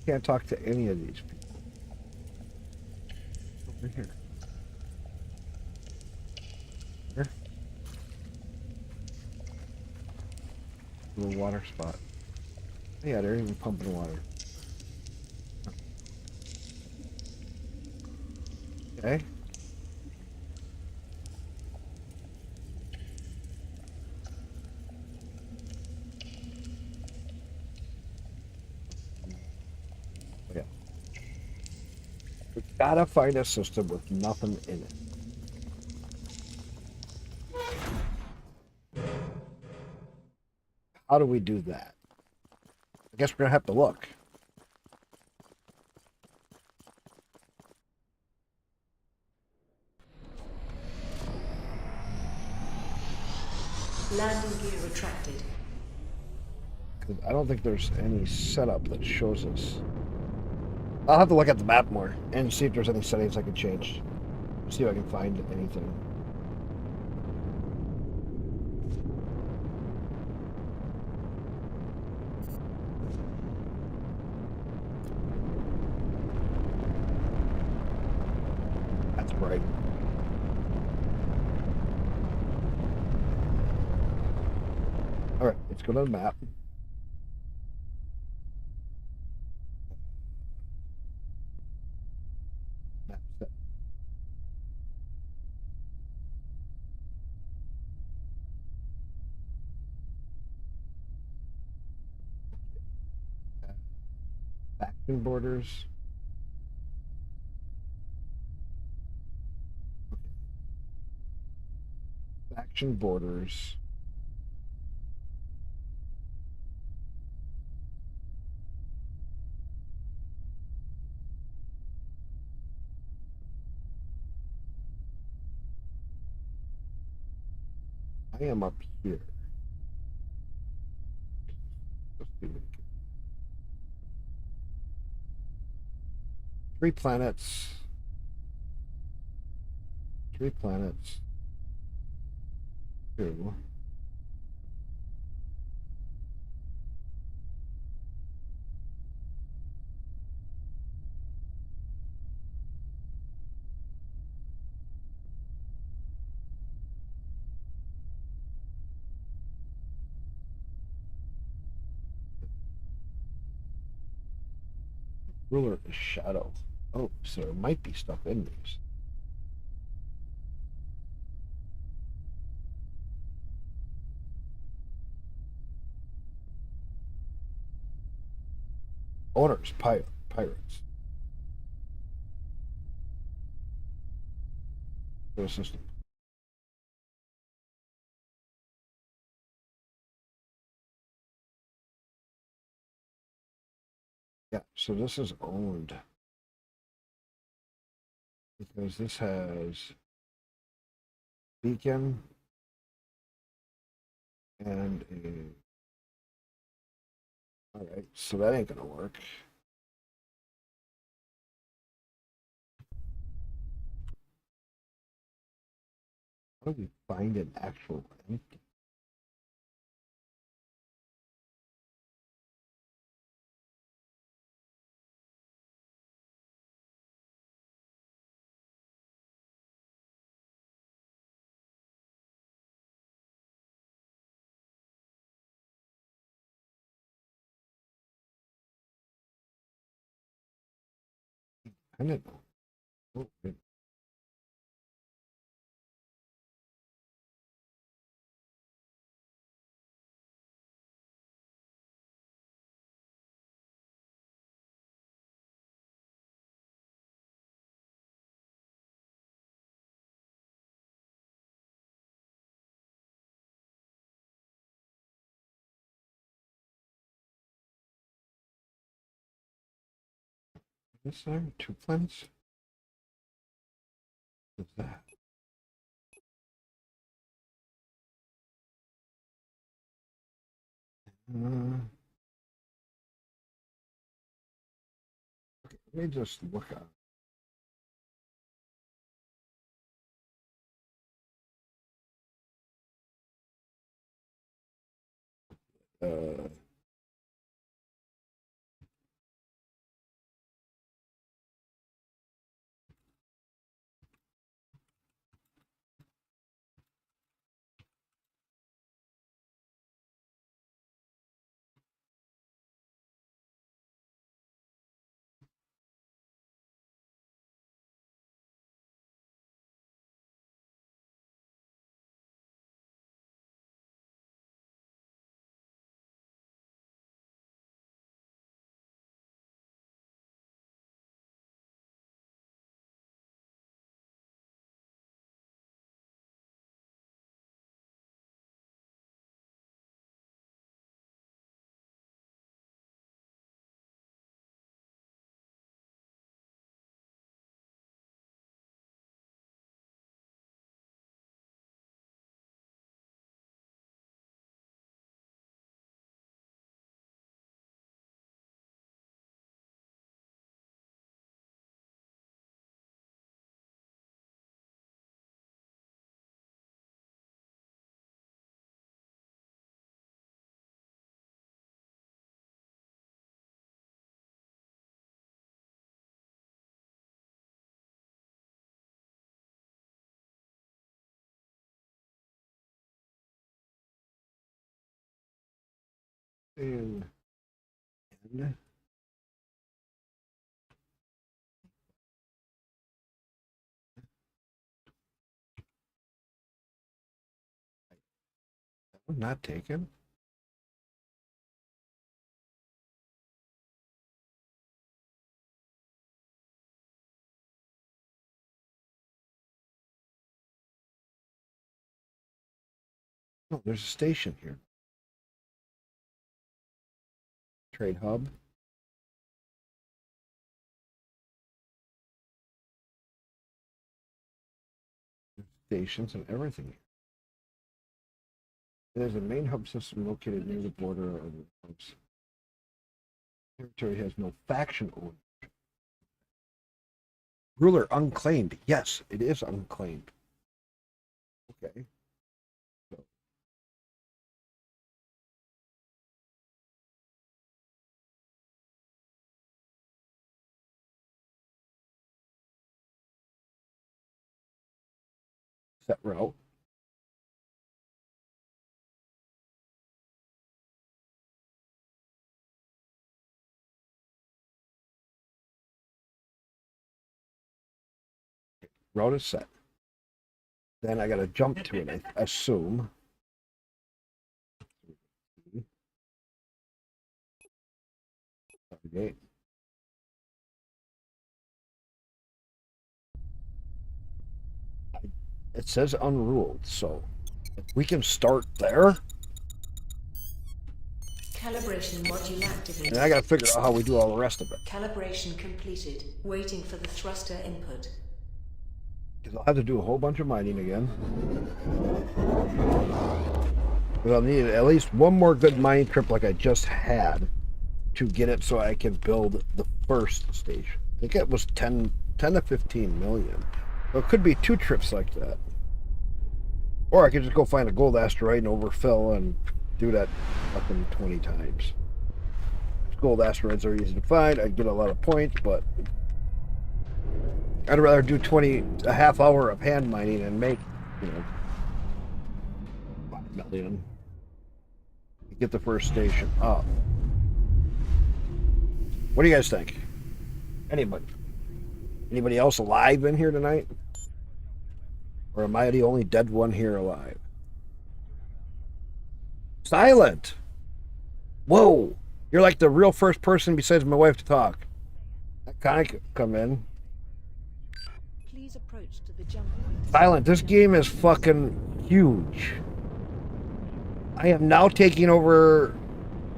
Can't talk to any of these people. Over here. Here. Little water spot. Yeah, they're even pumping water. Okay. Yeah. We gotta find a system with nothing in it. How do we do that? I guess we're gonna have to look. Landing gear retracted. 'Cause I don't think there's any setup that shows us. I'll have to look at the map more and see if there's any settings I can change. See if I can find anything. That's right. All right, let's go to the map. Map set. Faction borders. Okay. Faction borders. I am up here. Let's see what we can- 3 planets. 3 planets. 2. Ruler is shadow. Oh, so there might be stuff in these. Owners, pirates. The system. Yeah, so this is owned. Because this has beacon and a. All right, so that ain't gonna work. How do we find an actual empty? I don't know. Oh, wait. Is there 2 planets? What's that? Okay, let me just look up. Uh, And not taken. Oh, there's a station here. Trade hub. Stations and everything. There's a main hub system located near the border of the hubs. Territory has no faction owner. Ruler unclaimed. Yes, it is unclaimed. Okay. So. Set route. Route is set. Then I got to jump to it, I assume. Okay. It says unruled, so if we can start there. Calibration module activated. And I got to figure out how we do all the rest of it. Calibration completed. Waiting for the thruster input. Because I'll have to do a whole bunch of mining again. Because I'll need at least one more good mining trip like I just had to get it so I can build the first station. I think it was 10 to 15 million. So it could be 2 trips like that. Or I could just go find a gold asteroid and overfill and do that fucking 20 times. Gold asteroids are easy to find. I'd get a lot of points, but I'd rather do a half hour of hand mining and make, 5 million. Get the first station up. What do you guys think? Anybody else alive in here tonight? Or am I the only dead one here alive? Silent! Whoa! You're like the real first person besides my wife to talk. That kind of come in. Please approach to the jump point. Silent, this game is fucking huge. I am now taking over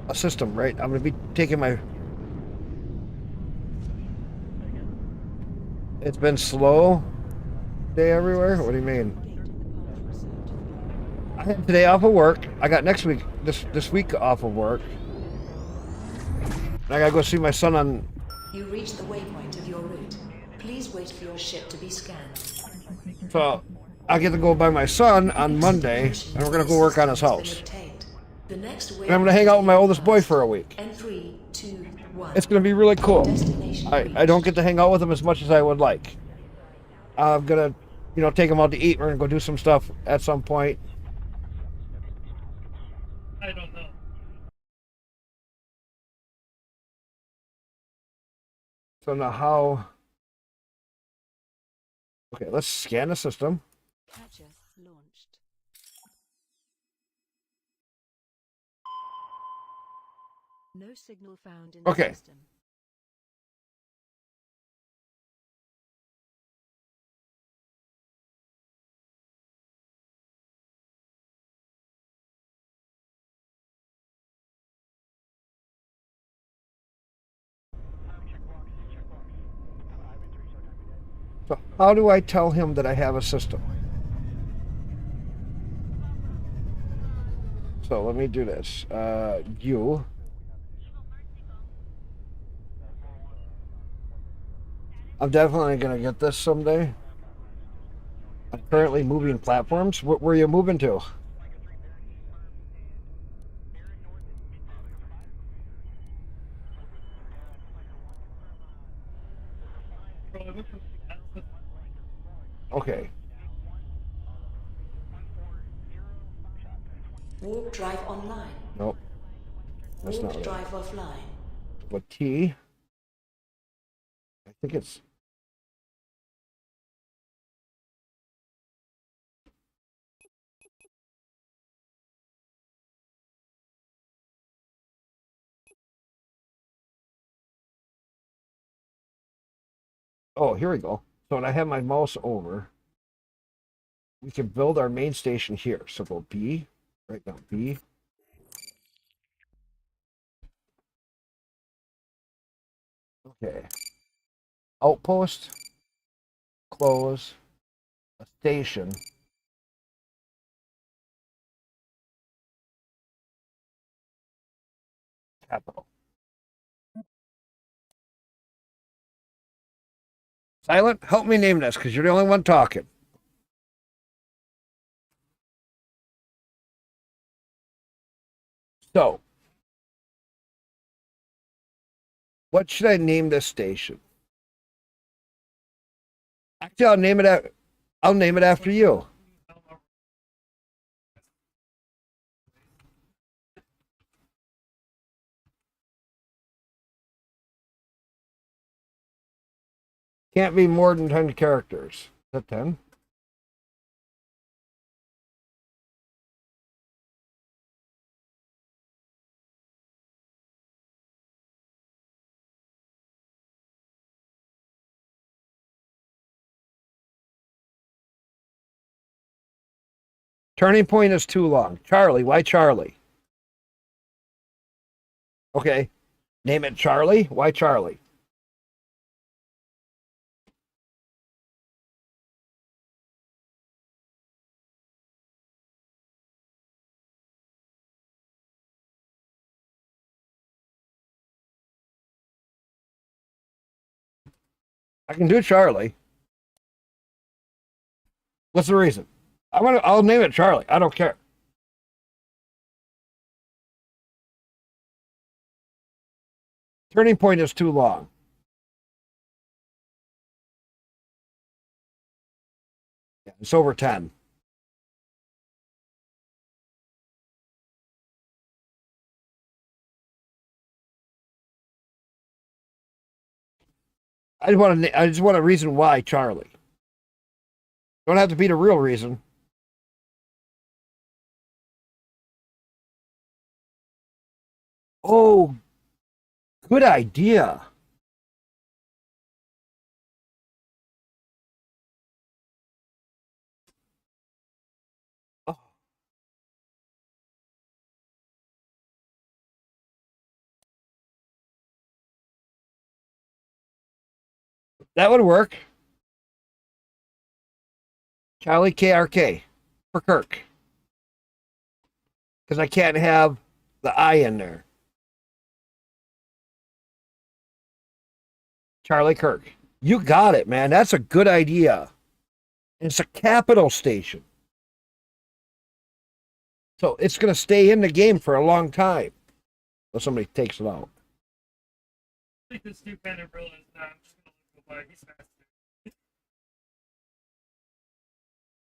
a system, right? I'm going to be taking my... It's been slow day everywhere? What do you mean? I had today off of work. I got next week, this week off of work. And I gotta go see my son on... You reached the waypoint of your route. Please wait for your ship to be scanned. So, I get to go by my son on Monday, and we're gonna go work on his house. The next And I'm gonna hang out with my oldest boy for a week. And 3, 2, 1. It's gonna be really cool. I don't get to hang out with him as much as I would like. I'm gonna, take him out to eat. We're gonna go do some stuff at some point. I don't know. So now how... Okay, let's scan the system. Catcher launched. No signal found in the Okay. system. So how do I tell him that I have a system? So let me do this. You. I'm definitely gonna get this someday. I'm currently moving platforms. Where are you moving to? Okay. Warp drive online. Nope. That's not Warp right. drive offline. What T? I think it's. Oh, here we go. So when I have my mouse over, we can build our main station here. So go B, right now B. Okay. Outpost, close, a station. Capital. Silent, help me name this because you're the only one talking. So, what should I name this station? Actually, I'll name it after you. Can't be more than 10 characters. Is that 10? Turning point is too long. Charlie, why Charlie? Okay. Name it Charlie. Why Charlie? I can do Charlie. What's the reason? I'll name it Charlie. I don't care. Turning point is too long. Yeah, it's over 10. I just want a reason why Charlie. Don't have to be the real reason. Oh, good idea. Oh, that would work. Charlie KRK for Kirk. Because I can't have the I in there. Charlie Kirk. You got it, man. That's a good idea. It's a capital station. So it's going to stay in the game for a long time. Unless somebody takes it out. I think this new kind of realized that I'm just gonna go by. He's faster.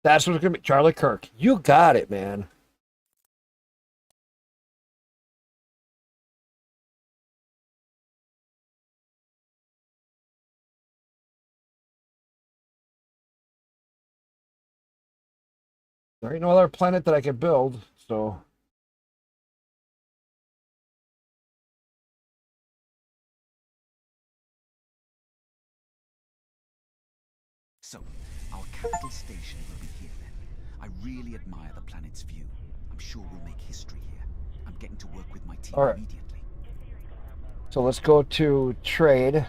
That's what it's going to be. Charlie Kirk. You got it, man. There ain't no other planet that I can build, so. So, our capital station will be here then. I really admire the planet's view. I'm sure we'll make history here. I'm getting to work with my team All right. immediately. So let's go to trade.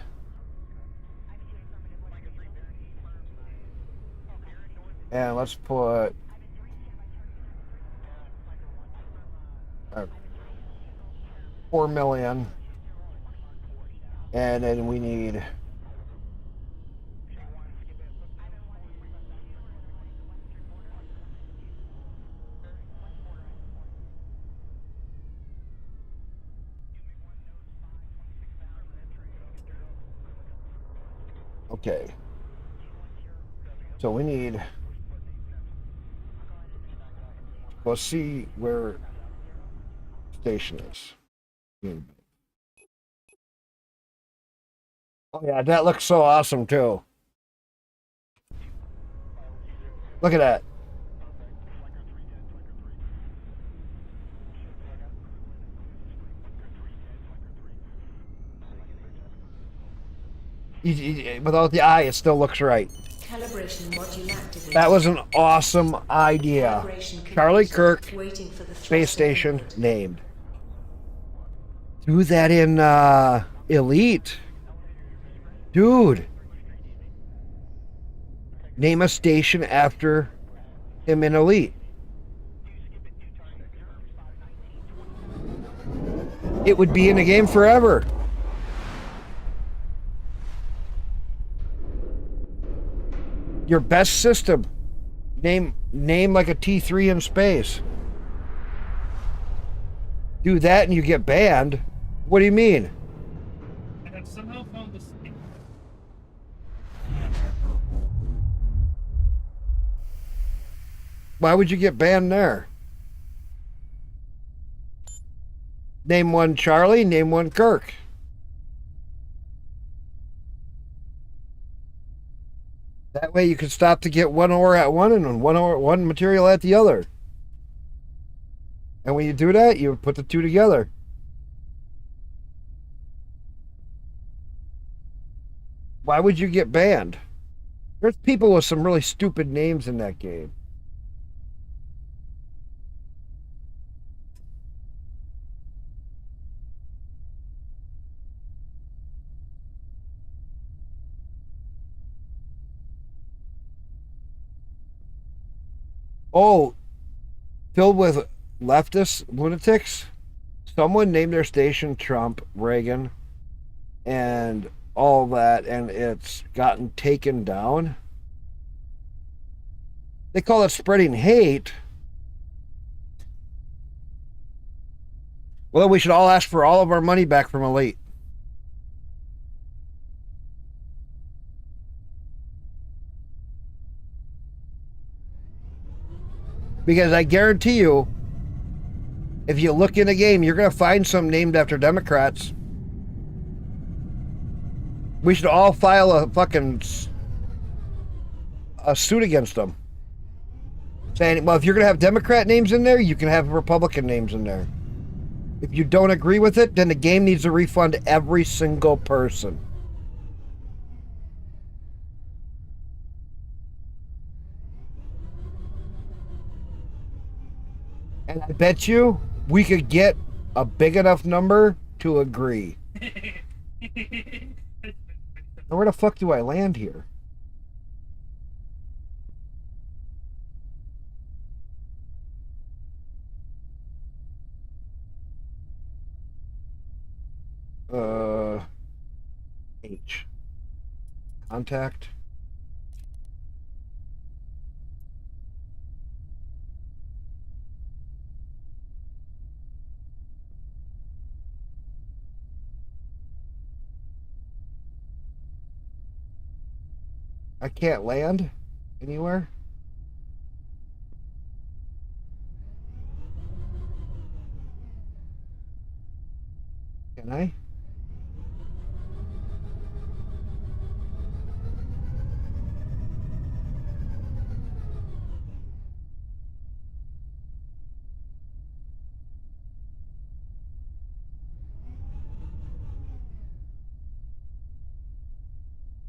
And let's put 4 million. And then we need okay. So we need, let's see where station is. Oh yeah, that looks so awesome too. Look at that. Without the eye, it still looks right. Calibration module activated. That was an awesome idea. Calibration Charlie complete. Kirk, Waiting for the space thruster station, input. named. Do that in Elite. Dude. Name a station after him in Elite. It would be in the game forever. Your best system. Name like a T3 in space. Do that and you get banned. What do you mean? I have somehow found the same. Why would you get banned there? Name one Charlie, name one Kirk. That way you can stop to get 1 ore at one and 1 material at the other. And when you do that, you put the two together. Why would you get banned? There's people with some really stupid names in that game. Oh, filled with leftist lunatics? Someone named their station Trump, Reagan, and all that, and it's gotten taken down. They call it spreading hate. Well, we should all ask for all of our money back from Elite. Because I guarantee you, if you look in the game, you're going to find some named after Democrats. We should all file a suit against them. Saying, well, if you're going to have Democrat names in there, you can have Republican names in there. If you don't agree with it, then the game needs to refund every single person. And I bet you we could get a big enough number to agree. Now, where the fuck do I land here? H. Contact. I can't land anywhere. Can I?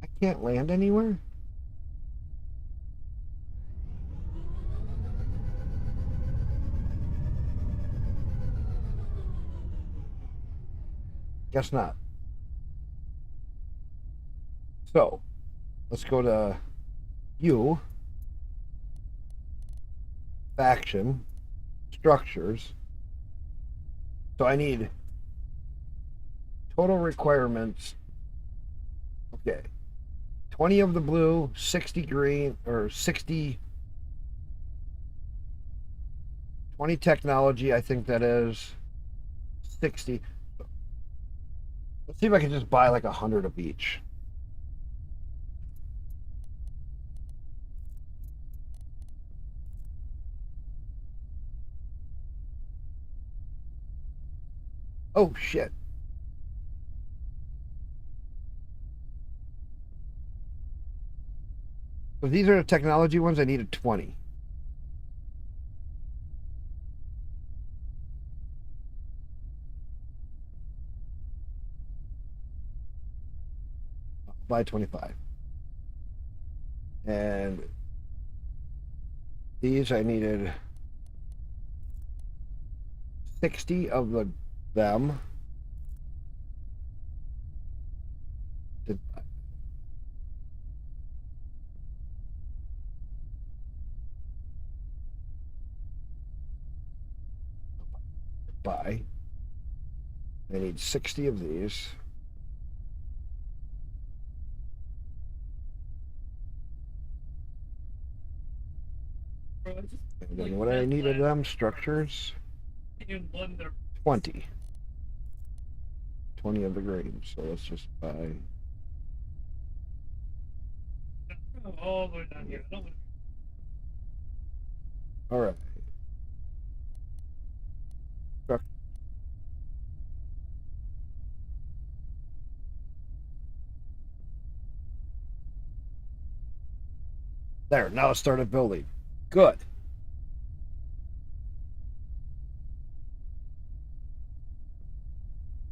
I can't land anywhere? Guess not. So, let's go to U, faction, structures. So I need total requirements. Okay. 20 of the blue, 60 green, or 60, 20 technology, I think that is 60. Let's see if I can just buy like 100 of each. Oh, shit. So these are the technology ones. I needed 20. Buy 25. And these I needed 60 of them. To buy. I need 60 of these. Bro, I just, And like, then what I red needed flag them structures. in London. 20. 20 of the green. So let's just buy. I'm all the way down here. I don't want All right. There, now it started building. Good.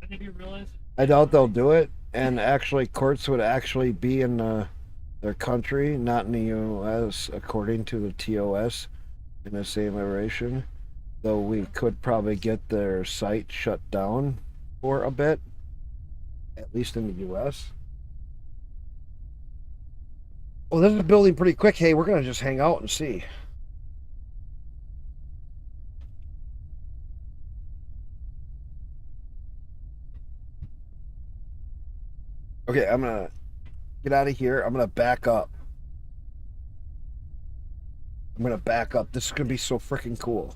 I think you realize. I doubt they'll do it. And actually, courts would actually be in their country, not in the U.S., according to the TOS in the same iteration. Though we could probably get their site shut down for a bit, at least in the U.S. Well, this is building pretty quick. Hey, we're going to just hang out and see. Okay, I'm going to get out of here. I'm going to back up. I'm going to back up. This is going to be so freaking cool.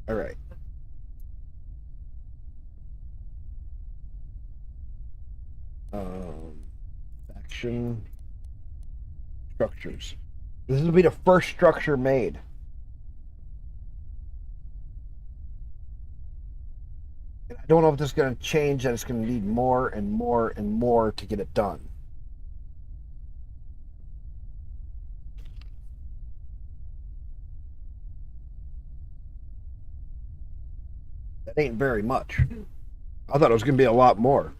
All right. Faction structures. This will be the first structure made. I don't know if this is going to change, that it's going to need more and more and more to get it done. That ain't very much. I thought it was going to be a lot more.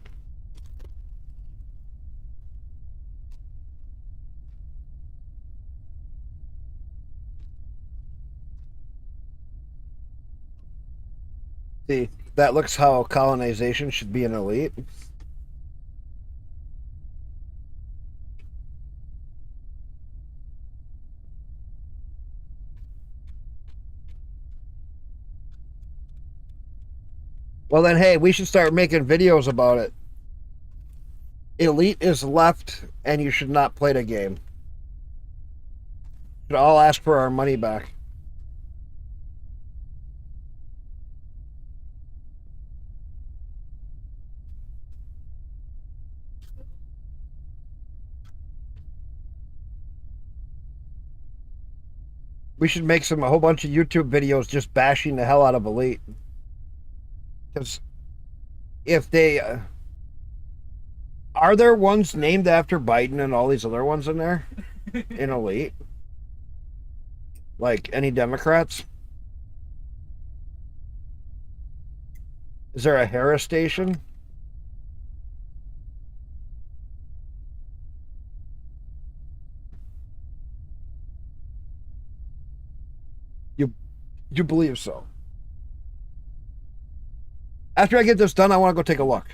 See, that looks how colonization should be an elite. Well, then, hey, we should start making videos about it. Elite is left, and you should not play the game. Should all ask for our money back. We should make a whole bunch of YouTube videos just bashing the hell out of Elite. Because if they are there ones named after Biden and all these other ones in there in Elite, like any Democrats? Is there a Harris station? You believe so? After I get this done, I want to go take a look.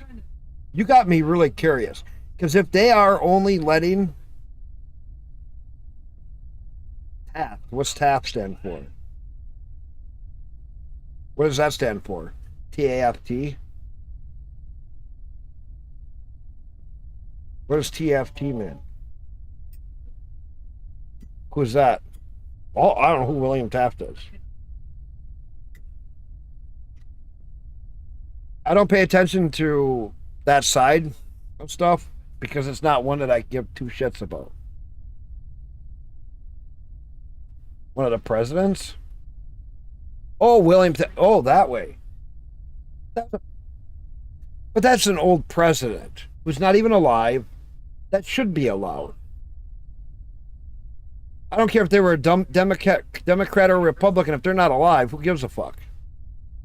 You got me really curious. Because if they are only letting TAF, what's TAF stand for? What does that stand for? TAFT? What does TFT mean? Who's that? Oh, I don't know who William Taft is. I don't pay attention to that side of stuff because it's not one that I give two shits about. One of the presidents? Oh, William. Oh, that way. But that's an old president who's not even alive. That should be allowed. I don't care if they were a Democrat or Republican. If they're not alive, who gives a fuck?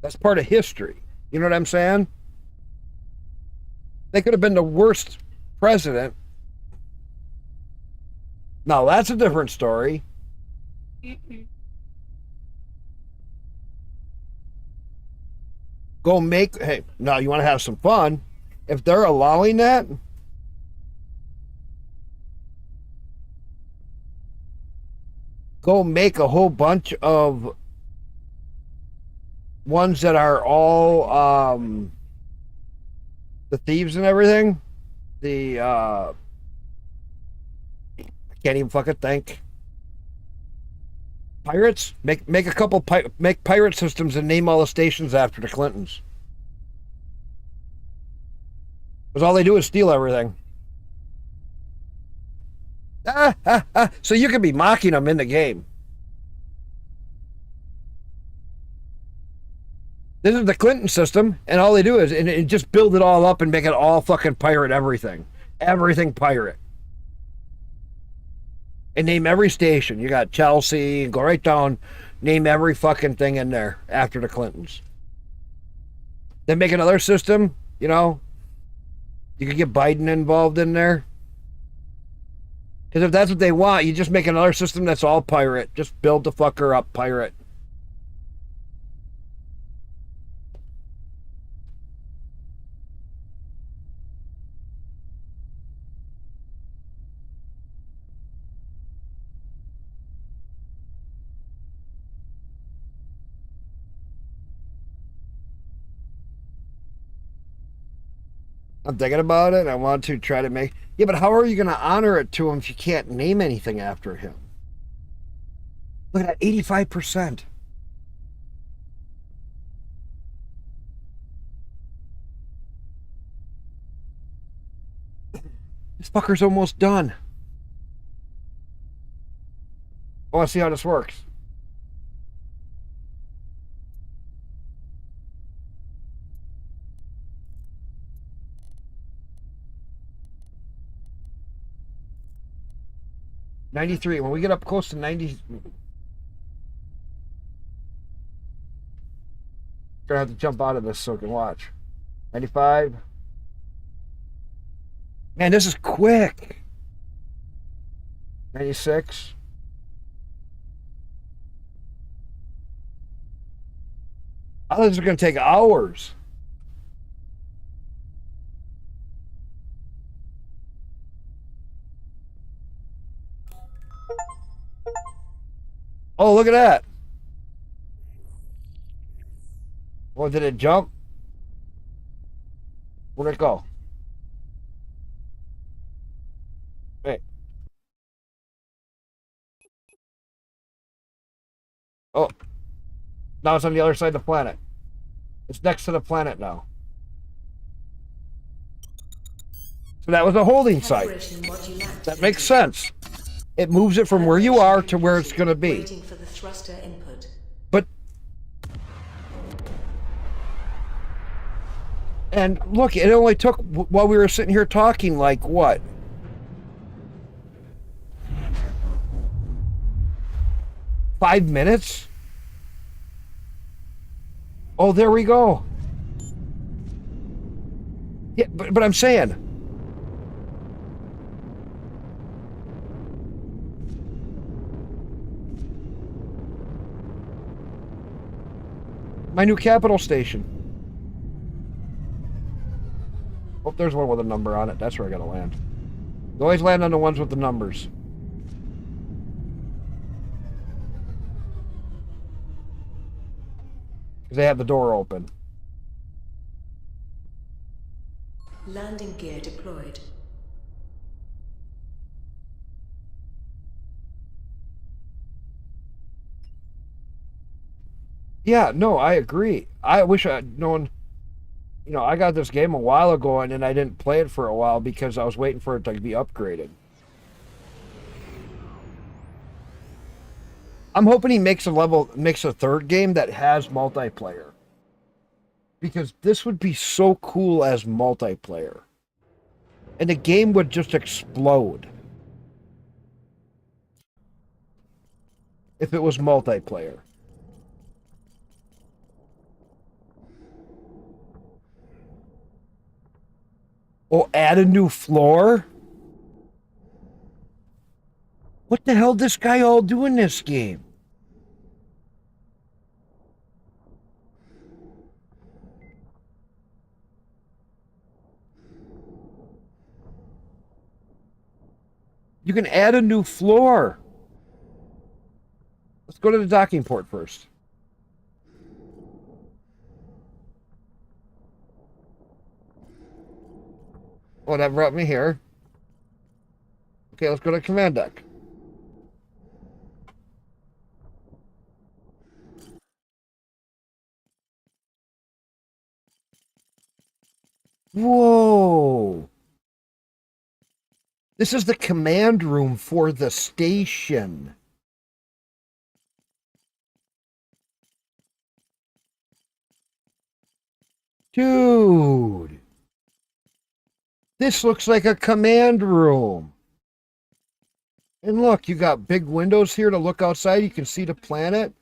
That's part of history. You know what I'm saying? They could have been the worst president. Now, that's a different story. Go make... Hey, now you want to have some fun. If they're allowing that... Go make a whole bunch of ones that are all the thieves and everything. I can't even fucking think. Pirates? Make a couple make pirate systems and name all the stations after the Clintons. Because all they do is steal everything. So you could be mocking them in the game. This is the Clinton system, and all they do is and just build it all up and make it all fucking pirate everything. Everything pirate. And name every station. You got Chelsea, go right down, name every fucking thing in there after the Clintons. Then make another system, you know. You could get Biden involved in there. Because if that's what they want, you just make another system that's all pirate. Just build the fucker up, pirate. I'm thinking about it. I want to try to make... Yeah, but how are you going to honor it to him if you can't name anything after him? Look at that, 85%. This fucker's almost done. I want to see how this works. '93. When we get up close to 90, gonna have to jump out of this so I can watch. 95. Man, this is quick. 96. I thought this was gonna take hours. Oh, look at that. Well, did it jump? Where'd it go? Wait. Oh. Now it's on the other side of the planet. It's next to the planet now. So that was a holding site. That makes sense. It moves it from where you are to where it's going to be. Waiting for the thruster input. But... And look, it only took, while we were sitting here talking, like, what? Five minutes? Oh, there we go. Yeah, but I'm saying... My new capital station. Oh, there's one with a number on it. That's where I gotta land. You always land on the ones with the numbers. Because they have the door open. Landing gear deployed. Yeah, no, I agree. I wish I'd known... You know, I got this game a while ago and then I didn't play it for a while because I was waiting for it to be upgraded. I'm hoping he makes a third game that has multiplayer. Because this would be so cool as multiplayer. And the game would just explode. If it was multiplayer. Oh, add a new floor? What the hell this guy all do in this game? You can add a new floor. Let's go to the docking port first. Oh, that brought me here. Okay, let's go to command deck. Whoa. This is the command room for the station. Dude. This looks like a command room. And look, you got big windows here to look outside. You can see the planet.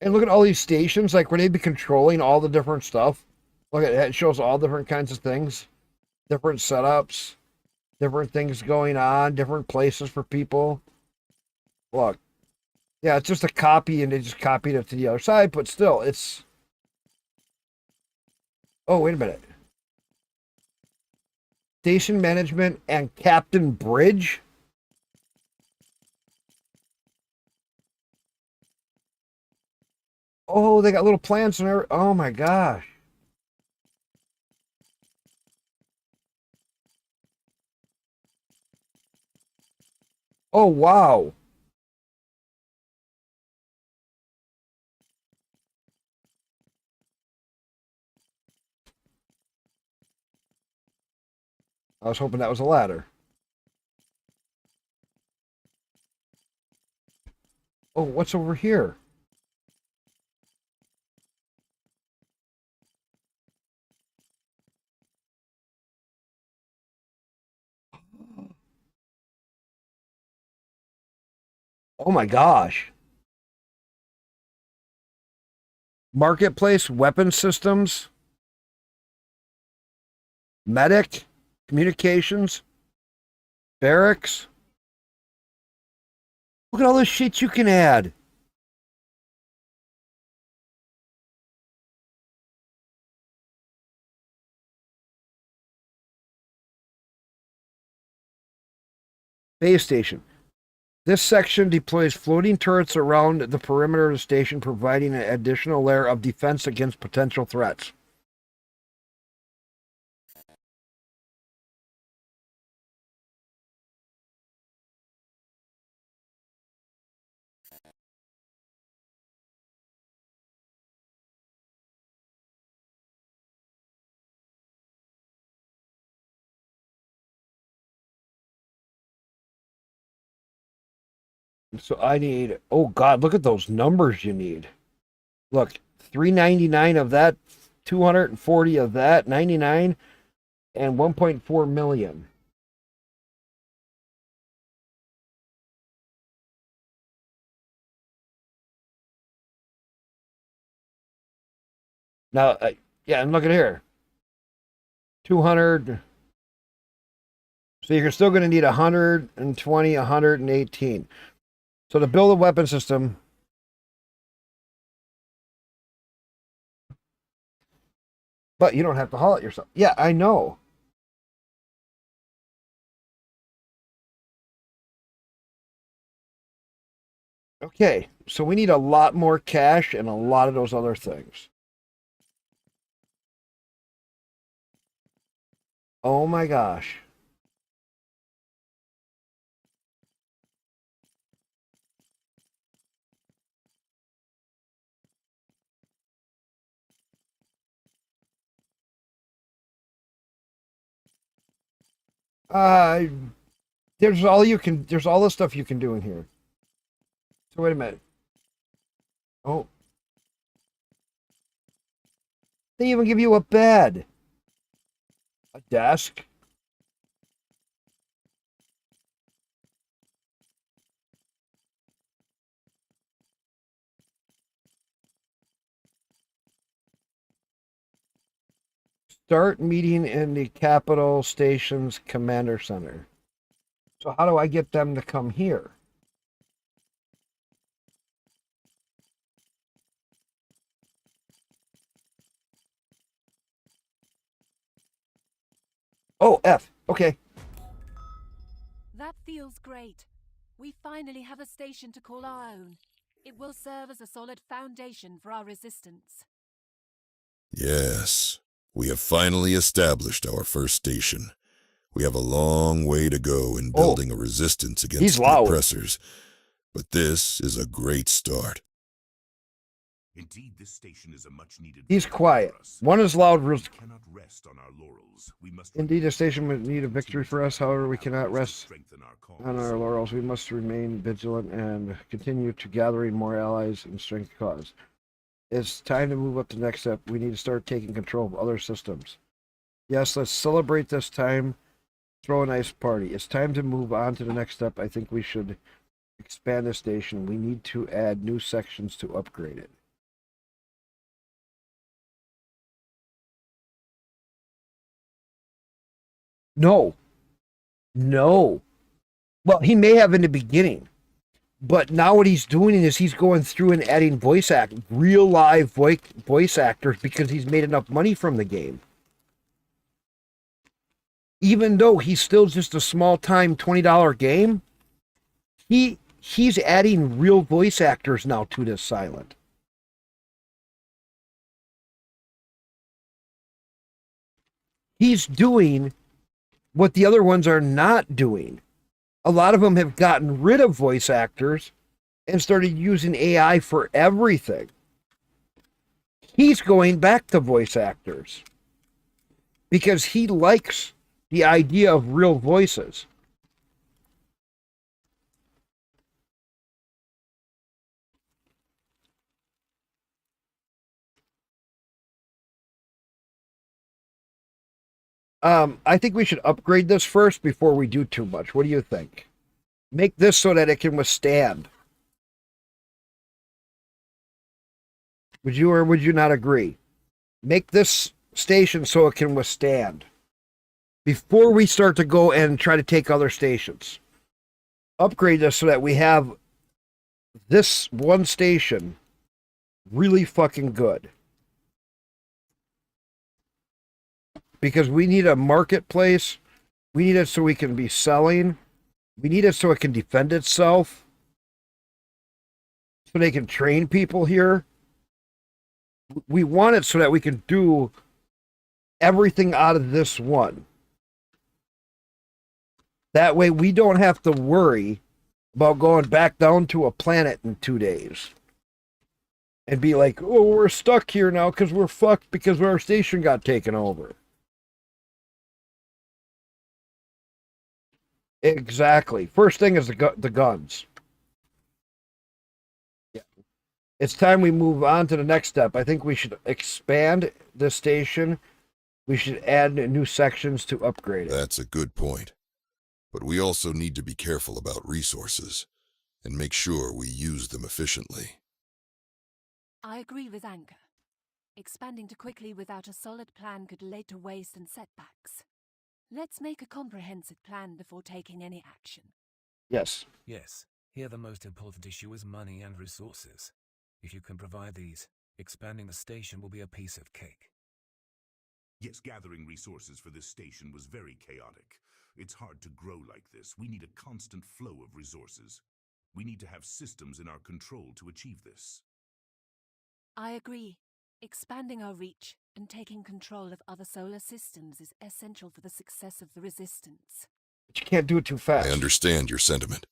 And look at all these stations, like where they'd be controlling all the different stuff. Look at it, it shows all different kinds of things, different setups, different things going on, different places for people. Look, yeah, it's just a copy, and they just copied it to the other side, but still, it's. Oh, wait a minute. Station management and Captain Bridge. Oh, they got little plants and everything. Oh my gosh. Oh wow. I was hoping that was a ladder. Oh, what's over here? Oh my gosh. Marketplace, weapon systems, medic, communications, barracks. Look at all this shit you can add. Base station. This section deploys floating turrets around the perimeter of the station, providing an additional layer of defense against potential threats. So I need, oh God, look at those numbers you need. Look, 399 of that, 240 of that, 99, and 1.4 million. Now, yeah, and look at here. 200. So you're still going to need 120, 118. So to build a weapon system, but you don't have to haul it yourself. Yeah, I know. Okay, so we need a lot more cash and a lot of those other things. Oh my gosh. Uh, there's all you can. There's all the stuff you can do in here. So wait a minute. Oh, they even give you a bed, a desk. Start meeting in the Capital Station's Commander Center. So how do I get them to come here? Oh, F. Okay. That feels great. We finally have a station to call our own. It will serve as a solid foundation for our resistance. Yes, we have finally established our first station. We have a long way to go in building a resistance against the loud. oppressors, but this is a great start. Indeed, this station is a much needed. He's quiet. One is loud. We cannot rest on our laurels. We must. Indeed, a station would need a victory for us. However, we cannot rest on our laurels. We must remain vigilant and continue to gathering more allies and strength cause. It's time to move up to the next step. We need to start taking control of other systems. Yes, let's celebrate this time. Throw a nice party. It's time to move on to the next step. I think we should expand the station. We need to add new sections to upgrade it. No. No. Well, he may have in the beginning. But now what he's doing is he's going through and adding real live voice actors because he's made enough money from the game. Even though he's still just a small time $20 game, he's adding real voice actors now to this Silent. He's doing what the other ones are not doing. A lot of them have gotten rid of voice actors and started using AI for everything. He's going back to voice actors because he likes the idea of real voices. I think we should upgrade this first before we do too much. What do you think? Make this so that it can withstand. Would you or would you not agree? Make this station so it can withstand. Before we start to go and try to take other stations. Upgrade this so that we have this one station really fucking good. Because we need a marketplace. We need it so we can be selling. We need it so it can defend itself. So they can train people here. We want it so that we can do everything out of this one. That way we don't have to worry about going back down to a planet in 2 days. And be like, oh, we're stuck here now because we're fucked because our station got taken over. Exactly. First thing is the guns. Yeah. It's time we move on to the next step. I think we should expand the station. We should add new sections to upgrade it. That's a good point. But we also need to be careful about resources and make sure we use them efficiently. I agree with Anchor. Expanding too quickly without a solid plan could lead to waste and setbacks. Let's make a comprehensive plan before taking any action. Yes. Yes. Here the most important issue is money and resources. If you can provide these, expanding the station will be a piece of cake. Yes, gathering resources for this station was very chaotic. It's hard to grow like this. We need a constant flow of resources. We need to have systems in our control to achieve this. I agree. Expanding our reach and taking control of other solar systems is essential for the success of the Resistance. But you can't do it too fast. I understand your sentiment,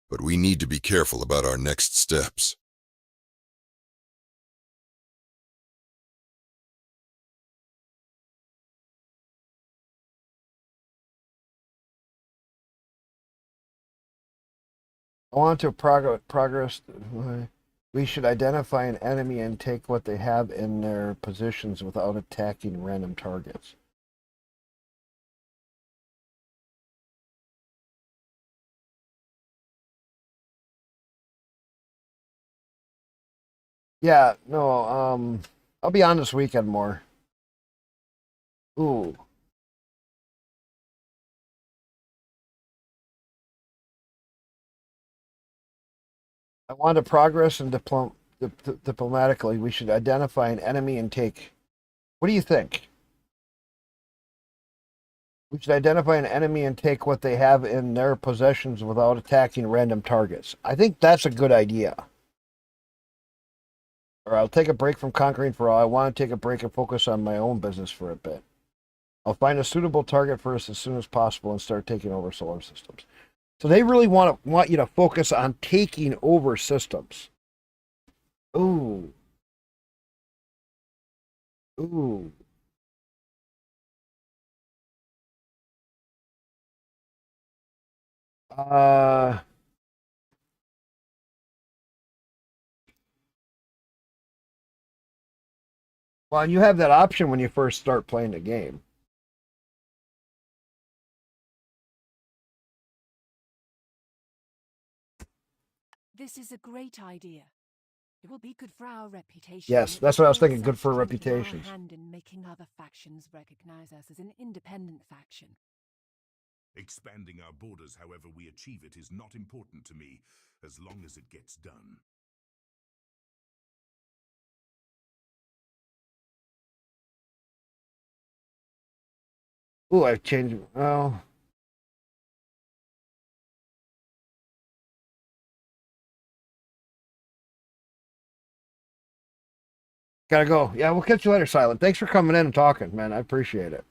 but we need to be careful about our next steps. I want to progress. We should identify an enemy and take what they have in their positions without attacking random targets. Yeah, no, I'll be on this weekend more. Ooh. I want to progress and diplomatically. We should identify an enemy and take. What do you think? We should identify an enemy and take what they have in their possessions without attacking random targets. I think that's a good idea. Or I'll take a break from conquering for all. I want to take a break and focus on my own business for a bit. I'll find a suitable target for us as soon as possible and start taking over solar systems. So they really want you to focus on taking over systems. Ooh. Ooh. Well, and you have that option when you first start playing the game. This is a great idea. It will be good for our reputation. Yes, It that's will what I was thinking. also Good for strengthen reputations. our hand in making other factions recognize us as an independent faction. Expanding our borders however we achieve it is not important to me, as long as it gets done. Ooh, I've changed. Well, gotta go. Yeah, we'll catch you later, Silent. Thanks for coming in and talking, man. I appreciate it.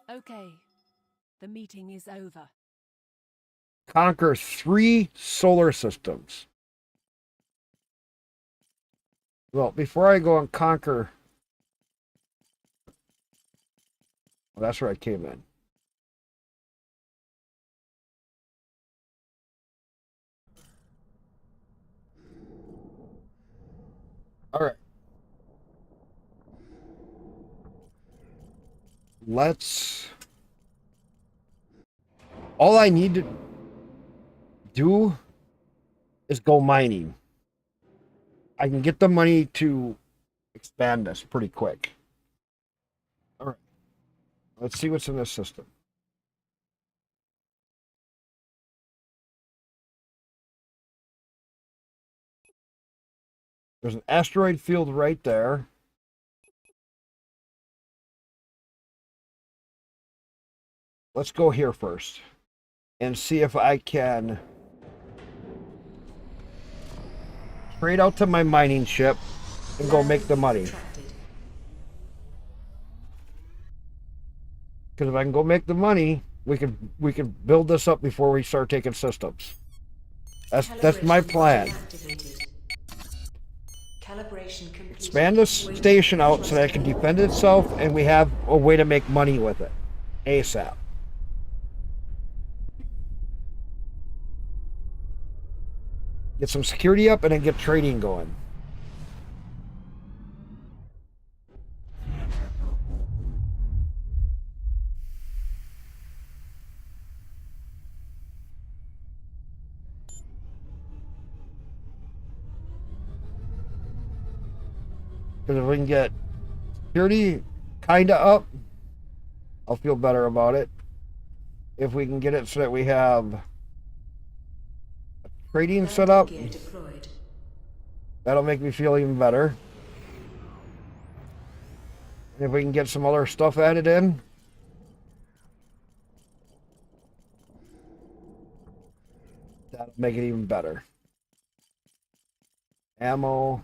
Okay, the meeting is over. Conquer 3 solar systems. Well, before I go and conquer... Well, that's where I came in. All right. Let's... All I need to do is go mining. I can get the money to expand this pretty quick. All right. Let's see what's in this system. There's an asteroid field right there. Let's go here first and see if I can trade out to my mining ship and go make the money. Because if I can go make the money, we can build this up before we start taking systems. That's my plan. Expand this station out so that it can defend itself, and we have a way to make money with it ASAP. Get some security up and then get trading going. Because if we can get security kind of up, I'll feel better about it. If we can get it so that we have a trading set up, that'll make me feel even better. And if we can get some other stuff added in, that'll make it even better. Ammo.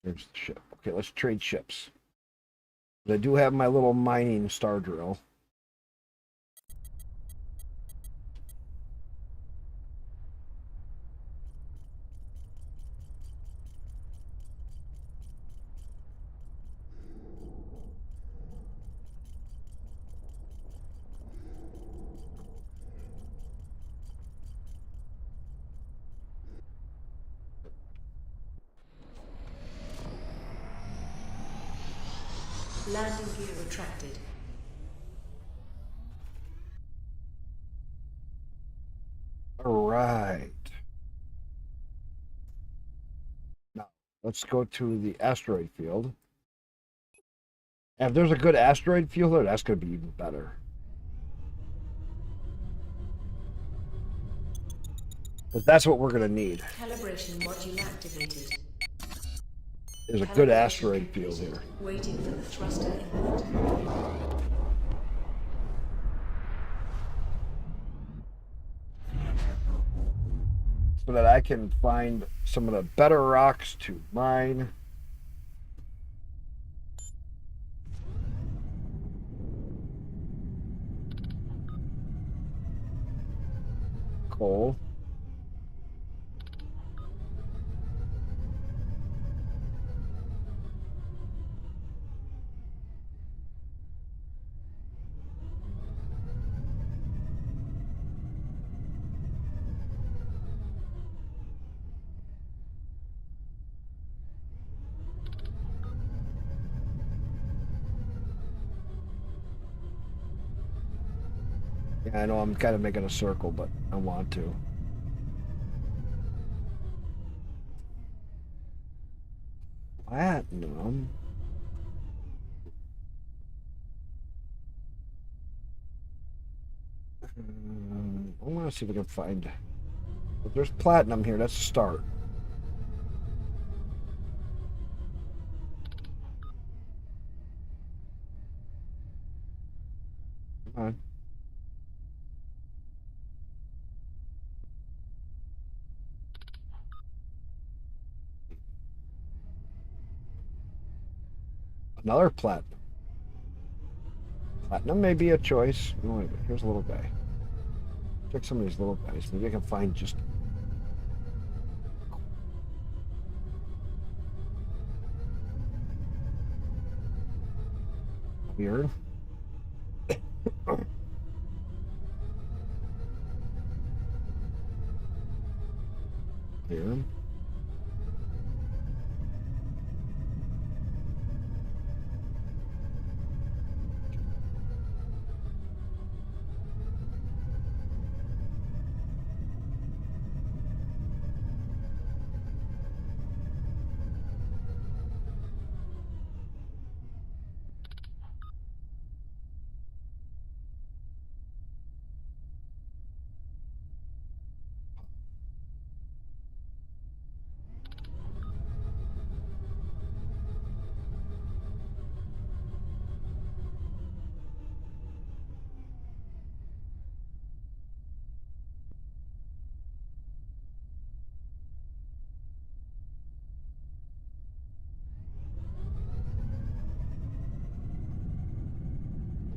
There's the ship. Okay, let's trade ships. I do have my little mining star drill. Landing gear retracted. All right. Now, let's go to the asteroid field. And if there's a good asteroid field there, that's going to be even better. Because that's what we're going to need. Calibration module activated. There's a good asteroid field here. Waiting for the thruster input. So that I can find some of the better rocks to mine. Coal. Yeah, I know I'm kind of making a circle, but I want to. Platinum. I want to see if we can find. If there's platinum here, that's a start. Come on. Another platinum. Platinum may be a choice. Oh, wait, here's a little guy. Check some of these little guys. Maybe I can find just. Weird. Here.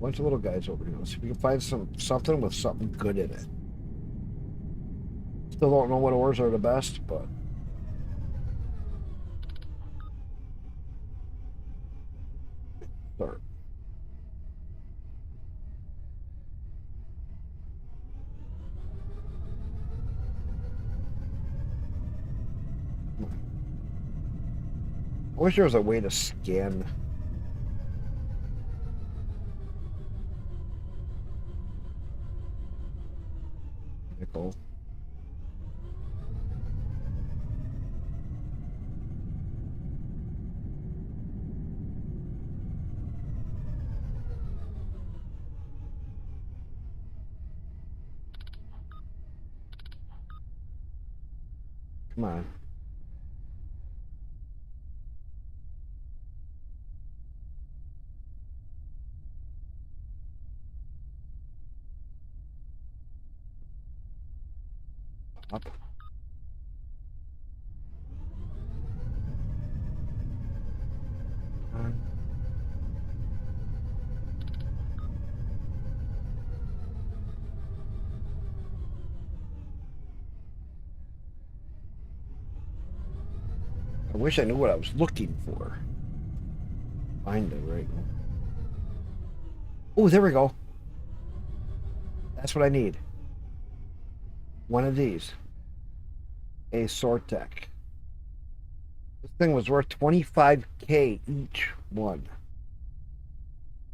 Bunch of little guys over here. Let's see if we can find something with something good in it. Still don't know what ores are the best, but start. I wish there was a way to scan. Nickel. Come on. Up. I wish I knew what I was looking for. Find it right now. Oh, there we go. That's what I need. One of these. A Sortec. This thing was worth 25K each one.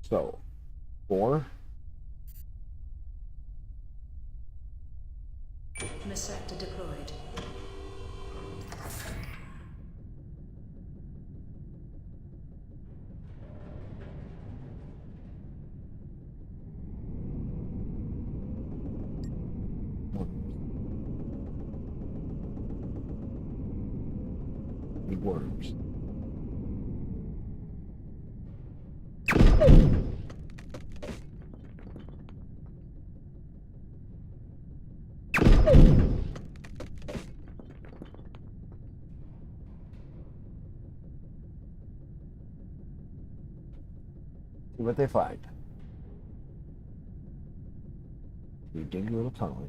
So, 4. Sector deployed. Need worms. See what they find. We dig a little tunnel.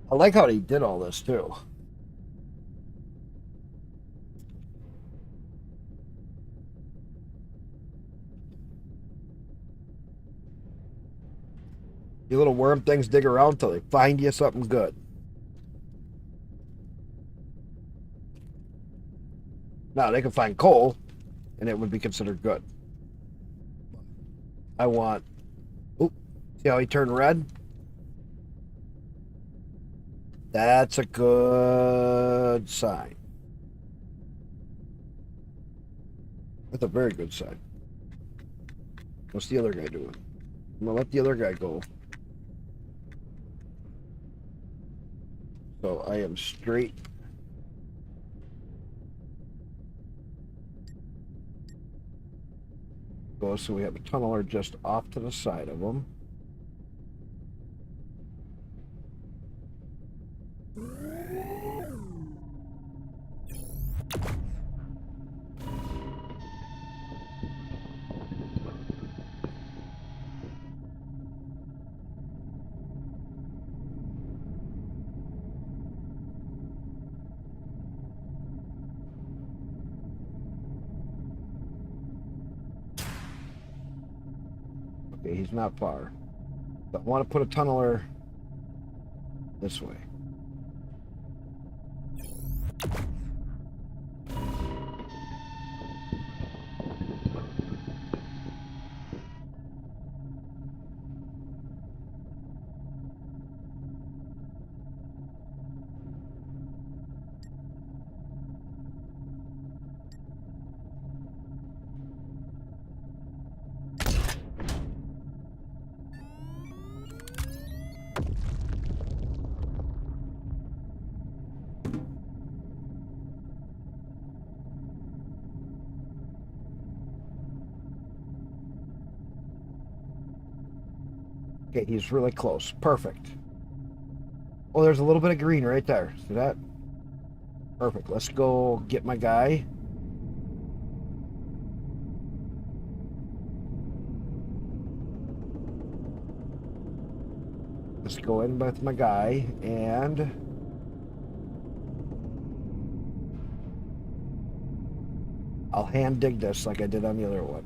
I like how he did all this too. You little worm things dig around till they find you something good. Now they can find coal, and it would be considered good. I want. Oop, see how he turned red? That's a good sign. That's a very good sign. What's the other guy doing? I'm gonna let the other guy go. So I am straight. Go, so we have a tunneler just off to the side of him. Okay, he's not far. But I want to put a tunneler this way. Okay, he's really close. Perfect. Oh, there's a little bit of green right there. See that? Perfect. Let's go get my guy. Let's go in with my guy and I'll hand dig this like I did on the other one.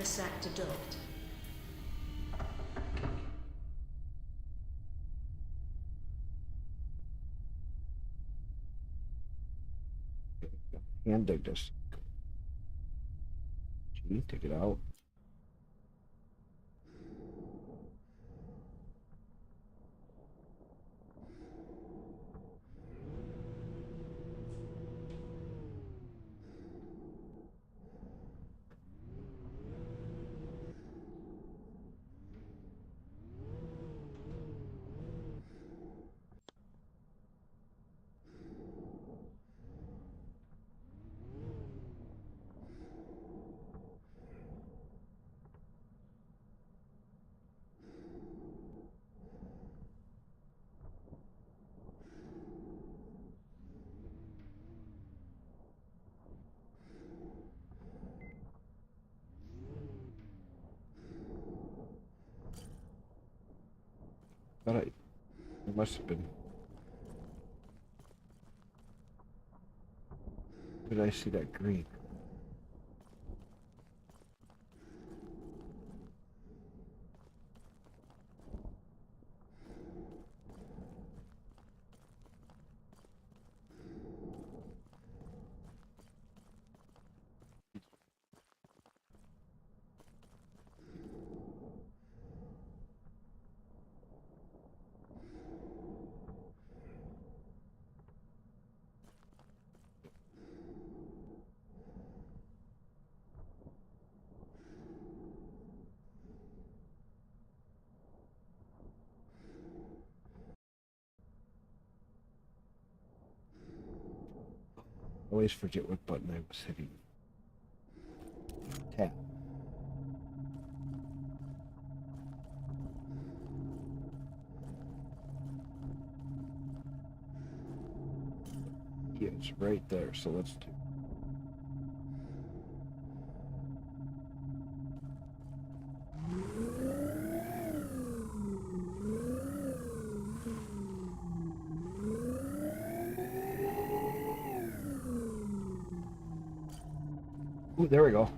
Sector docked. Hand dig this. Gee, take it out. But it must have been. Did I see that green? I always forget what button I was hitting. Tab. Yeah, it's right there, so let's do. Ooh, there we go.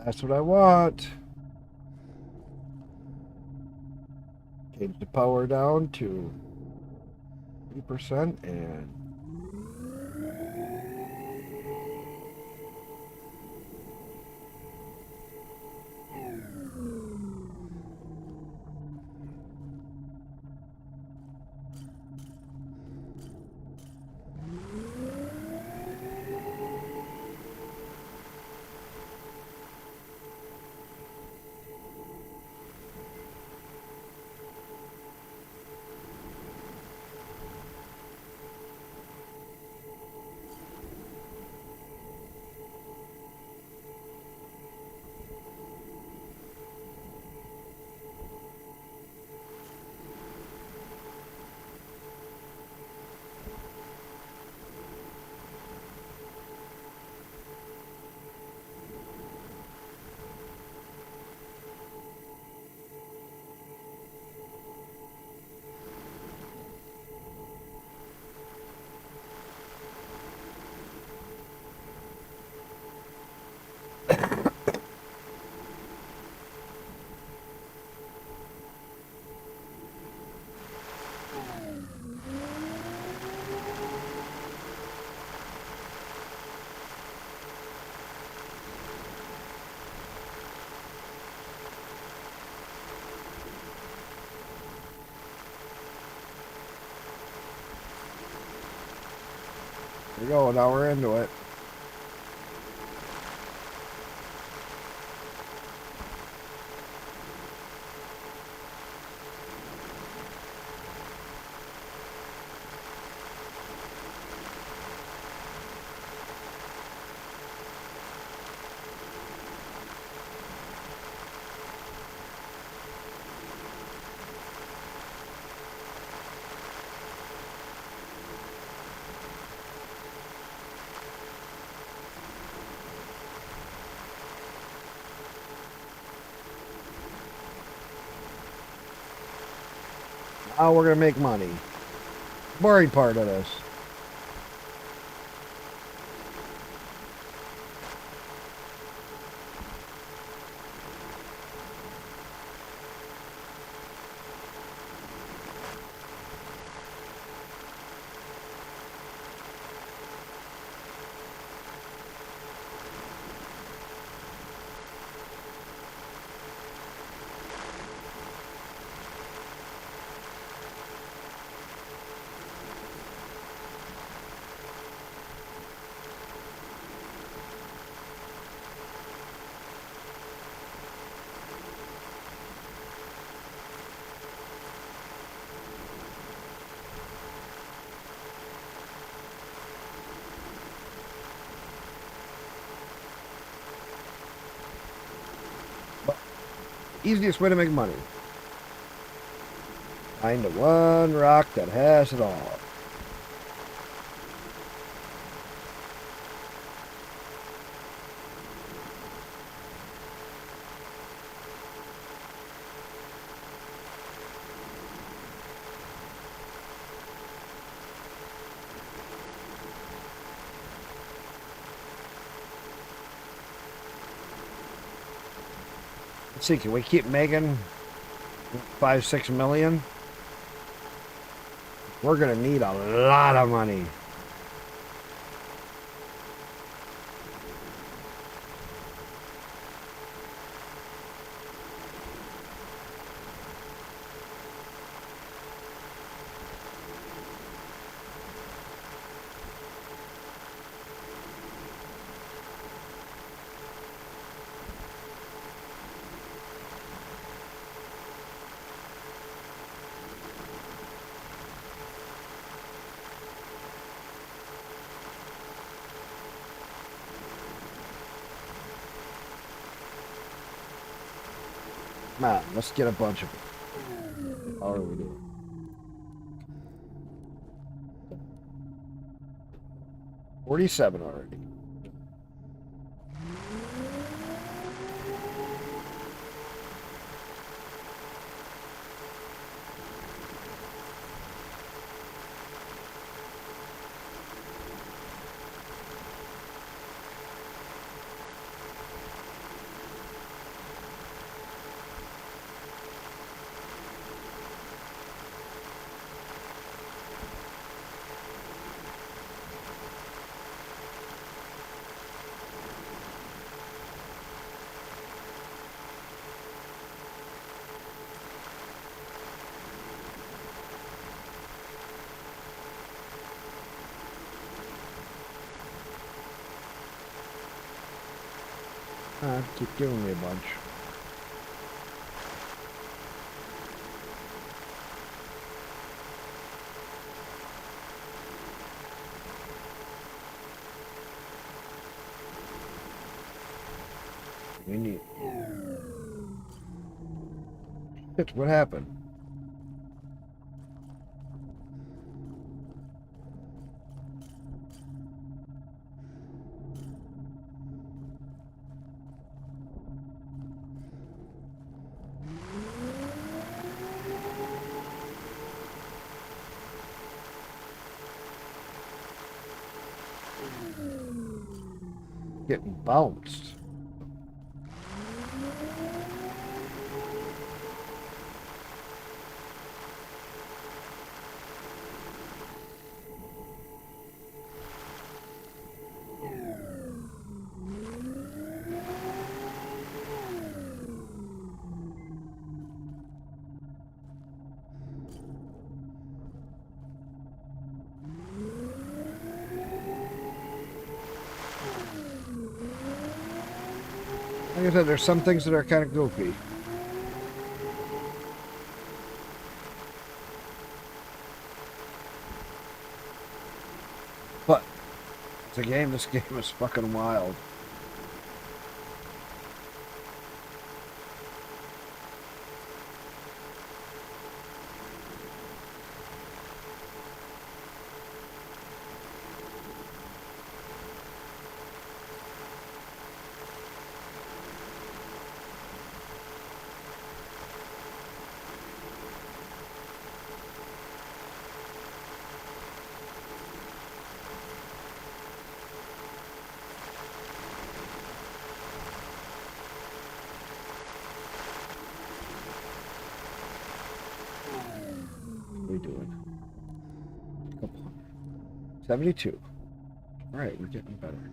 That's what I want. Change the power down to 3% and there we go. Now we're into it. Now we're gonna make money. Boring part of this. Easiest way to make money. Find the one rock that has it all. Let's see, can we keep making 5-6 million? We're gonna need a lot of money. Come on, let's get a bunch of them. How are we doing? $47 already. Keep giving me a bunch. We need... What happened? Getting bounced. Like I said, there's some things that are kind of goofy. But it's a game. This game is fucking wild. What are we doing? 72. All right, we're getting better.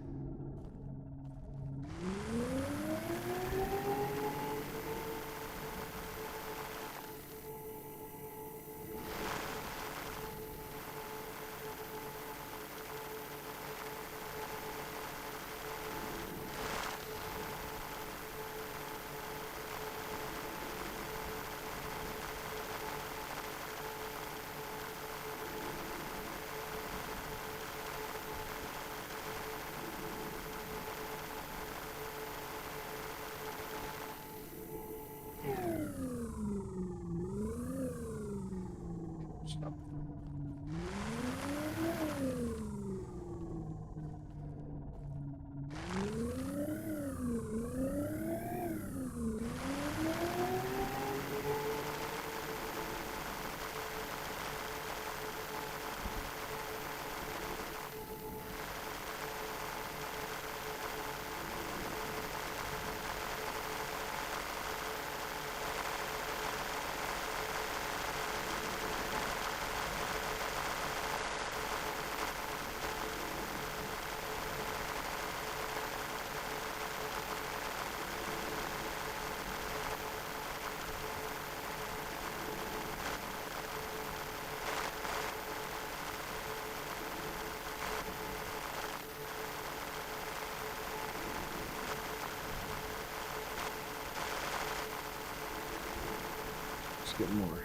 get more.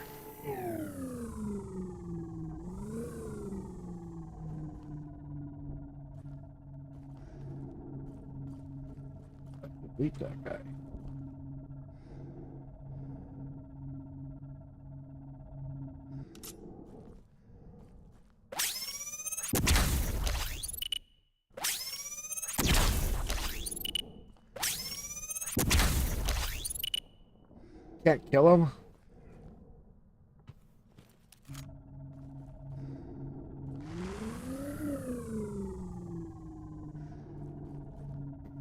Beat that guy. Can't kill him?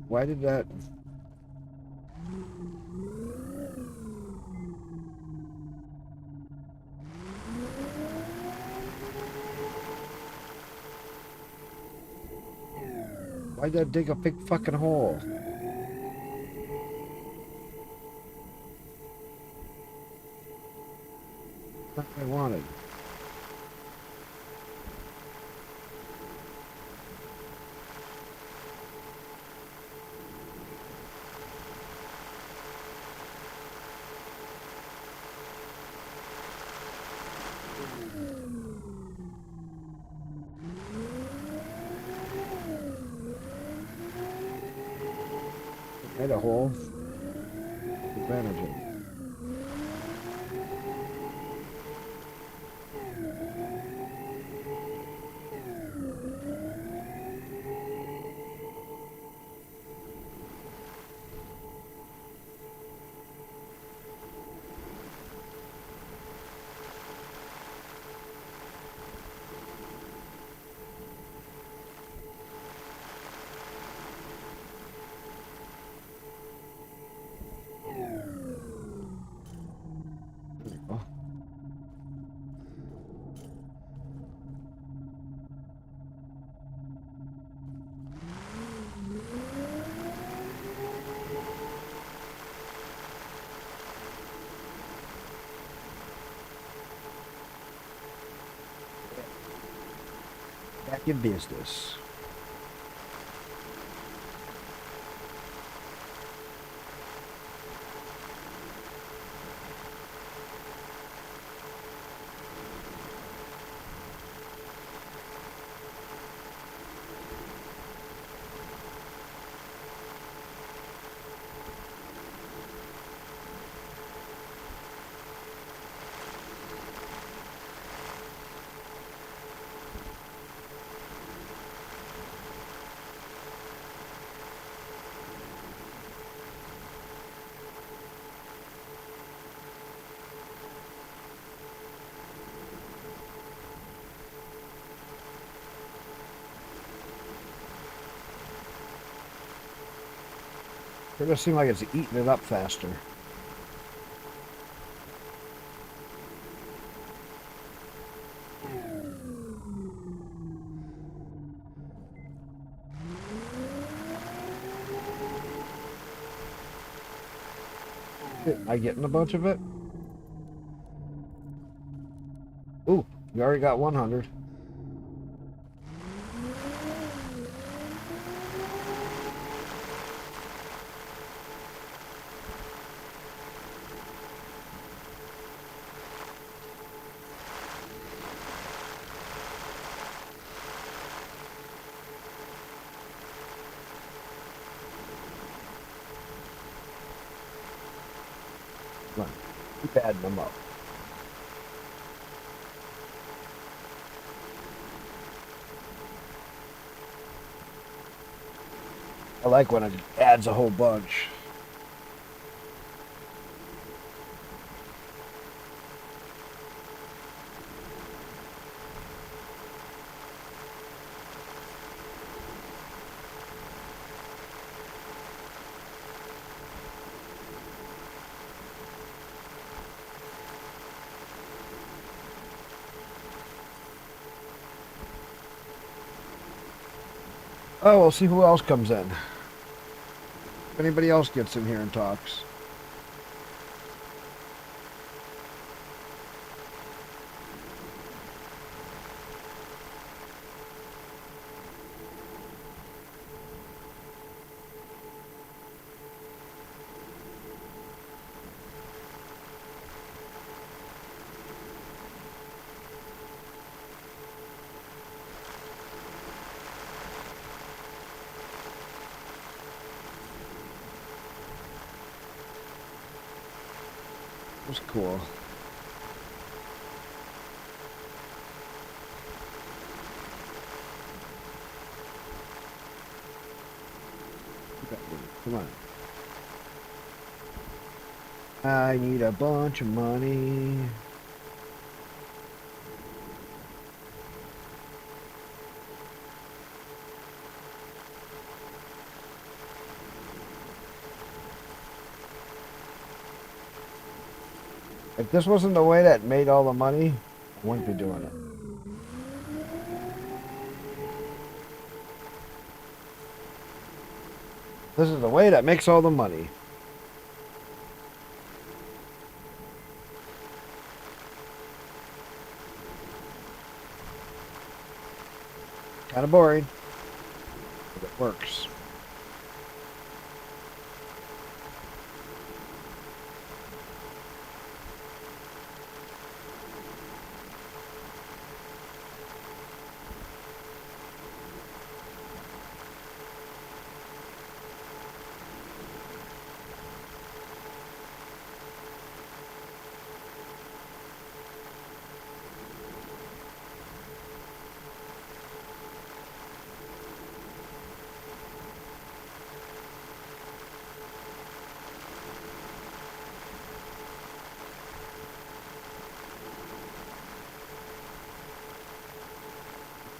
Why did that... Why'd that dig a big fucking hole? That's what I wanted. Made a hole. Advantage it. Back in business. It does seem like it's eating it up faster. Am I getting a bunch of it? Ooh, you already got 100. Come on, keep adding them up. I like when it adds a whole bunch. Oh, we'll see who else comes in. If anybody else gets in here and talks. It was cool. Come on. I need a bunch of money. If this wasn't the way that made all the money, I wouldn't be doing it. This is the way that makes all the money. Kind of boring, but it works.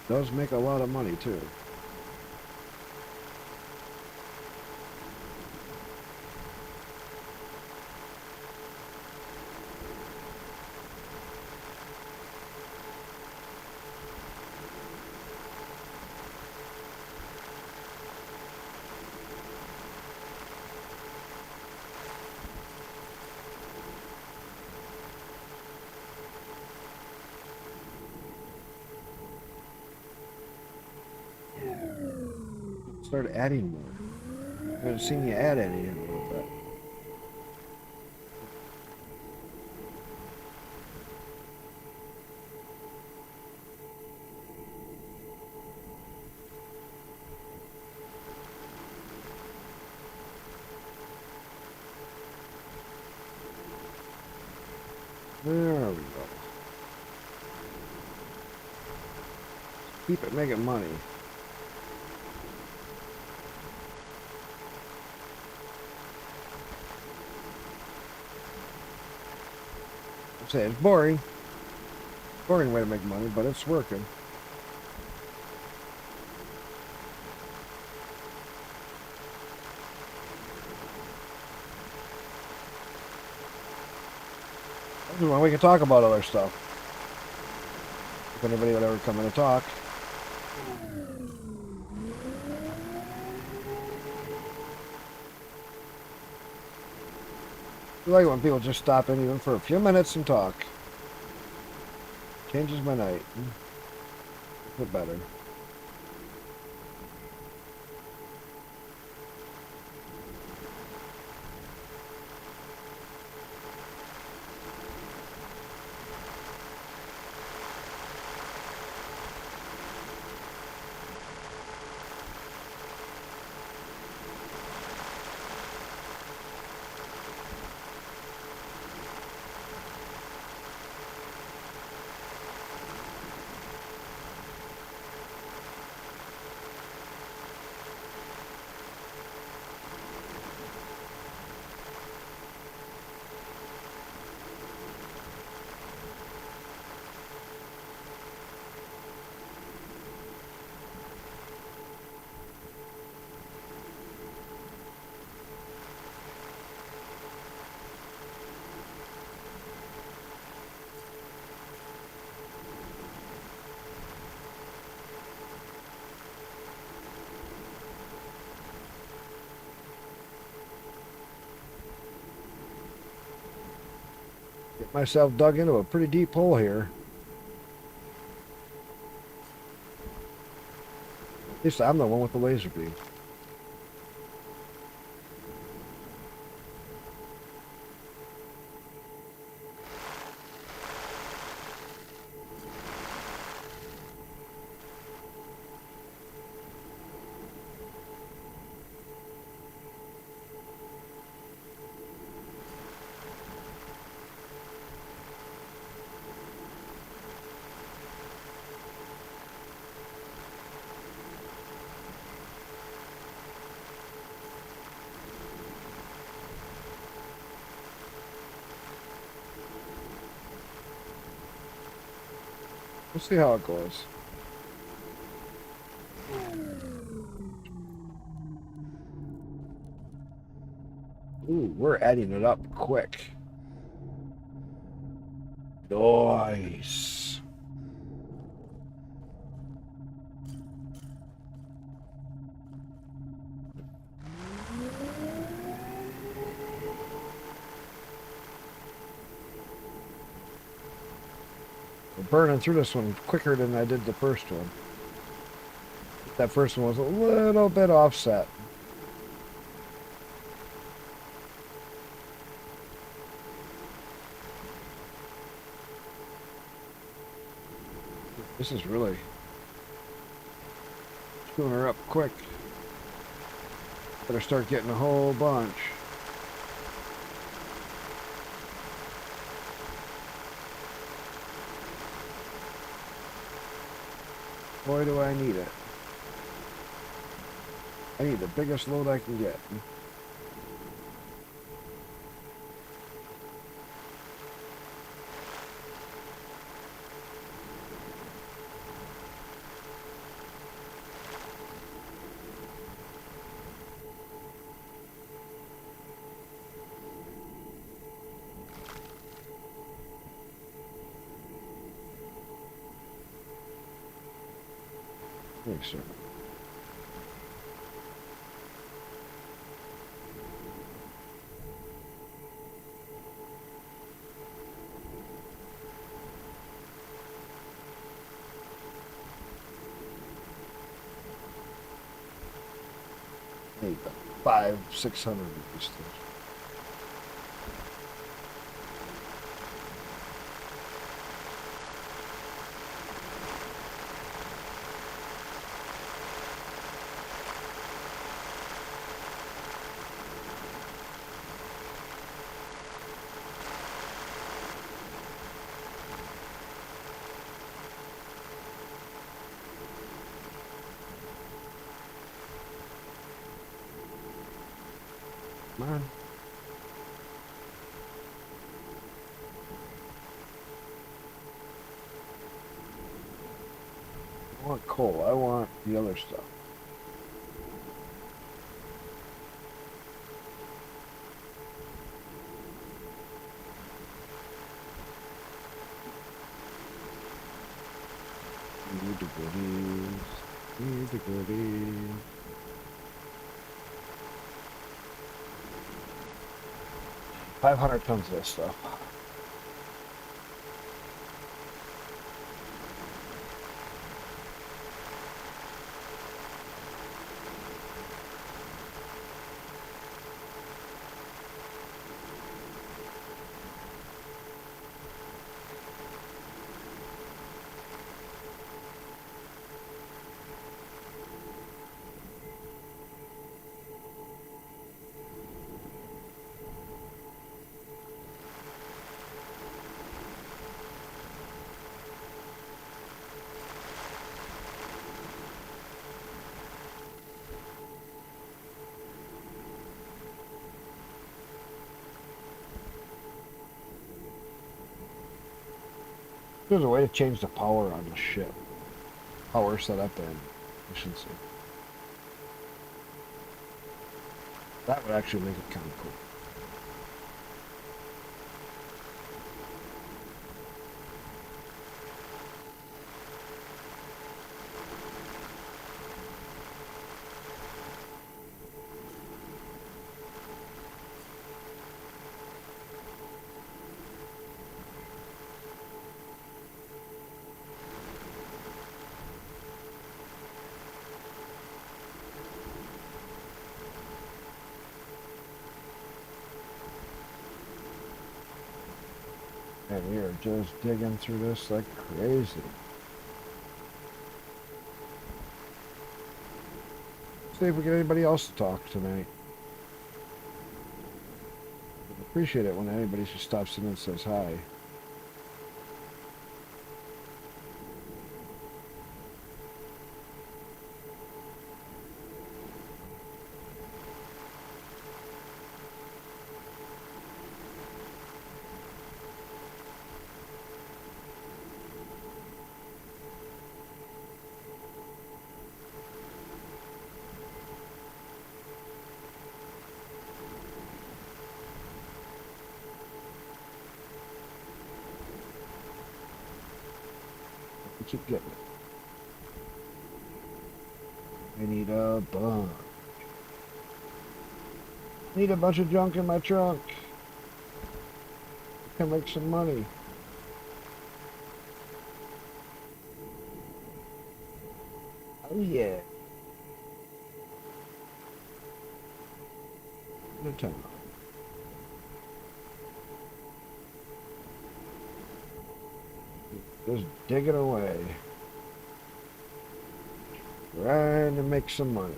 Does make a lot of money too. Start adding more. I haven't seen you add any in a little bit. There we go. Keep it making money. Say it's boring. Boring way to make money, but it's working. This is when we can talk about other stuff. If anybody would ever come in and talk. I like it when people just stop in even for a few minutes and talk. Changes my night. A bit better. Get myself dug into a pretty deep hole here. At least I'm the one with the laser beam. We'll see how it goes. Ooh, we're adding it up quick. Nice. We're burning through this one quicker than I did the first one. That first one was a little bit offset. This is really screwing her up quick. Better start getting a whole bunch. Boy, do I need it. I need the biggest load I can get. Thanks, sir. Need 500-600 of these things. Come on. I want coal. I want the other stuff. Need the goodies. Need the goodies. 500 tons of this stuff. There's a way to change the power on the ship. Power setup and efficiency. That would actually make it kind of cool. And we are just digging through this like crazy. See if we get anybody else to talk tonight. I appreciate it when anybody just stops in and says hi. I keep getting it. I need a bunch. Need a bunch of junk in my trunk. I can make some money. Oh yeah. Good time. Just digging away. Trying to make some money.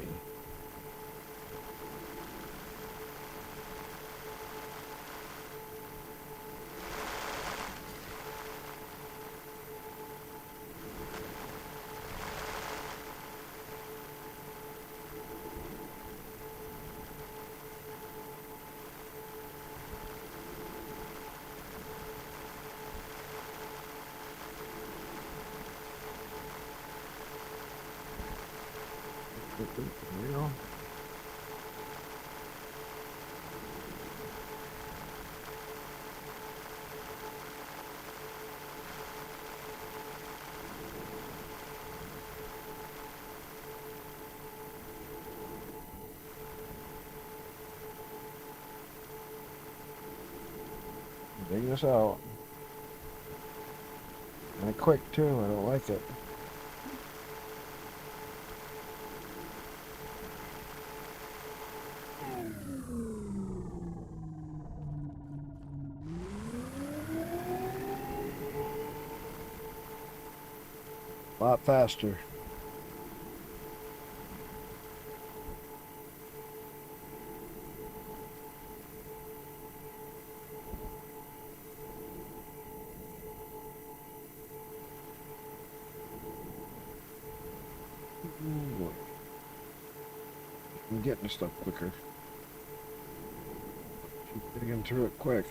You know? Dig this out. And quick too, I don't like it. A lot faster. I'm getting stuff quicker. Keep digging through it quick.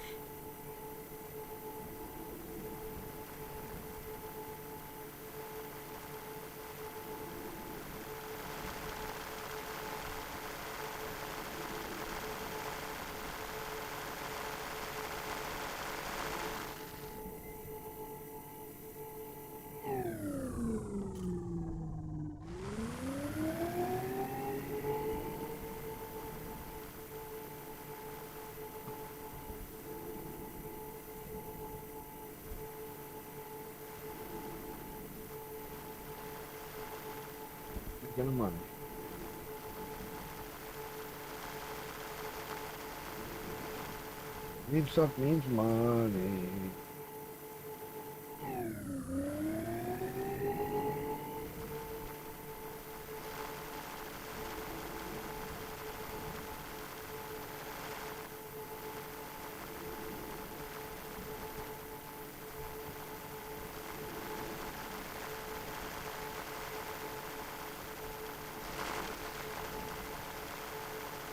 Getting money. Need stuff means money.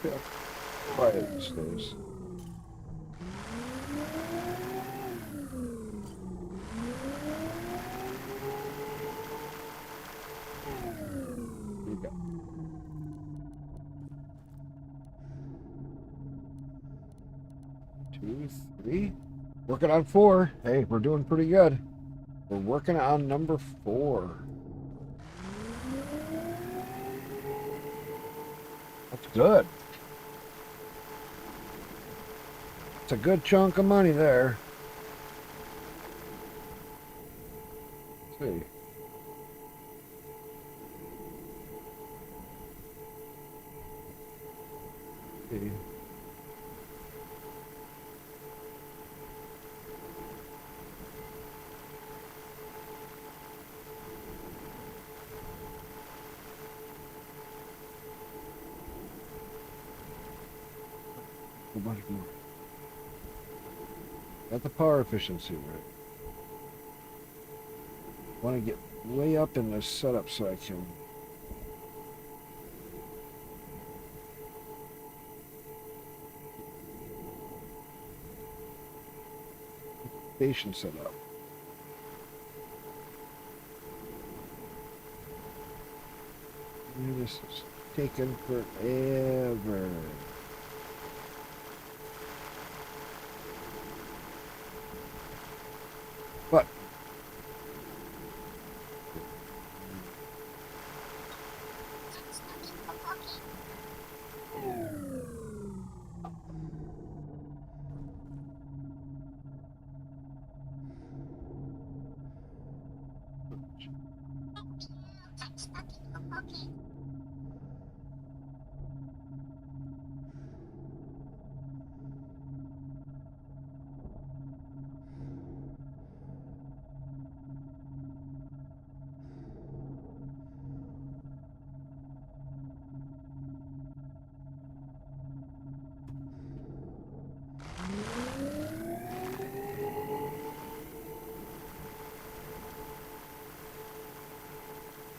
Yeah. Quiet these days. Here you go. Two, three. Working on 4. Hey, we're doing pretty good. We're working on number 4. That's good. It's a good chunk of money there. Let's see. See. A bunch more. Got the power efficiency right. Want to get way up in this setup so I can station set up. This is taking forever. But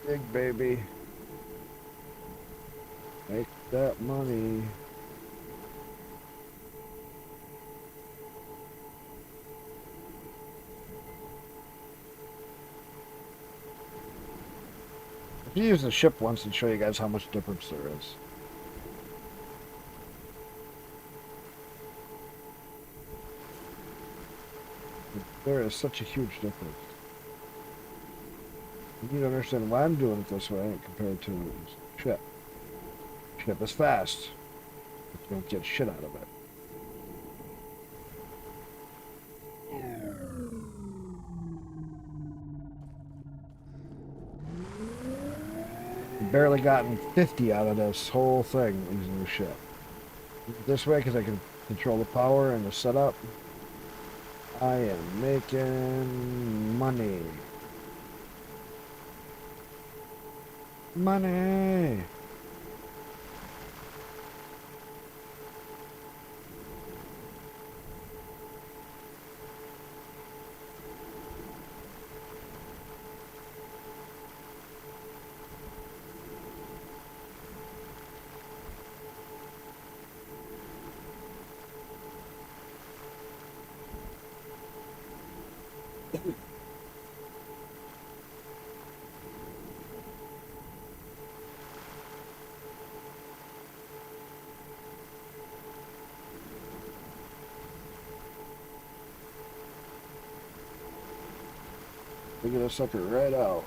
Big baby. Make that money. If you use the ship once and show you guys how much difference there is. There is such a huge difference. You need to understand why I'm doing it this way compared to ship. Ship is fast, but you don't get shit out of it. I've barely gotten 50 out of this whole thing using the ship. This way, because I can control the power and the setup, I am making money. Money! Look at this sucker right out.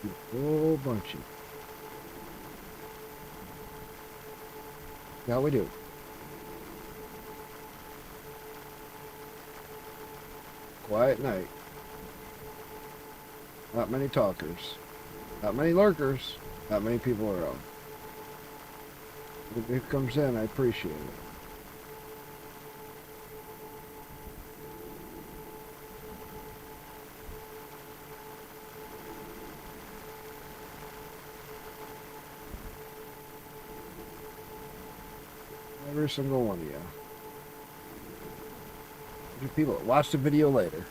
A whole bunch of. Yeah, we do. Quiet night. Not many talkers. Not many lurkers. Not many people around. If it comes in, I appreciate it. Every single one of you. You people, watch the video later.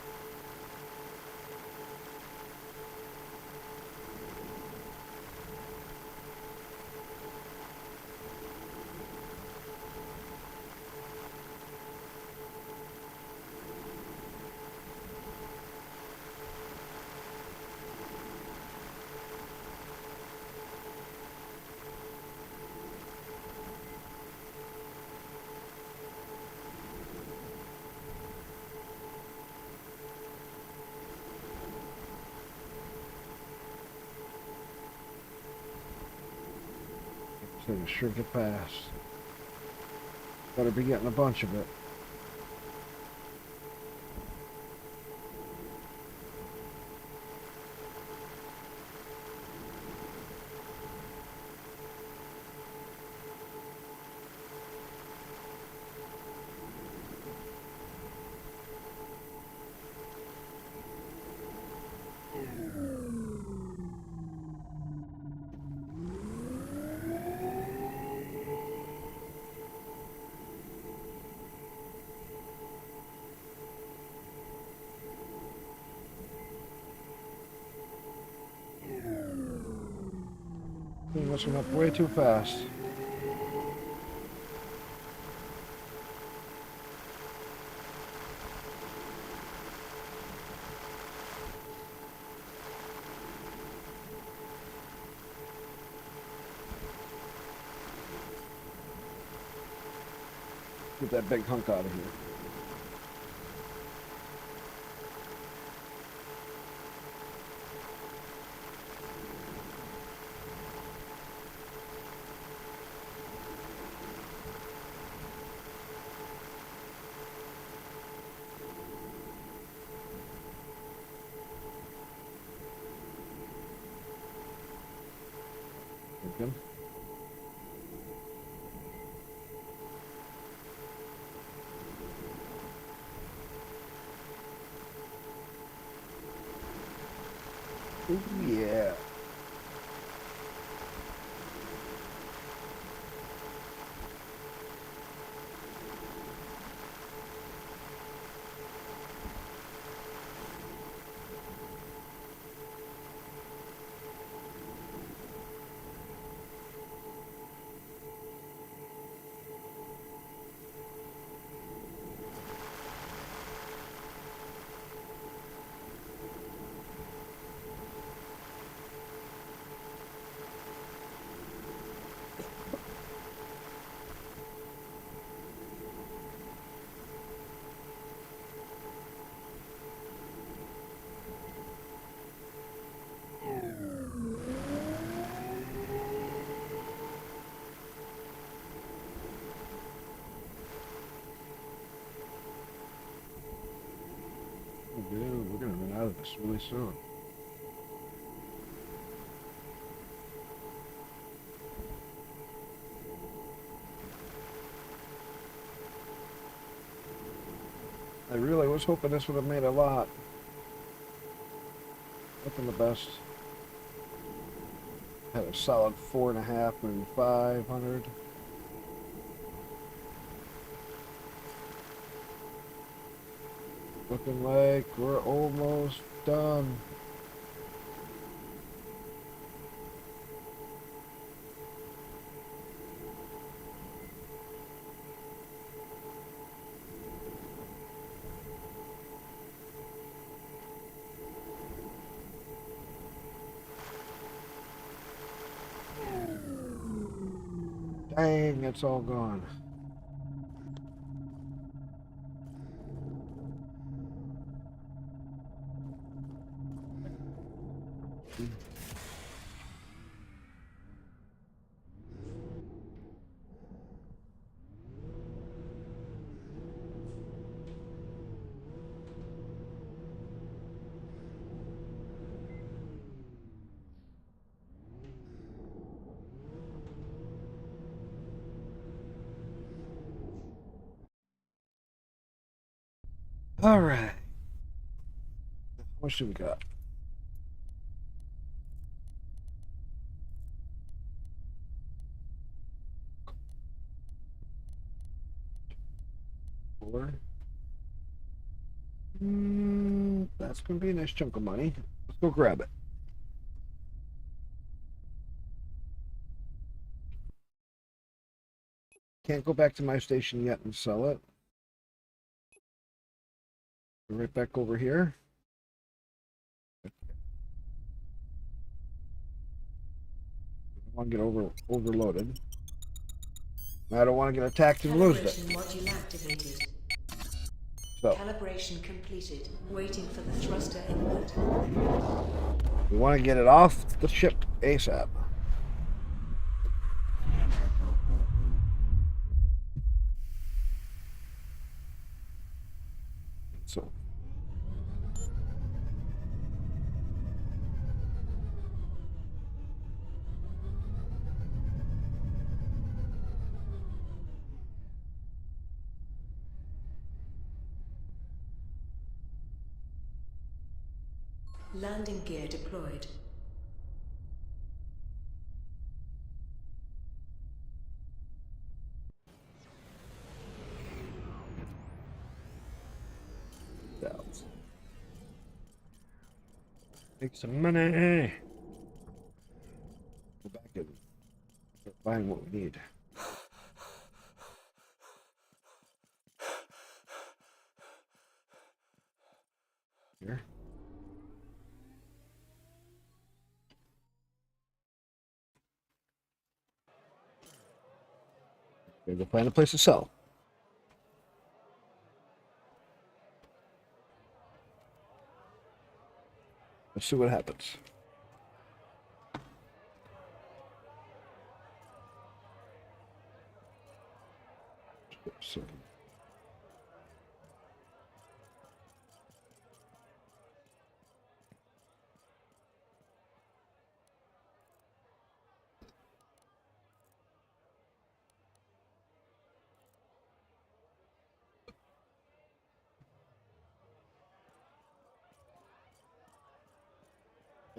So to shrink it past. Better be getting a bunch of it. this one up way too fast. Get that big hunk out of here. Thinking. Ooh, yeah. Dude, we're gonna run out of this really soon. I really was hoping this would have made a lot. Looking the best. Had a solid 4.5, maybe 500. Looking like we're almost done. Dang, it's all gone. All right. How much do we got? Four. That's gonna be a nice chunk of money. Let's go grab it. Can't go back to my station yet and sell it. Go right back over here. I don't want to get overloaded. I don't want to get attacked and lose it. Module activated. So Calibration completed. Waiting for the thruster input. we want to get it off the ship ASAP. So Landing gear deployed. make some money. Go back and Find what we need. Here. Gotta go find a place to sell. Let's see what happens. So,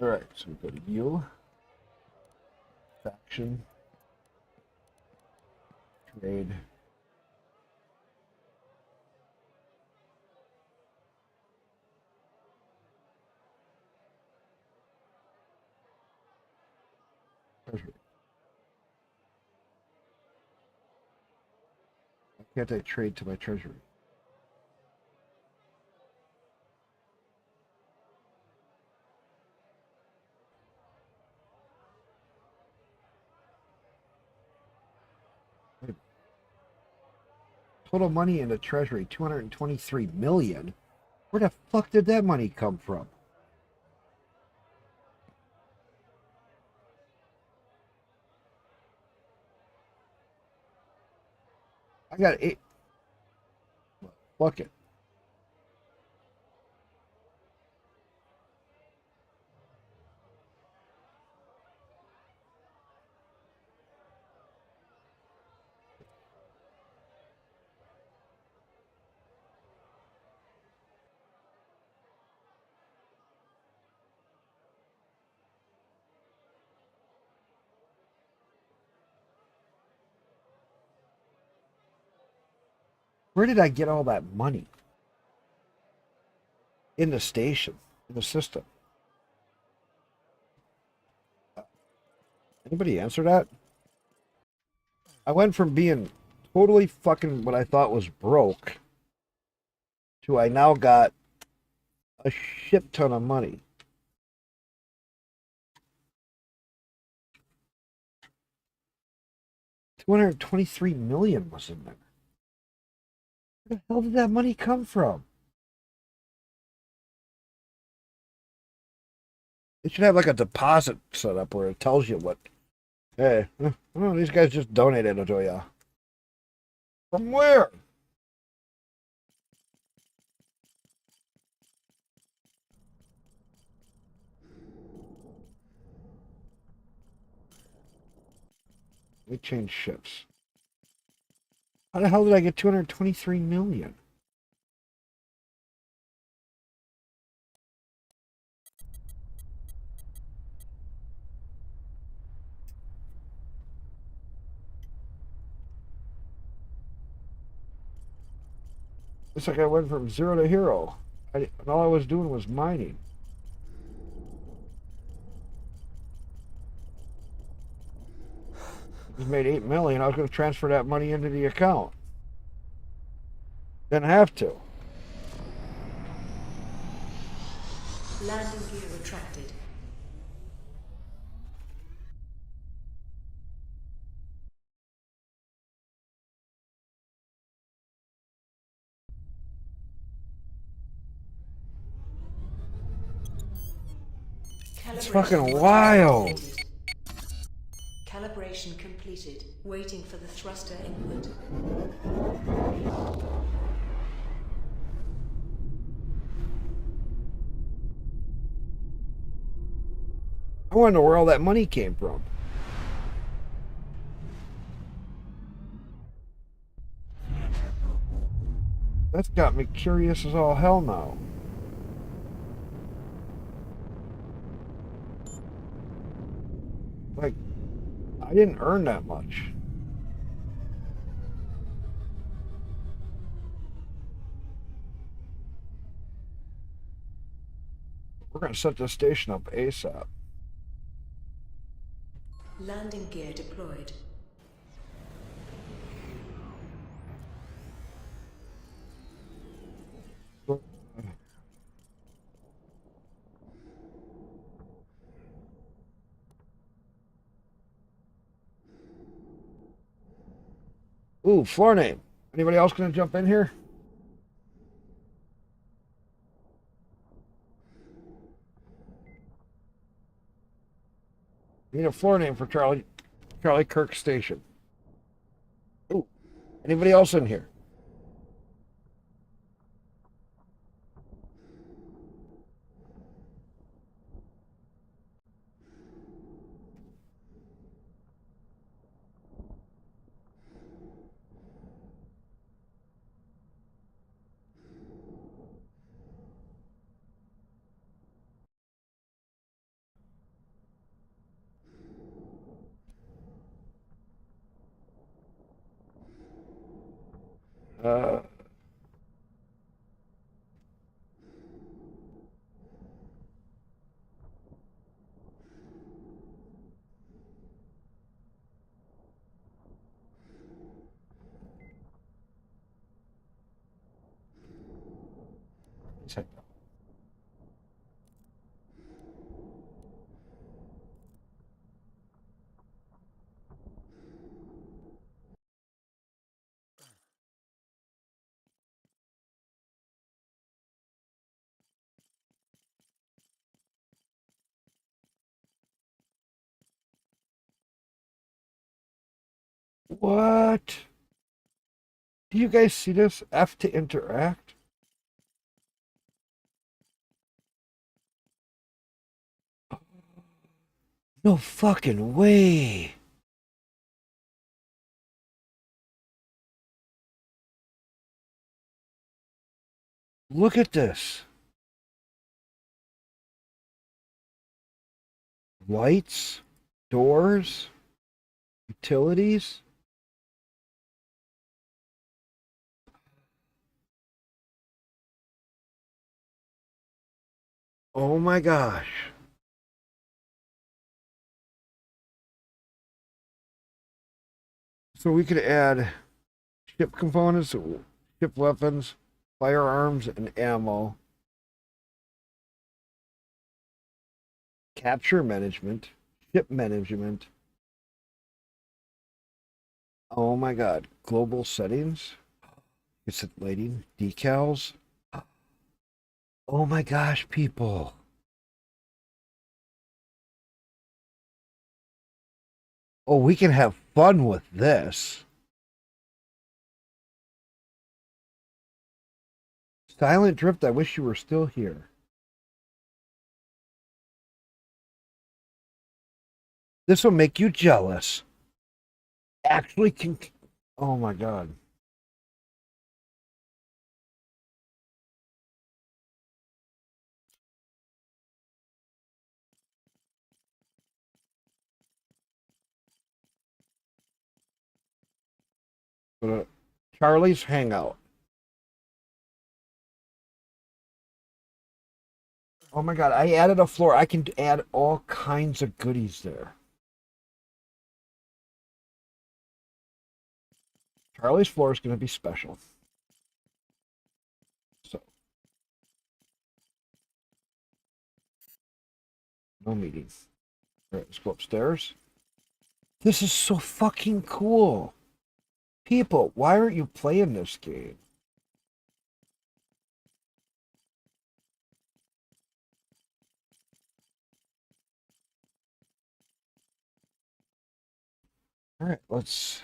all right, so we go to you, faction, trade. Treasury. Why can't I trade to my treasury? Total money in the treasury, 223 million. Where the fuck did that money come from? I got 8. Fuck it. Where did I get all that money? In the station, in the system. Anybody answer that? I went from being totally fucking what I thought was broke to I now got a shit ton of money. $223 million was in there. Where the hell did that money come from? It should have like a deposit set up where it tells you what. Hey, oh, these guys just donated it to you. From where? Let me change ships. How the hell did I get 223 million? It's like I went from 0 to hero. And all I was doing was mining. Just made 8 million. I was going to transfer that money into the account. Didn't have to. Landing gear retracted. It's fucking wild. Calibration completed. Waiting for the thruster input. I want to know where all that money came from. That's got me curious as all hell now. Like, I didn't earn that much. We're going to set this station up ASAP. Landing gear deployed. Ooh, floor name. Anybody else gonna jump in here? Need a floor name for Charlie Kirk Station. Ooh, anybody else in here? Uh, what? Do you guys see this? F to interact? No fucking way. Look at this. Lights, doors, utilities. Oh my gosh. So we could add ship components, ship weapons, firearms, and ammo. Capture management, ship management. Oh my god. Global settings. It's lighting, decals. Oh my gosh, people. Oh, we can have fun with this. Silent Drift, I wish you were still here. This will make you jealous. Actually can... Oh my god. Charlie's Hangout. Oh my god, I added a floor. I can add all kinds of goodies there. Charlie's floor is going to be special. So, no meetings. All right, let's go upstairs. This is so fucking cool. People, why aren't you playing this game? All right, let's...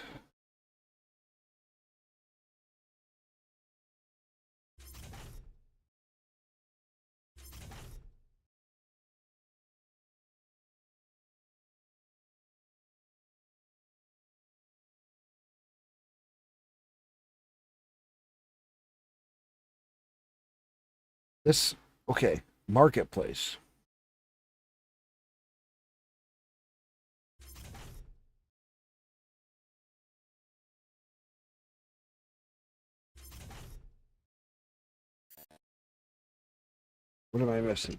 This, okay, marketplace. What am I missing?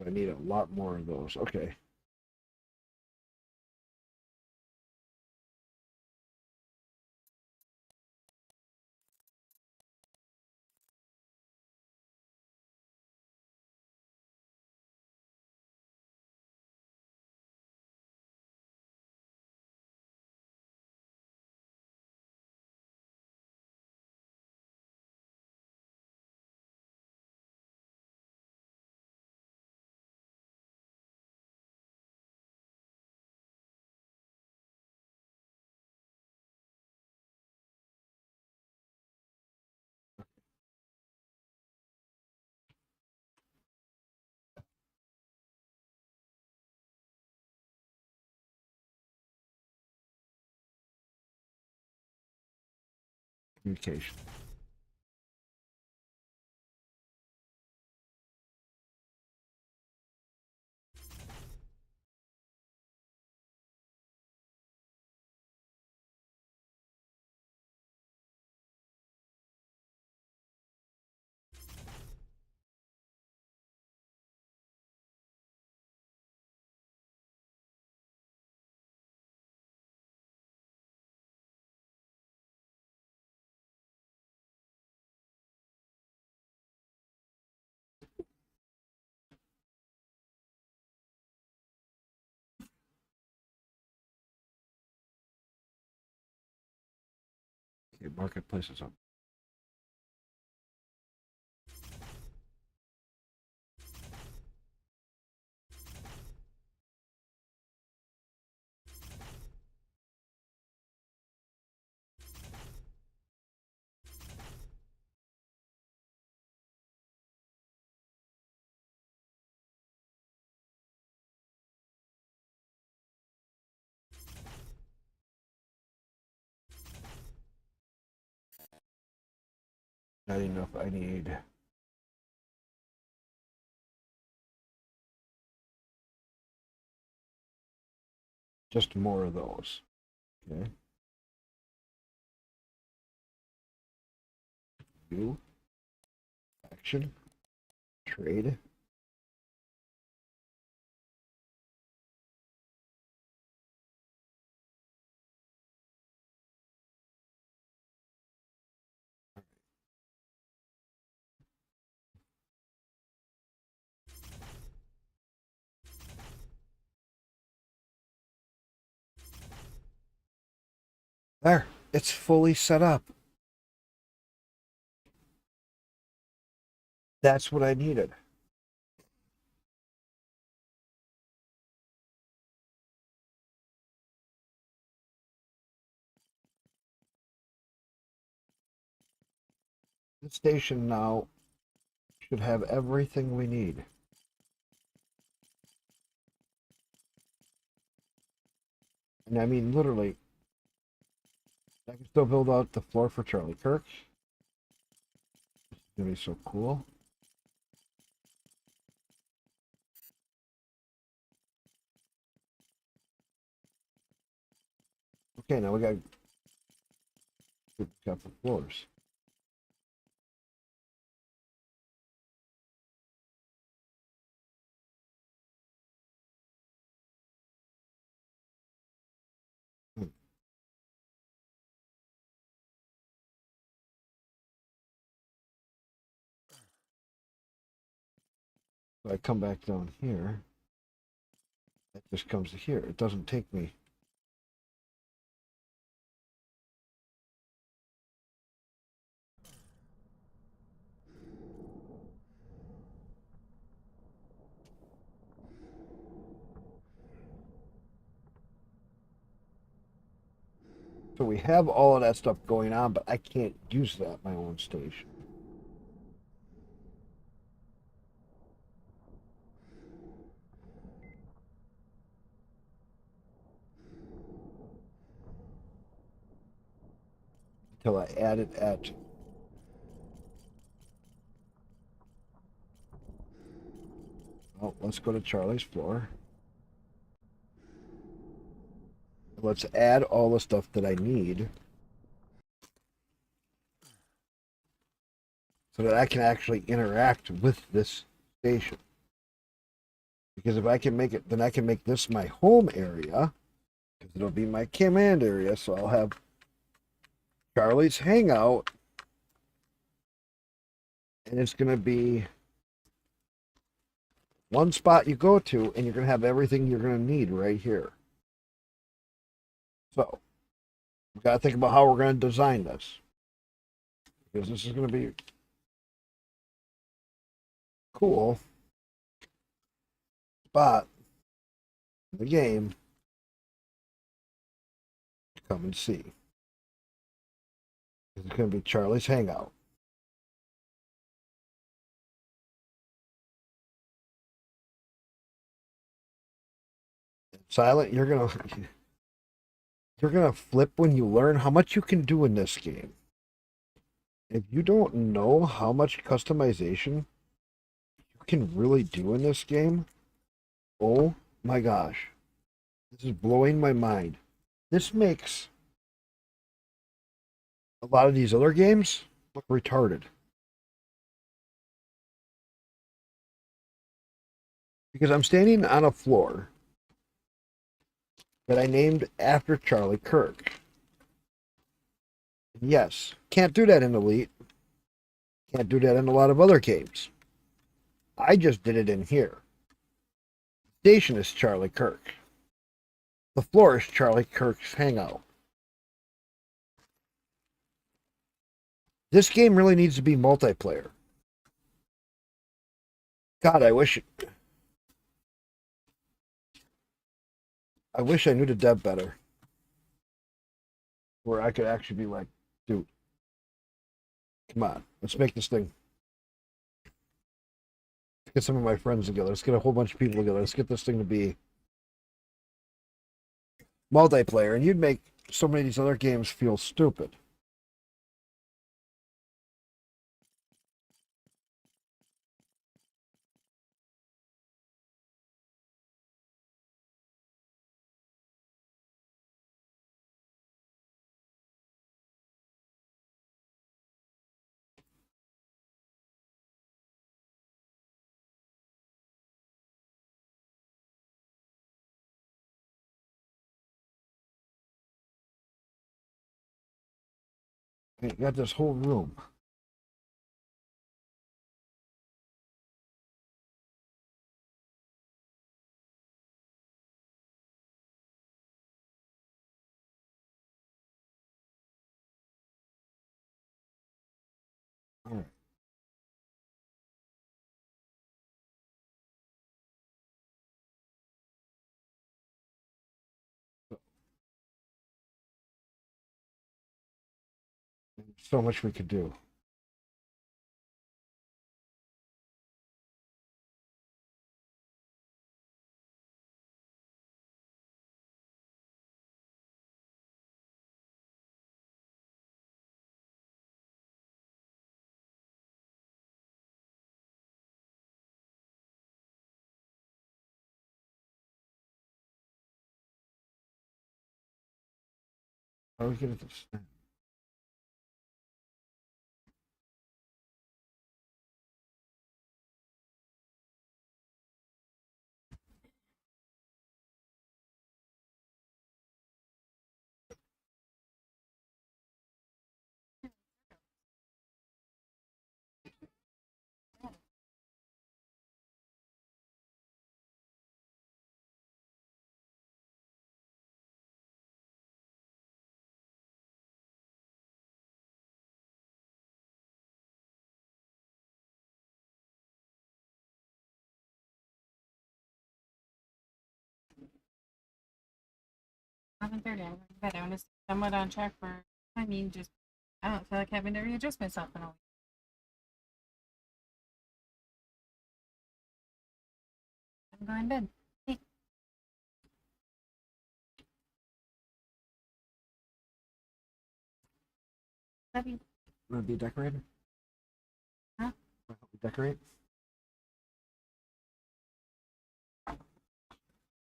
I need a lot more of those. Okay. Communication. Okay, marketplace is up. Not enough. I need just more of those. Okay. View. Action. Trade. There. It's fully set up. That's what I needed. The station now should have everything we need. And I mean, literally, I can still build out the floor for Charlie Kirk. It's gonna be so cool. Okay, now we got the floors. So I come back down here. It just comes to here. It doesn't take me. So we have all of that stuff going on, but I can't use that my own station. Until I add it at well, let's go to Charlie's floor. Let's add all the stuff that I need so that I can actually interact with this station. Because if I can make it, then I can make this my home area. Because it'll be my command area. So I'll have Charlie's Hangout. And it's going to be one spot you go to, and you're going to have everything you're going to need right here. So, we've got to think about how we're going to design this. Because this is going to be cool spot in the game to come and see. It's going to be Charlie's Hangout. Silent, you're gonna flip when you learn how much you can do in this game. If you don't know how much customization you can really do in this game, oh my gosh, this is blowing my mind. This makes a lot of these other games look retarded. Because I'm standing on a floor that I named after Charlie Kirk. And yes, can't do that in Elite. Can't do that in a lot of other games. I just did it in here. Station is Charlie Kirk. The floor is Charlie Kirk's Hangout. This game really needs to be multiplayer. God, I wish I knew the dev better. Where I could actually be like, dude, come on, let's make this thing. Let's get some of my friends together. Let's get a whole bunch of people together. Let's get this thing to be multiplayer. And you'd make so many of these other games feel stupid. You got this whole room. All right. So much we could do. How are we going to do this? I'm I'm going to bed. I want to somewhat on track for. I mean, just I don't feel like having to readjust myself in a week. I'm going to bed. Hey. Love you. Want to be a decorator? Huh? Want to help me decorate?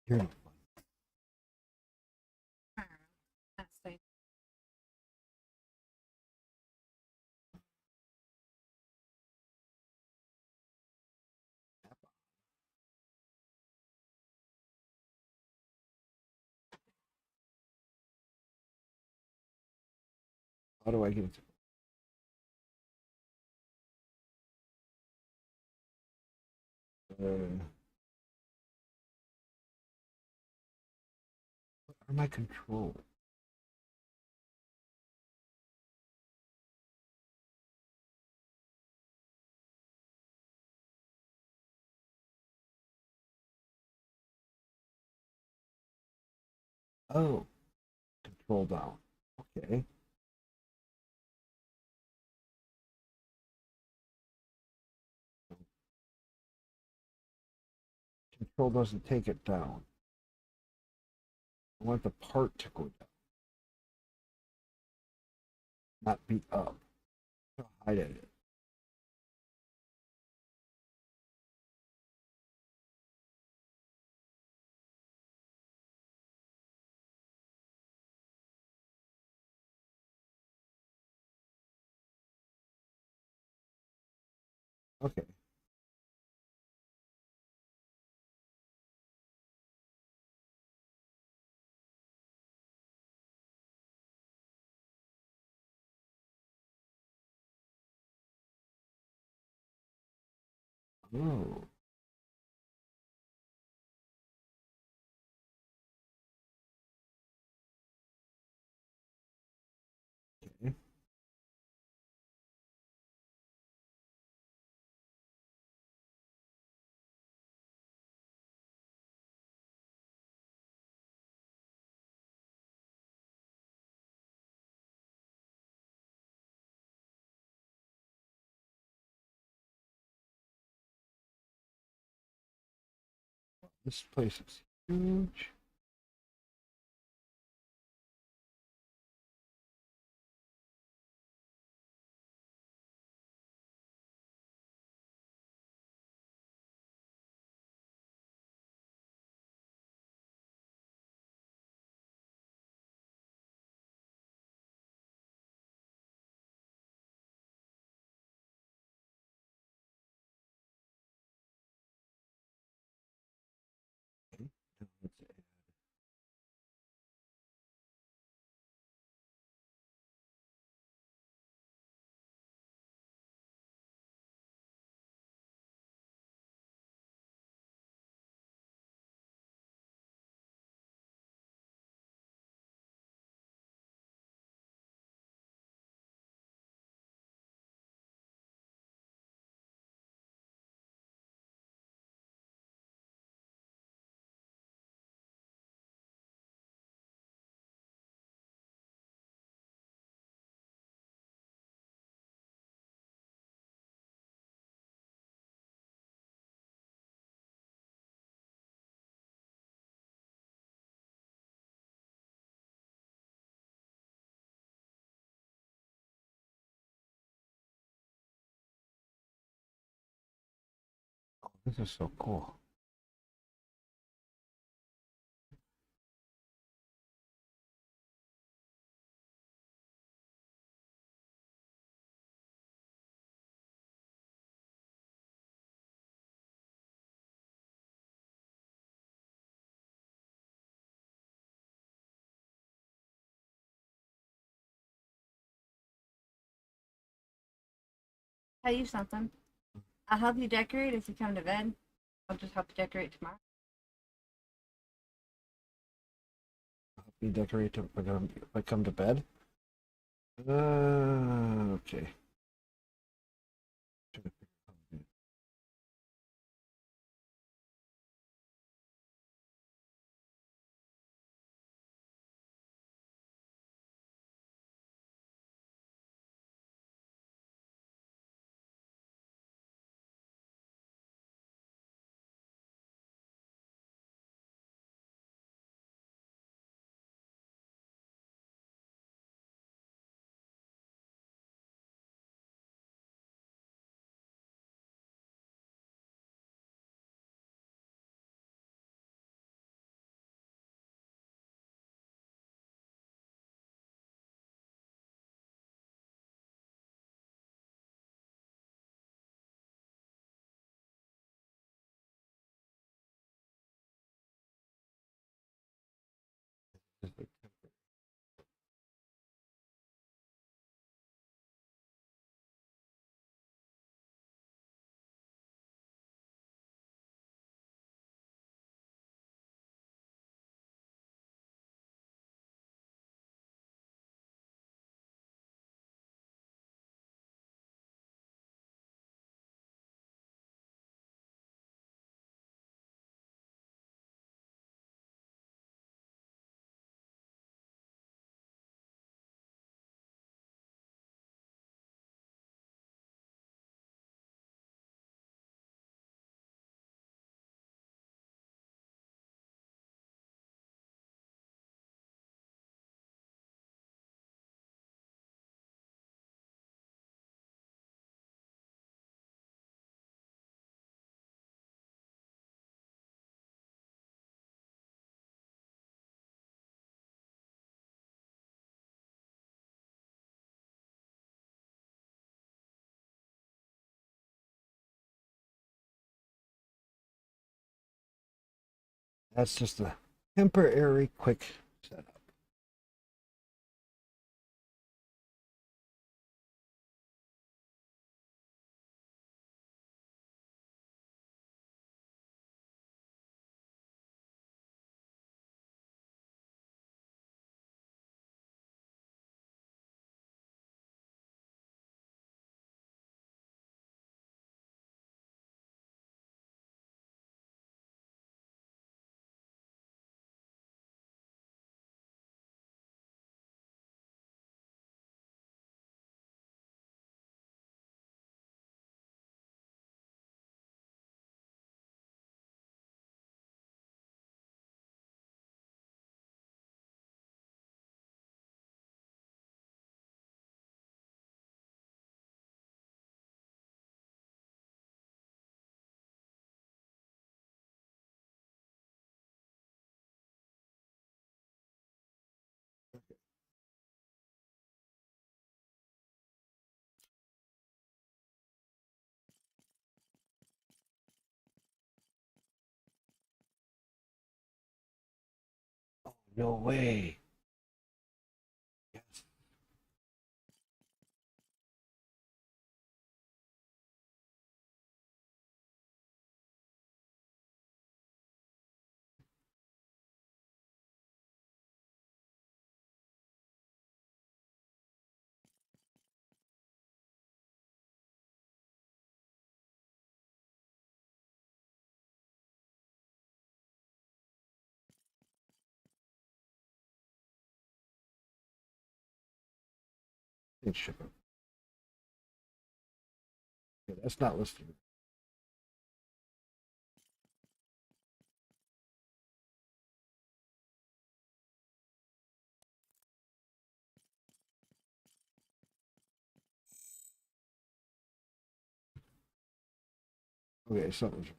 You're not fun. That's safe. How do I get it? What are my controls? Oh, control down. Okay. Control doesn't take it down. I want the part to go down, not be up. I'll hide it. Okay. Oh. Okay. This place is huge. Okay. Now let's add. Oh, this is so cool. Tell you something. I'll help you decorate if you come to bed. I'll just help you decorate tomorrow. Help me decorate to, if I come to bed. Okay. That's just a temporary quick setup. Oh, no way. Yes. It's shipping. Okay, that's not listed. Okay, something's.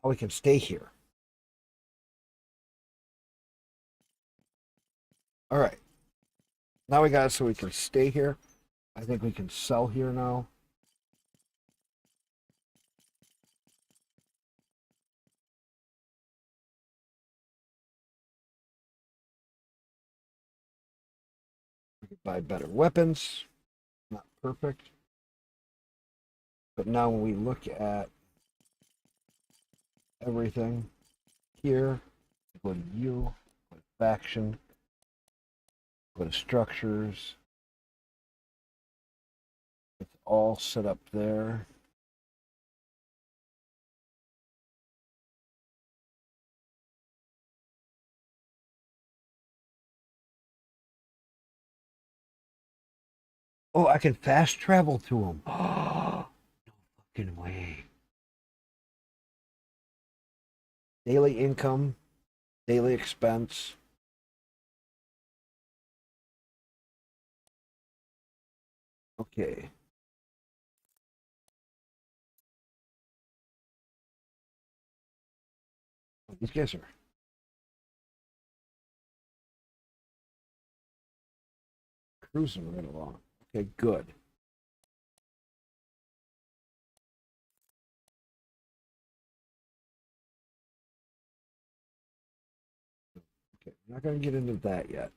Now we can stay here. All right. Now we got it so we can stay here. I think we can sell here now. We can buy better weapons. Not perfect. But now when we look at everything here, go to you, go to faction, go to structures. It's all set up there. Oh, I can fast travel to them. Oh, no fucking way. Daily income, daily expense. Okay. These guys are cruising right along. Okay, good. Okay, we're not going to get into that yet.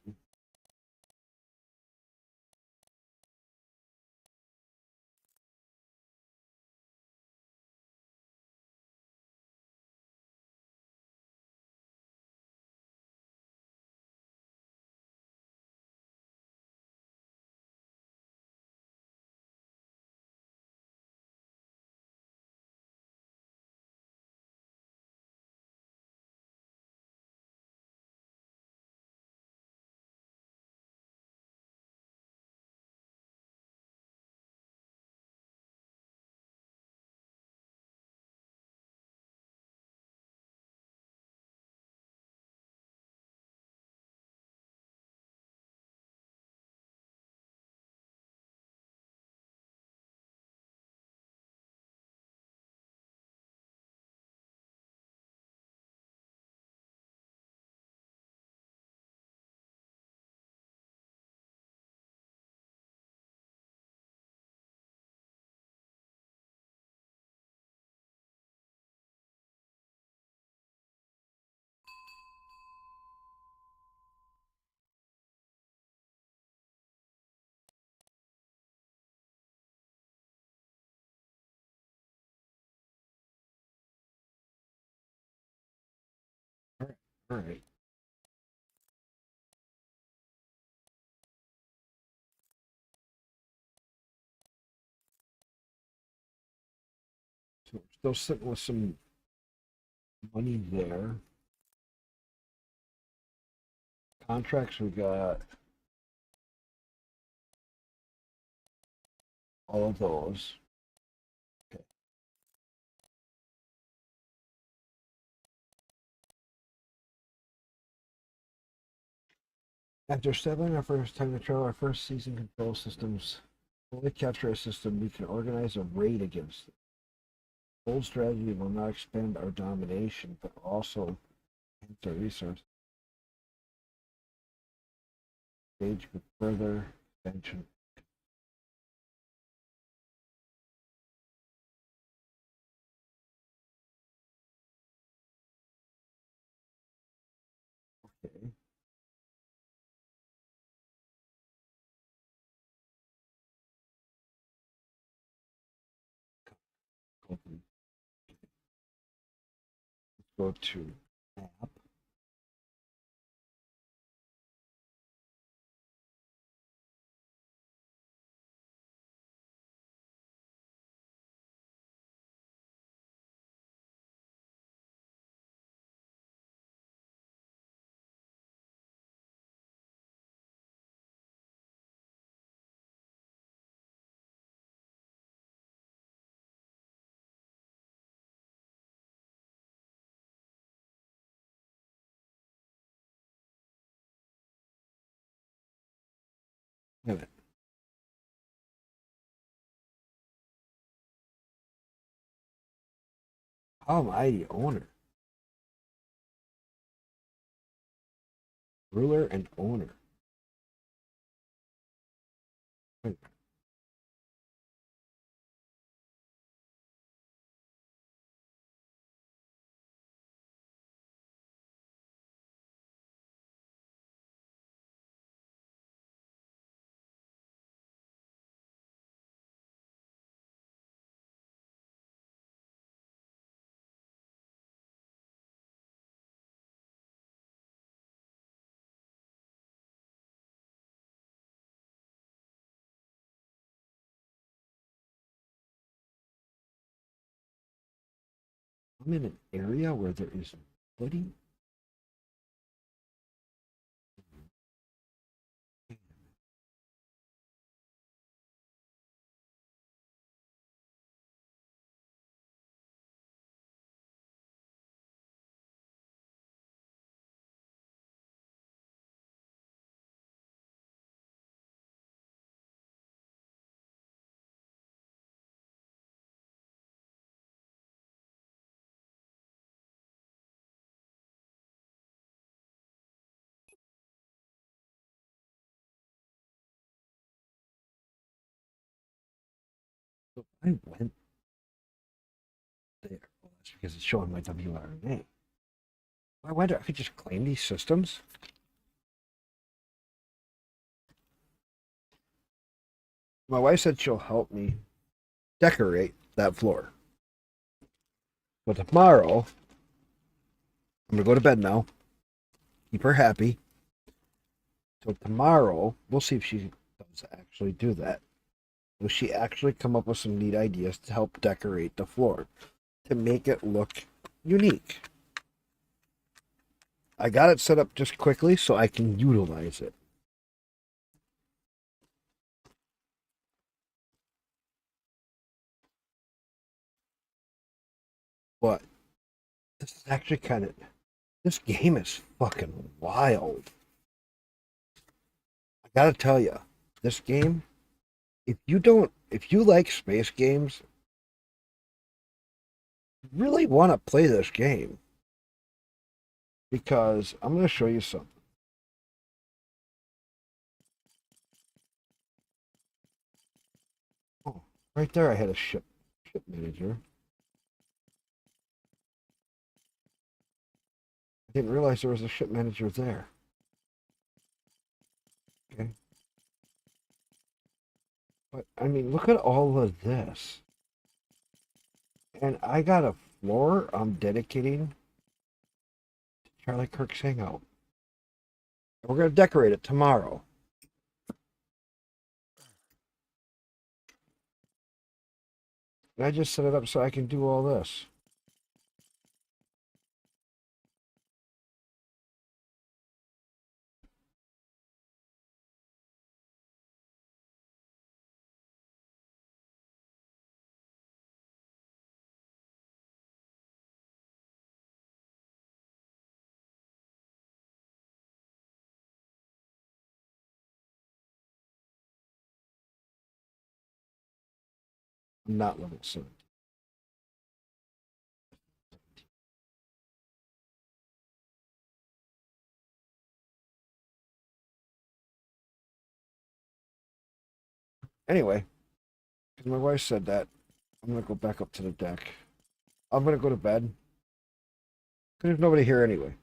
All right. So we're still sitting with some money there. Contracts, we got all of those. Okay. After settling our first time to control our first season control systems, fully capture a system, we can organize a raid against it. Bold strategy will not expand our domination, but also enhance our resources. Engage with further expansion. Okay. Let's go to app. Wait a minute. How am I the owner? Ruler and owner. Wait. I'm in an area where there is nobody. So I went there. Well, that's because it's showing my WRNA. I wonder if I could just claim these systems. My wife said she'll help me decorate that floor. But tomorrow, I'm gonna go to bed now. Keep her happy. So tomorrow, we'll see if she does actually do that. Will she actually come up with some neat ideas to help decorate the floor to make it look unique? I got it set up just quickly so I can utilize it. But this is actually kind of, this game is fucking wild. I gotta tell you, this game, if you like space games, you really want to play this game. Because I'm going to show you something. Oh, right there I had a ship manager. I didn't realize there was a ship manager there. Okay. But, I mean, look at all of this. And I got a floor I'm dedicating to Charlie Kirk's hangout. We're going to decorate it tomorrow. And I just set it up so I can do all this. I'm not level 7. Anyway, because my wife said that, I'm going to go back up to the deck. I'm going to go to bed. Because there's nobody here anyway.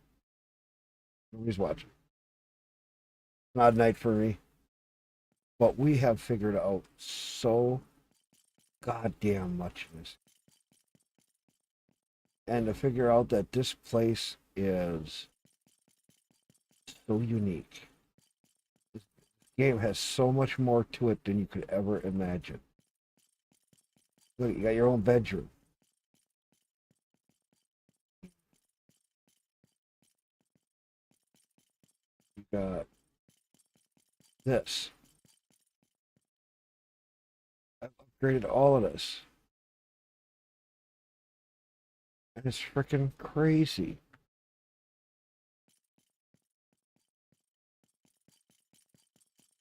Nobody's watching. Not a night for me. But we have figured out so goddamn much of this. And to figure out that this place is so unique. This game has so much more to it than you could ever imagine. Look, you got your own bedroom. You got this. I've upgraded all of this. And it's freaking crazy.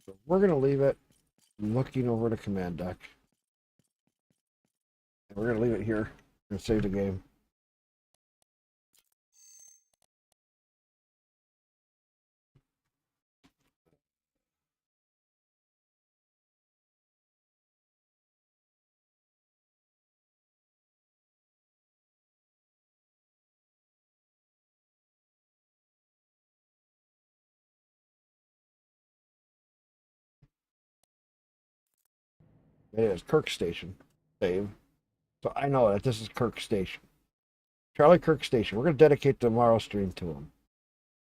So we're going to leave it looking over the command deck. And we're going to leave it here and save the game. It is Kirk Station. Save. So I know that this is Kirk Station. Charlie Kirk Station. We're going to dedicate tomorrow's stream to him.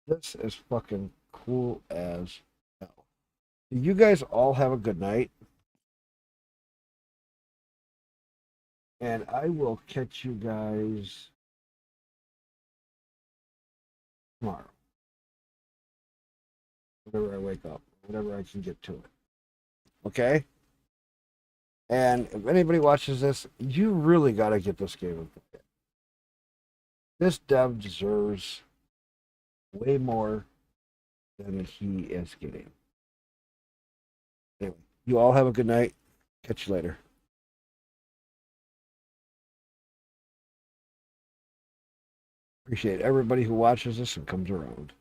This is fucking cool as hell. You guys all have a good night. And I will catch you guys tomorrow. Whenever I wake up. Whenever I can get to it. Okay? And if anybody watches this, you really got to get this game and play it. This dev deserves way more than he is getting. Anyway, you all have a good night. Catch you later. Appreciate everybody who watches this and comes around.